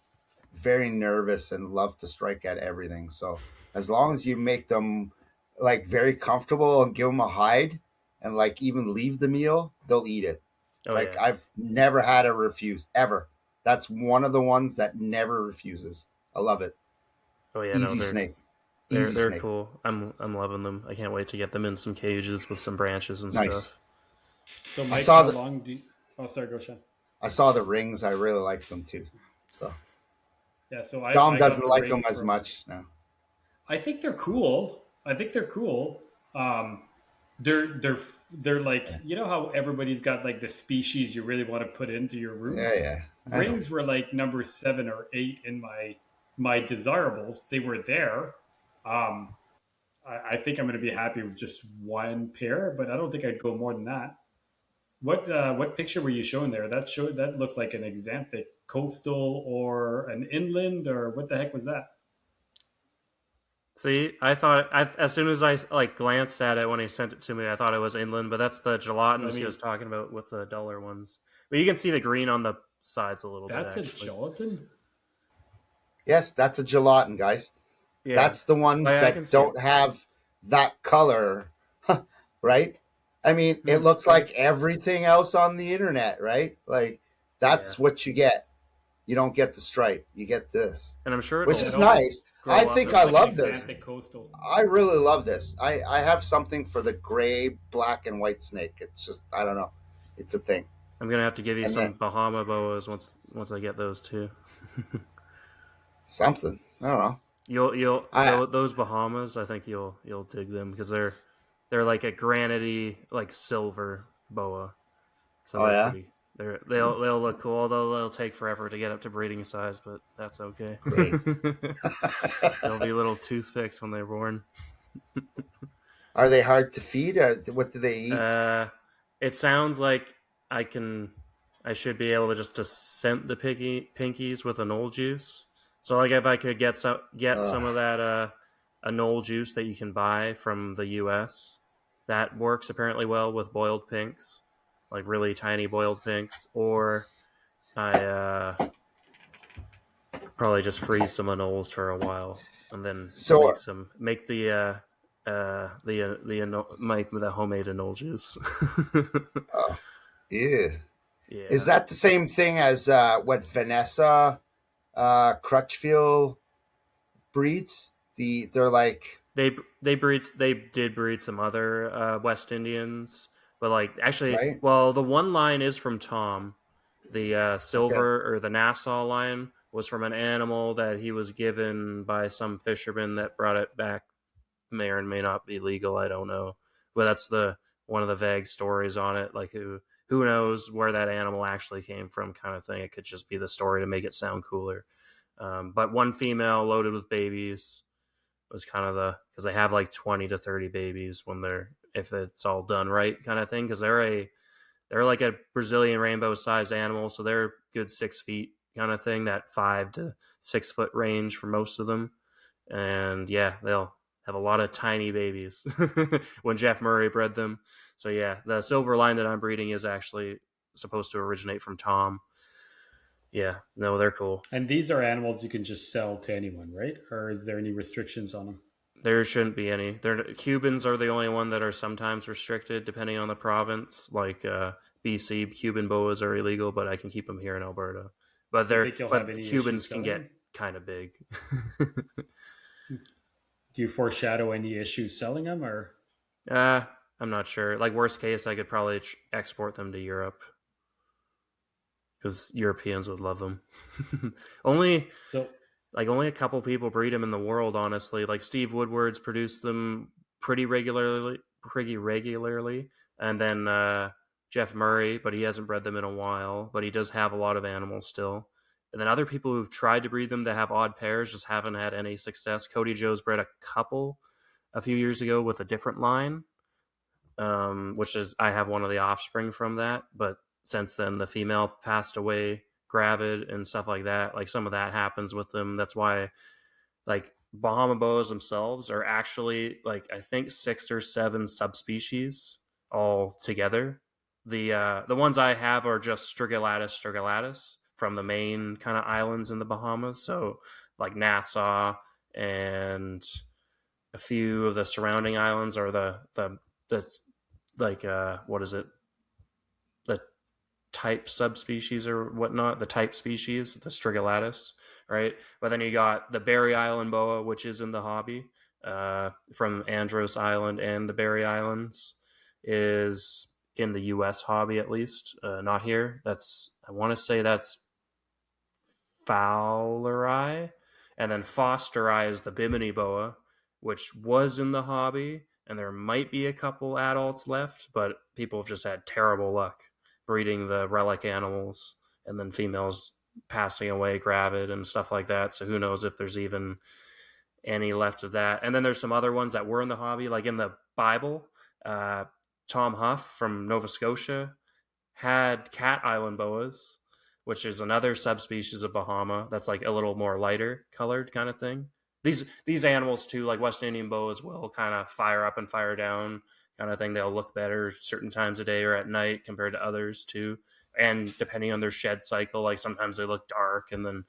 very nervous and love to strike at everything. So as long as you make them like very comfortable and give them a hide and like even leave the meal, they'll eat it. Oh Like yeah, I've never had a refuse ever. That's one of the ones that never refuses. I love it. oh yeah. No, Easy snake. they're Easy they're snake. cool. I'm loving them. I can't wait to get them in some cages with some branches and Nice. stuff. So, I Mike, saw how the long do you... Oh, sorry, go, Sean. I saw the rings. I really like them too. So Yeah, so Dom I got doesn't the like them rings as from... much. No. I think they're cool. I think they're cool. Um, they're like, Yeah. you know how everybody's got like the species you really want to put into your room. Yeah. I know. Rings were like number 7 or 8 in my desirables. They were there. Um, I think I'm going to be happy with just one pair, but I don't think I'd go more than that. What picture were you showing there? That looked like an exanthic coastal or an inland or what the heck was that? See, as soon as I like glanced at it when he sent it to me, I thought it was inland, but that's the I gelatins he mean, was talking about with the duller ones. But you can see the green on the sides a little bit, that's a actually. gelatin. Yes, that's a gelatin, guys. Yeah, That's the ones I can that see it. don't have that color, right? I mean, it Hmm. looks like everything else on the internet, right? Like Yeah, that's what you get. You don't get the stripe. You get this, and I'm sure which It is it'll almost nice. I grow up think looks I like an into. love this. exantic coastal. I really love this. I have something for the gray, black, and white snake. It's just I don't know. It's a thing. I'm gonna have to give you And some then Bahama boas once I get those too. something. I don't know. I Those Bahamas. I think you'll dig them because they're like a granity like silver boa, so oh they're yeah, pretty. They'll look cool, although they'll take forever to get up to breeding size, but that's okay. great. They'll be little toothpicks when they're born. Are they hard to feed? Or what do they eat? Uh, it sounds like I can, I should be able to just to scent the pinkies with anole juice. So like if I could get some Ugh. of that anole juice that you can buy from the U.S. that works apparently well with boiled pinks, like really tiny boiled pinks. Or I probably just freeze some anoles for a while and then So, make make the homemade anole juice. uh, yeah. Is Yeah, that the same thing as what Vanessa Crutchfield breeds? They're like they did breed some other West Indians, but like actually, right. well, the one line is from Tom. The Okay. silver or the Nassau line was from an animal that he was given by some fisherman that brought it back. May or may not be legal. I don't know, but that's the one of the vague stories on it. Like who knows where that animal actually came from, kind of thing. It could just be the story to make it sound cooler. But one female loaded with babies was kind of because they have like 20 to 30 babies when they're if it's all done right kind of thing because they're like a Brazilian rainbow sized animal, so they're good 6 feet kind of thing, that 5 to 6 foot range for most of them. And yeah, they'll have a lot of tiny babies when Jeff Murray bred them. So yeah, the silver line that I'm breeding is actually supposed to originate from Tom. Yeah, no, they're cool. And these are animals you can just sell to anyone, right? Or is there any restrictions on them? There shouldn't be any. Cubans are the only one that are sometimes restricted depending on the province. Like BC, Cuban boas are illegal, but I can keep them here in Alberta. Do you think you'll have But any issues Cubans can selling get them? kind of big. Do you foreshadow any issues selling them, or uh, I'm not sure. Like worst case, I could probably export them to Europe because Europeans would love them. only so? only a couple people breed them in the world, honestly. Like Steve Woodward's produced them pretty regularly, and then Jeff Murray, but he hasn't bred them in a while. But he does have a lot of animals still. And then other people who've tried to breed them to have odd pairs just haven't had any success. Cody Joe's bred a couple a few years ago with a different line, which is I have one of the offspring from that. But since then, the female passed away, gravid, and stuff like that. Like some of that happens with them. That's why, like Bahama boas themselves are actually like I think 6 or 7 subspecies all together. The ones I have are just strigillatus from the main kind of islands in the Bahamas. So like Nassau and a few of the surrounding islands are the like what is it, the type subspecies or whatnot, the type species, the strigillatus, right? But then you got the Berry Island boa, which is in the hobby, from Andros Island, and the Berry Islands is in the U.S. hobby at least, not here. That's I want to say that's Fowleri, and then Fosteri is the Bimini boa, which was in the hobby, and there might be a couple adults left, but people have just had terrible luck breeding the relic animals, and then females passing away gravid and stuff like that. So who knows if there's even any left of that. And then there's some other ones that were in the hobby, like in the Bible. Uh, Tom Huff from Nova Scotia had cat island boas, which is another subspecies of Bahama that's like a little more lighter colored kind of thing. these animals too, like West Indian boas, will kind of fire up and fire down kind of thing. They'll look better certain times of day or at night compared to others too. And depending on their shed cycle, like sometimes they look dark, and then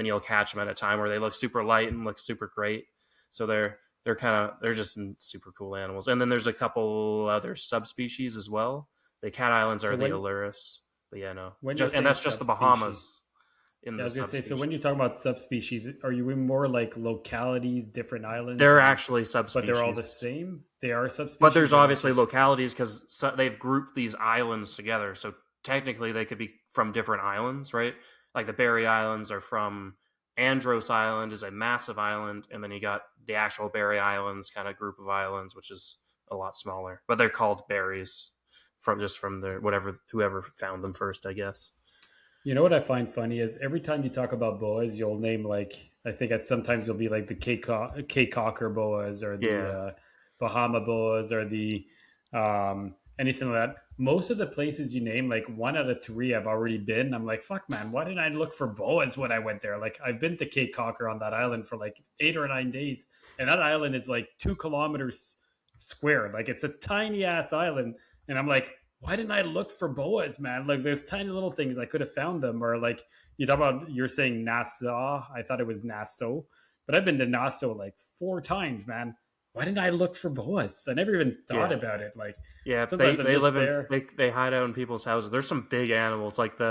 you'll catch them at a time where they look super light and look super great. So they're just super cool animals. And then there's a couple other subspecies as well. The cat islands So are the Aluris, but yeah, no, when you're and saying that's just the subspecies, Bahamas in yeah, I the was gonna say. So when subspecies. you talk about subspecies, are you in more like localities, different islands? They're actually but they're all subspecies. the same. They are subspecies. But there's or not obviously just- localities because they've grouped these islands together. So technically, they could be from different islands, right? Like the Berry Islands are from Andros Island, is a massive island, and then you got the actual Berry Islands kind of group of islands, which is a lot smaller. But they're called berries from their whoever found them first, I guess. You know what I find funny is every time you talk about boas, you'll name like I think at sometimes you'll be like the Cape Cocker boas or the Yeah. Bahama boas or the anything like that. Most of the places you name, like 1 out of 3, I've already been. I'm like, fuck, man, why didn't I look for boas when I went there? Like I've been to Cape Cocker on that island for like 8 or 9 days, and that island is like 2 kilometers square. Like it's a tiny ass island, and I'm like, why didn't I look for boas, man? Like there's tiny little things I could have found them. Or like you talk about, you're saying Nassau. I thought it was Nassau, but I've been to Nassau like 4 times, man. Why didn't I look for boas? I never even thought Yeah. about it. Like Yeah, sometimes I'm they just live there. they hide out in people's houses. There's some big animals like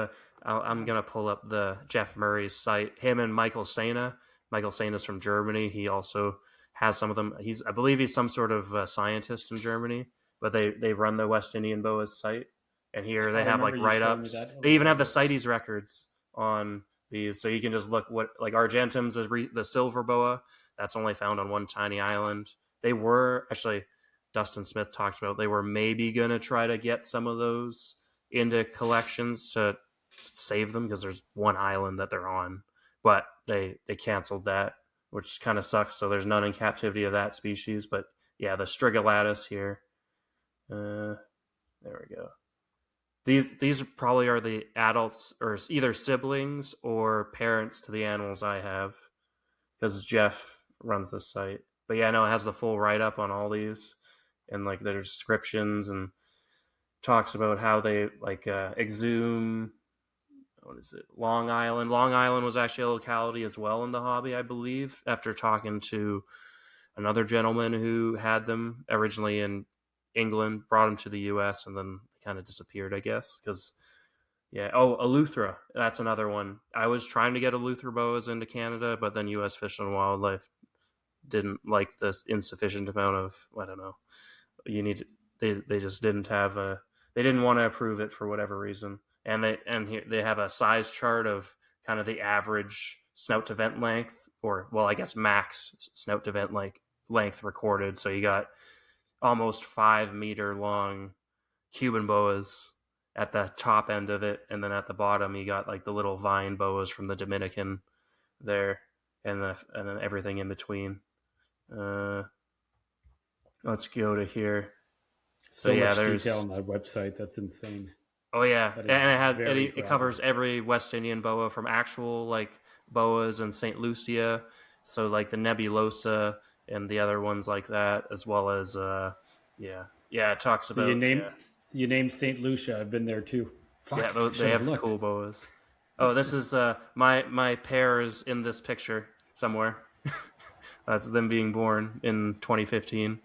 I'm gonna pull up the Jeff Murray's site. Him and Michael Sena. Michael Sena's from Germany. He also has some of them. I believe he's some sort of scientist in Germany, but they run the West Indian boas site, and here they I have like remember you write showing me ups. that. They even have the CITES records on these, so you can just look what like Argentum's the silver boa that's only found on one tiny island. They were actually. Dustin Smith talked about they were maybe going to try to get some of those into collections to save them because there's one island that they're on, but they canceled that, which kind of sucks. So there's none in captivity of that species. But yeah, the Strigolatus here. There we go. These probably are the adults or either siblings or parents to the animals I have because Jeff runs this site. But yeah, no, it has the full write up on all these and like their descriptions and talks about how they like exhume. What is it? Long Island. Long Island was actually a locality as well in the hobby, I believe. After talking to another gentleman who had them originally in England, brought them to the U.S. and then kind of disappeared, I guess, because. Yeah. Oh, Eleuthera. That's another one. I was trying to get Eleuthera boas into Canada, but then U.S. Fish and Wildlife didn't like this insufficient amount of. I don't know. They just didn't have they didn't want to approve it for whatever reason, and they have a size chart of kind of the average snout to vent length, or well, I guess max snout to vent length recorded. So you got almost 5 meter long Cuban boas at the top end of it, and then at the bottom you got like the little vine boas from the Dominican there, and then everything in between. Let's go to here. So yeah, much there's detail on that website. That's insane. Oh yeah, That and is it has very it covers every West Indian boa from actual like boas in Saint Lucia, so like the Nebulosa and the other ones like that, as well as yeah. It talks So about you named Saint Lucia. I've been there too. Fuck, yeah, I they should have looked. cool boas. Oh, this is my pair is in this picture somewhere. That's them being born in 2015.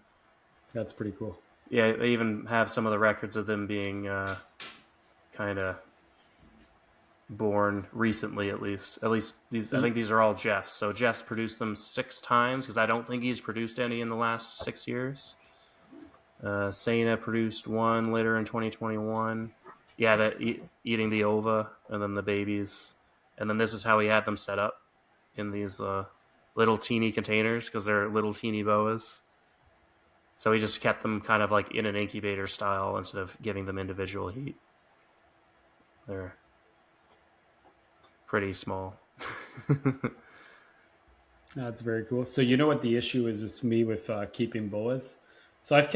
That's pretty cool. Yeah, they even have some of the records of them being kind of born recently, at least. At least these, I think these are all Jeff's. So Jeff's produced them 6 times because I don't think he's produced any in the last 6 years. Sena produced 1 later in 2021. Yeah, eating the ova and then the babies, and then this is how he had them set up in these little teeny containers because they're little teeny boas. So he just kept them kind of like in an incubator style instead of giving them individual heat. They're pretty small. That's very cool. So you know what the issue is with me with keeping boas? So I've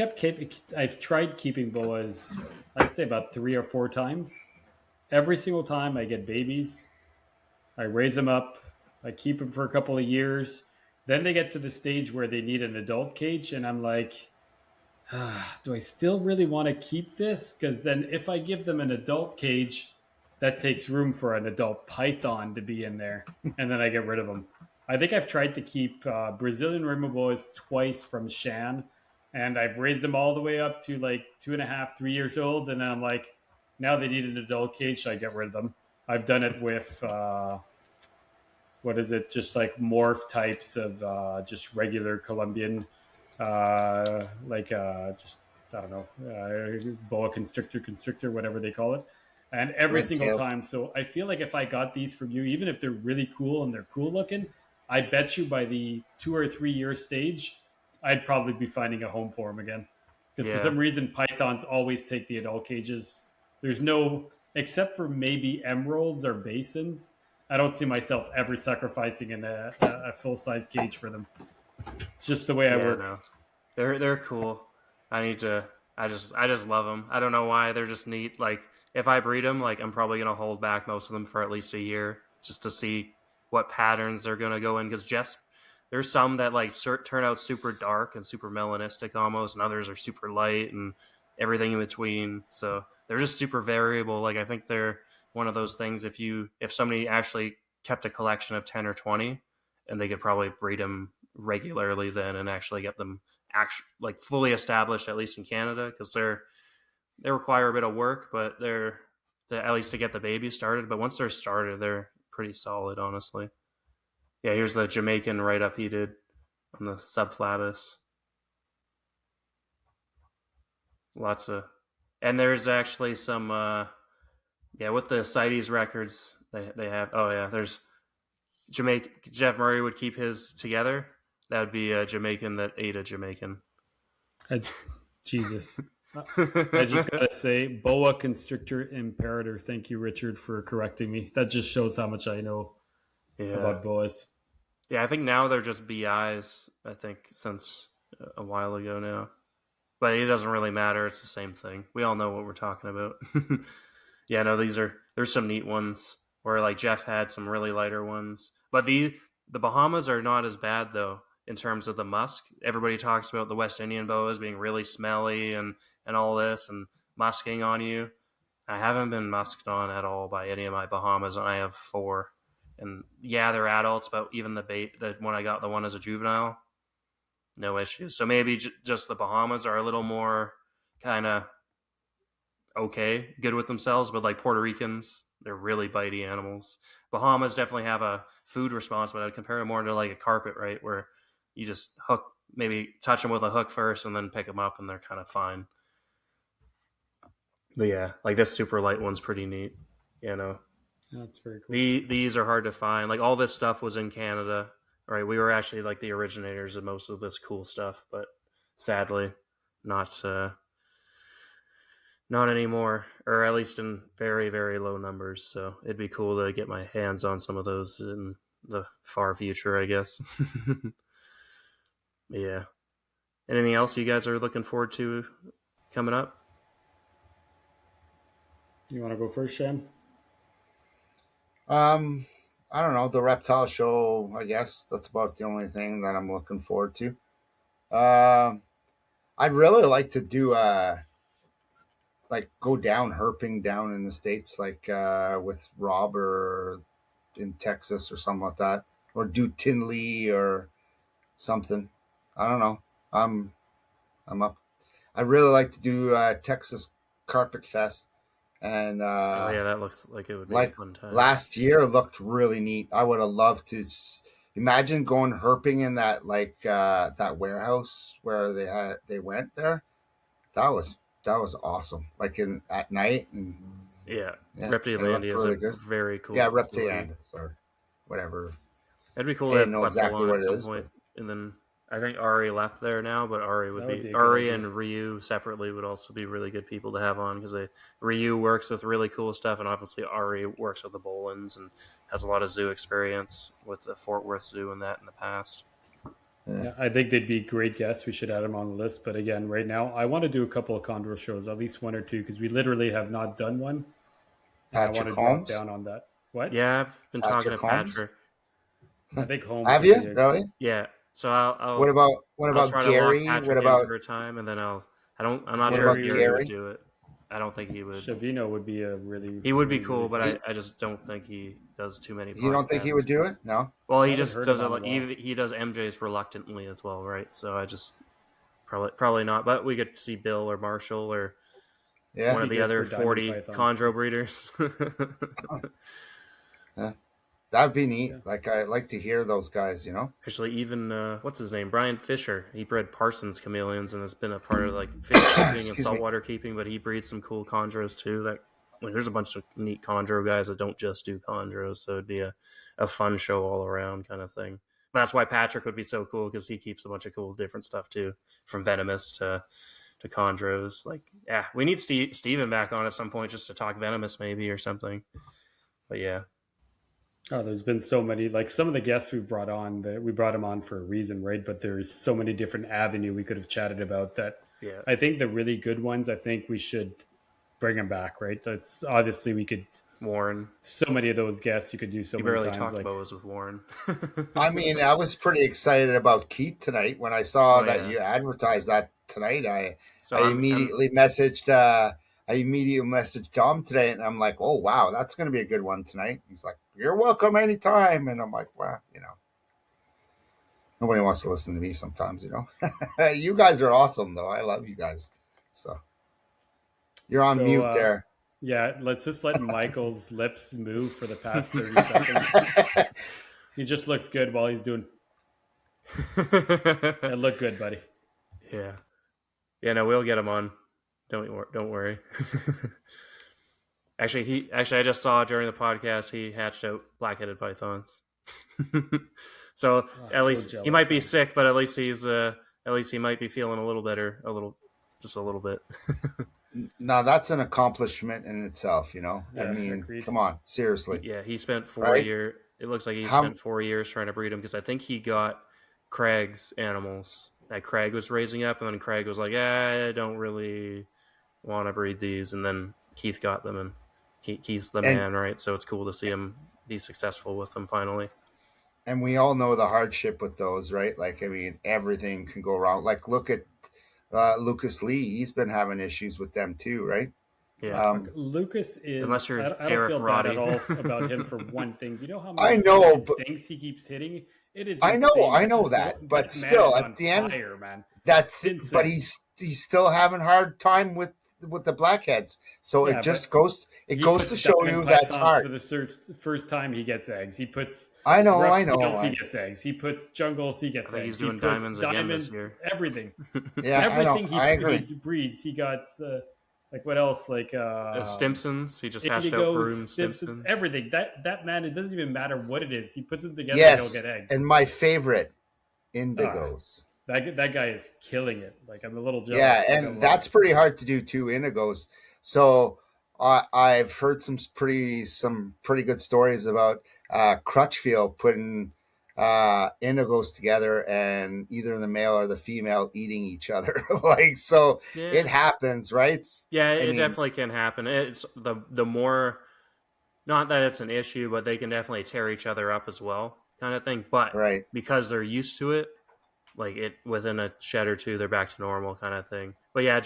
tried keeping boas. I'd say about 3 or 4 times. Every single time I get babies, I raise them up, I keep them for a couple of years, Then they get to the stage where they need an adult cage, and I'm like, do I still really want to keep this? Because then if I give them an adult cage, that takes room for an adult python to be in there, and then I get rid of them. I think I've tried to keep Brazilian rainbow boas twice from Shan, and I've raised them all the way up to like 2.5, 3 years old, and then I'm like, now they need an adult cage, so I get rid of them. I've done it with what is it? Just like morph types of just regular Colombian, just I don't know, boa constrictor, whatever they call it. And every Red single tail. time, so I feel like if I got these from you, even if they're really cool and they're cool looking, I bet you by the 2 or 3 year stage, I'd probably be finding a home for them again. Because for Yeah. some reason, pythons always take the adult cages. There's no, except for maybe emeralds or basins, I don't see myself ever sacrificing in a full size cage for them. It's just the way I Yeah, work. no. They're cool. I need to I just love them. I don't know why. They're just neat. Like if I breed them, like I'm probably going to hold back most of them for at least a year just to see what patterns they're going to go in cuz Jess there's some that like turn out super dark and super melanistic almost and others are super light and everything in between. So they're just super variable. Like I think they're one of those things if somebody actually kept a collection of 10 or 20 and they could probably breed them regularly then and actually get them like fully established at least in Canada because they require a bit of work, but they're at least to get the baby started. But once they're started, they're pretty solid, honestly. Yeah, here's the Jamaican write up he did on the subflavis. Lots of, and there's actually some, yeah, with the CITES records they have. Oh yeah, there's Jamaica. Jeff Murray would keep his together. That would be a Jamaican that ate a Jamaican. I, Jesus. I just gotta say, boa constrictor imperator. Thank you, Richard, for correcting me. That just shows how much I know Yeah. about boas. Yeah, I think now they're just BIs, I think, since a while ago now. But it doesn't really matter. It's the same thing. We all know what we're talking about. Yeah, no, there's some neat ones where like Jeff had some really lighter ones. But the Bahamas are not as bad though in terms of the musk. Everybody talks about the West Indian boas being really smelly and all this and musking on you. I haven't been musked on at all by any of my Bahamas, and I have four. And yeah, they're adults, but even the one I got, the one as a juvenile, no issues. So maybe just the Bahamas are a little more kind of okay, good with themselves, but like Puerto Ricans, they're really bitey animals. Bahamas definitely have a food response, but I'd compare it more to like a carpet, right, where you just maybe touch them with a hook first, and then pick them up, and they're kind of fine. But yeah, like this super light one's pretty neat. You know, That's very cool. these are hard to find. Like all this stuff was in Canada, right? We were actually like the originators of most of this cool stuff, but sadly, not not anymore, or at least in very very low numbers. So it'd be cool to get my hands on some of those in the far future, I guess. Yeah. Anything else you guys are looking forward to coming up? You want to go first, Shan? I don't know, the reptile show. I guess that's about the only thing that I'm looking forward to. I'd really like to do like go down herping down in the states, like with Rob or in Texas or something like that, or do Tinley or something. I don't know. I'm I'm up. I'd really like to do Texas Carpet Fest, and Oh yeah, that looks like it would be a like fun time. last year looked really neat. I would have loved to imagine going herping in that that warehouse where they went there. That was awesome. Like in at night, and Yeah, yeah, it looked Reptilandia is a really good. very cool Yeah, facility. Reptile, sorry, whatever. It'd be cool I to didn't have know Quetzal exactly on what at it some is, point, but and then I think Ari left there now, but That would be a good Ari idea. and Ryu separately would also be really good people to have on because Ryu works with really cool stuff, and obviously Ari works with the Bolins and has a lot of zoo experience with the Fort Worth Zoo and that in the past. yeah. Yeah, I think they'd be great guests. We should add them on the list. But again, right now, I want to do a couple of Condor shows, at least one or two, because we literally have not done one, and I want Patrick to drop Holmes, down on that. What? Yeah, I've been talking to Patrick Holmes. Patrick. I think home Have could you be a really? Yeah. So What I'll about try to lock Gary? Patrick in for a time, and then I'm not What sure if about Gary Gary would Gary? do it. I don't think he would. Shavino would be a really, He would be really, cool, really but fun. I just don't think he does too many You don't think he would podcasts. do it? No. Well, I he haven't just heard does him it. on a while. He does MJ's reluctantly as well, right? So I just probably not. But we could see Bill or Marshall or Yeah. one Be of the good other for diamond 40 pythons chondro too. breeders. Yeah. That'd be neat. Yeah. Like I like to hear those guys. You know. Actually, even what's his name, Brian Fisher. He bred Parsons chameleons and has been a part of like fish keeping and Excuse me. saltwater keeping. But he breeds some cool chondros too. That like, there's a bunch of neat chondro guys that don't just do chondros, so it'd be a fun show all around kind of thing. But that's why Patrick would be so cool because he keeps a bunch of cool different stuff too, from venomous to chondros. Like, yeah, we need Steven back on at some point just to talk venomous maybe or something. But yeah, Oh, there's been so many. Like some of the guests we've brought on, that we brought them on for a reason, right? But there's so many different avenue we could have chatted about that. yeah, I think the really good ones, I think we should bring them back, right? That's obviously we could. Warren. So many of those guests you could do so You many barely times. talked Like about was with Warren. I mean, I was pretty excited about Keith tonight when I saw Oh, that yeah. you advertised that tonight. So I immediately messaged. I immediately messaged Tom today, and I'm like, "Oh wow, that's going to be a good one tonight." He's like, "You're welcome anytime," and I'm like, "Well, you know, nobody wants to listen to me sometimes, you know." You guys are awesome, though. I love you guys. So you're on so. mute there. Yeah, let's just let Michael's lips move for the past 30 seconds. He just looks good while he's doing. It look good, buddy. Yeah. Yeah, no, we'll get him on. Don't worry. Actually, I just saw during the podcast he hatched out black-headed pythons. So at least jealous, he might be man. sick, but at least he might be feeling a little better, just a little bit. Now that's an accomplishment in itself, you know. I Yeah, mean, agreed. come on, seriously. Yeah, he spent 4 Right? years. It looks like he How spent 4 years trying to breed them because I think he got Craig's animals that Craig was raising up, and then Craig was like, I don't really want to breed these, and then Keith got them, and Keith's the and man, right? So it's cool to see him be successful with them finally. and we all know the hardship with those, right? Like, I mean, everything can go wrong. Like, look at Lucas Lee; he's been having issues with them too, right? Yeah, Um, Lucas unless is. you're I don't Derek feel bad at Roddy. all about him for one thing. Do you know how I many know, freaking but things he keeps hitting? It is I insane. know that, but That man still, is at on the end, fire, man. but Insane. he's still having hard time with the blackheads. So Yeah, it just but it he goes to puts show diamond you that's pythons for hard. the first time he gets eggs. He puts I know, rough I know. scales, he gets eggs. He puts jungles, he I gets think he's eggs. He doing puts diamonds again this diamonds, year. everything. Yeah, I know. Everything I agree. he breeds, he got like what else? Like Stimsons, he just hatched out Indigo, broom Simpsons, Stimsons. everything. That man, it doesn't even matter what it is. He puts them together, Yes, he'll get eggs. and my favorite, Ah, indigos. that guy is killing it. Like I'm a little jealous. Yeah, Like, I and love that's it. pretty hard to do too, indigos. So I've heard some pretty good stories about Crutchfield putting indigos together, and either the male or the female eating each other. Like, so Yeah, it happens, right? yeah, I it mean, definitely can happen. It's the more, not that it's an issue, but they can definitely tear each other up as well, kind of thing. But right. because they're used to it, like it within a shed or two, they're back to normal, kind of thing. But yeah, I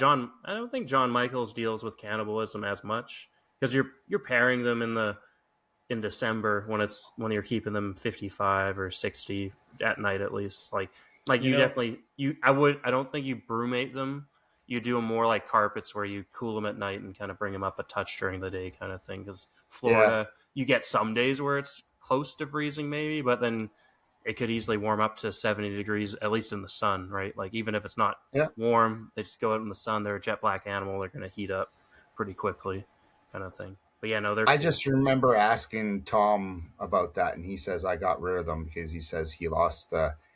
don't think John Michaels deals with cannibalism as much because you're pairing them in December when you're keeping them 55 or 60 at night at least. Like You you know, definitely I don't think you brumate them. You do them more like carpets where you cool them at night and kind of bring them up a touch during the day, kind of thing. Because Yeah. Florida, you get some days where it's close to freezing maybe, but then it could easily warm up to 70 degrees at least in the sun, right? Like even if it's not Yeah. warm, they just go out in the sun. They're a jet black animal. They're going to heat up pretty quickly, kind of thing. But yeah, no, they're I cool. just remember asking Tom about that, and he says I got rid of them because he says he lost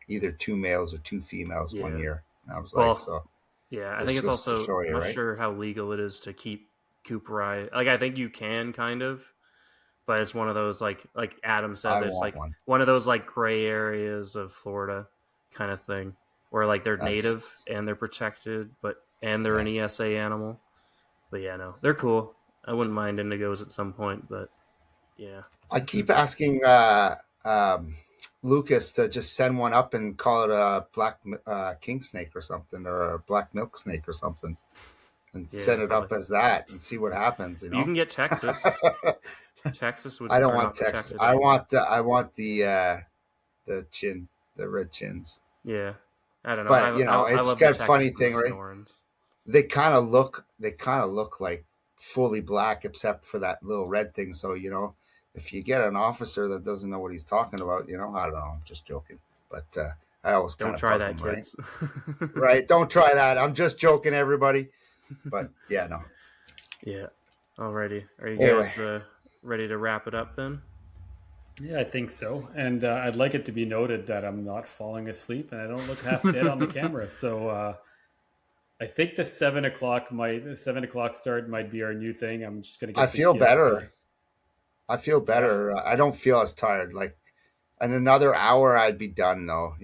either two males or two females one Yeah. year. And I was like, Well, so yeah, I this think it's goes to also, show I'm you, not right? sure how legal it is to keep Cooperi. Like I think you can kind of, but it's one of those like Adam said, I there's want like one. one of those like gray areas of Florida kind of thing where like they're native That's and they're protected, and they're yeah. an ESA animal. But yeah, no, they're cool. I wouldn't mind indigos at some point, but yeah. I keep asking Lucas to just send one up and call it a black king snake or something, or a black milk snake or something, and Yeah, send it probably. up as that and see what happens. You can get Texas. Texas I don't are want not Texas. protected anymore. I want the chin, the red chins. Yeah, I don't know. But I it's love the got a Texas funny and the thing, right? Sonorans. They kind of look like fully black except for that little red thing. So if you get an officer that doesn't know what he's talking about, I don't know. I'm just joking, but I always kind Don't of try bug that, them, right? kids. Right? Don't try that. I'm just joking, everybody. But yeah, no. Yeah. Alrighty. Are you Anyway, guys ready to wrap it up then? Yeah, I think so. And I'd like it to be noted that I'm not falling asleep and I don't look half dead on the camera. So I think the 7 o'clock start might be our new thing. I'm just gonna I get the feel kids to. better. I feel Yeah, better. I don't feel as tired. Like in another hour, I'd be done, though.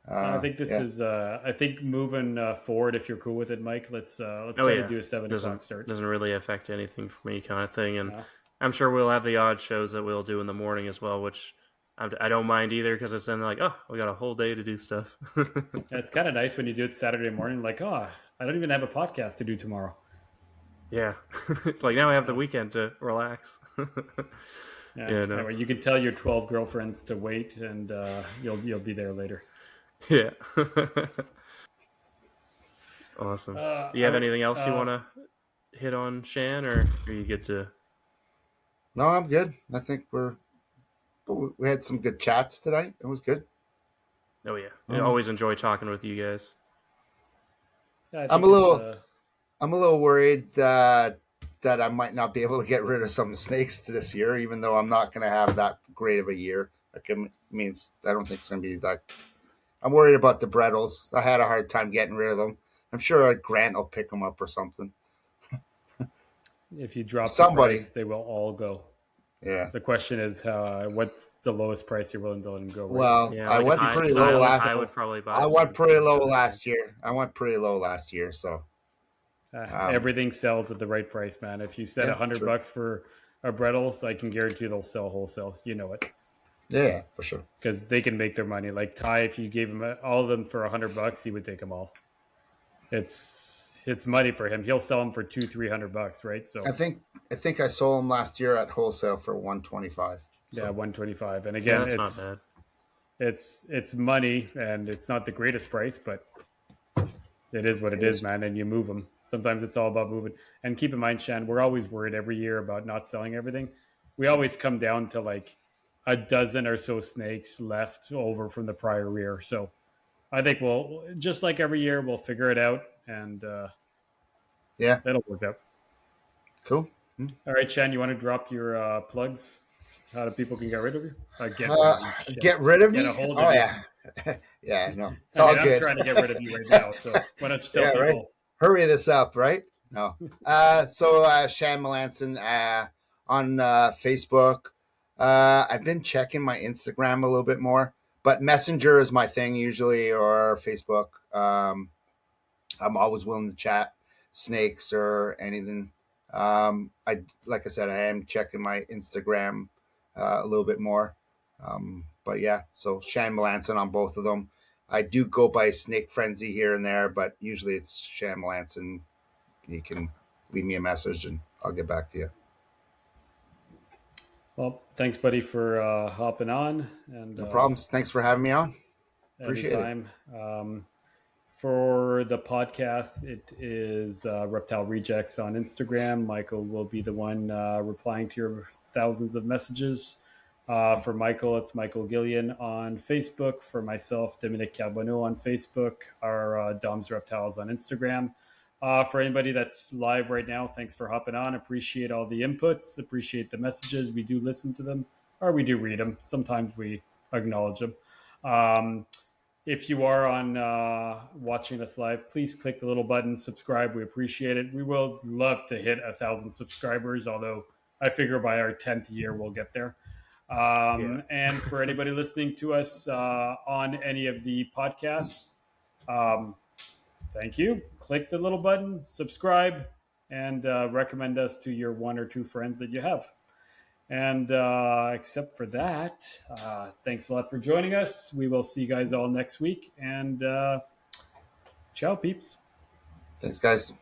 I think this Yeah. is. I think moving forward, if you're cool with it, Mike, let's Oh try to yeah. do a 7 o'clock start. Doesn't really affect anything for me, kind of thing. And No? I'm sure we'll have the odd shows that we'll do in the morning as well, which I don't mind either because it's then like, oh, we got a whole day to do stuff. Yeah, it's kind of nice when you do it Saturday morning. Like, oh, I don't even have a podcast to do tomorrow. Yeah. Like now I have the Yeah, weekend to relax. yeah. Yeah, no. Anyway, you can tell your 12 girlfriends to wait, and you'll be there later. Yeah. Awesome. Do you have Our, anything else you want to hit on, Shan, or are you good to? No, I'm good. I think we had some good chats tonight. It was good. Oh yeah. I Um, always enjoy talking with you guys. yeah, I I'm a think it's. little I'm a little worried that I might not be able to get rid of some snakes this year, even though I'm not going to have that great of a year. Means I don't think it's going to be that. I'm worried about the Brettles. I had a hard time getting rid of them. I'm sure Grant will pick them up or something. If you drop the Somebody, price, they will all go. yeah. The question is, what's the lowest price you're willing to let them go, right? Well, Yeah, I like a went pretty low last. I would probably buy I some went pretty low anytime soon. last year. So um, Everything sells at the right price, man. If you set yeah, true. $100 for a Brettles, I can guarantee they'll sell wholesale. You know it, Yeah, for sure. because they can make their money. Like Ty, if you gave him all of them for $100, he would take them all. It's money for him. He'll sell them for $200-300, right? So I think I sold them last year at wholesale for 125. yeah, So 125. And Yeah, again, that's not bad. it's money, and it's not the greatest price, but it is what it it is, is. man. And you move them. Sometimes it's all about moving. And keep in mind, Shan, we're always worried every year about not selling everything. We always come down to like a dozen or so snakes left over from the prior year. So I think we'll, just like every year, we'll figure it out, and Yeah, that'll work out. cool. All right, Shan, you want to drop your plugs? How do people can get rid of you? Get rid Uh, of you. Shit. get rid of Get me? a hold Oh of you. yeah, yeah. No, it's I all mean, I'm good. trying to get rid of you right now. So why don't you tell Yeah, right. people? Hurry this up, right? No. So Shan Melanson on Facebook. I've been checking my Instagram a little bit more, but Messenger is my thing usually, or Facebook. I'm always willing to chat snakes or anything. I like I said, I am checking my Instagram a little bit more. But yeah, so Shan Melanson on both of them. I do go by Snake Frenzy here and there, but usually it's Shan Melanson. You can leave me a message and I'll get back to you. Well, thanks, buddy, for hopping on, and No problems. Thanks for having me on. Appreciate it. anytime. For the podcast, it is Reptile Rejects on Instagram. Michael will be the one replying to your thousands of messages. For Michael, it's Michael Gillian on Facebook. For myself, Dominic Carbonneau on Facebook. Our Dom's Reptiles on Instagram. For anybody that's live right now, thanks for hopping on. Appreciate all the inputs. Appreciate the messages. We do listen to them, or we do read them. Sometimes we acknowledge them. If you are on watching us live, please click the little button, subscribe. We appreciate it. We will love to hit 1,000 subscribers, although I figure by our 10th year we'll get there. And for anybody listening to us on any of the podcasts, thank you. Click the little button, subscribe, and recommend us to your one or two friends that you have. And except for that, thanks a lot for joining us. We will see you guys all next week. And ciao, peeps. Thanks, guys.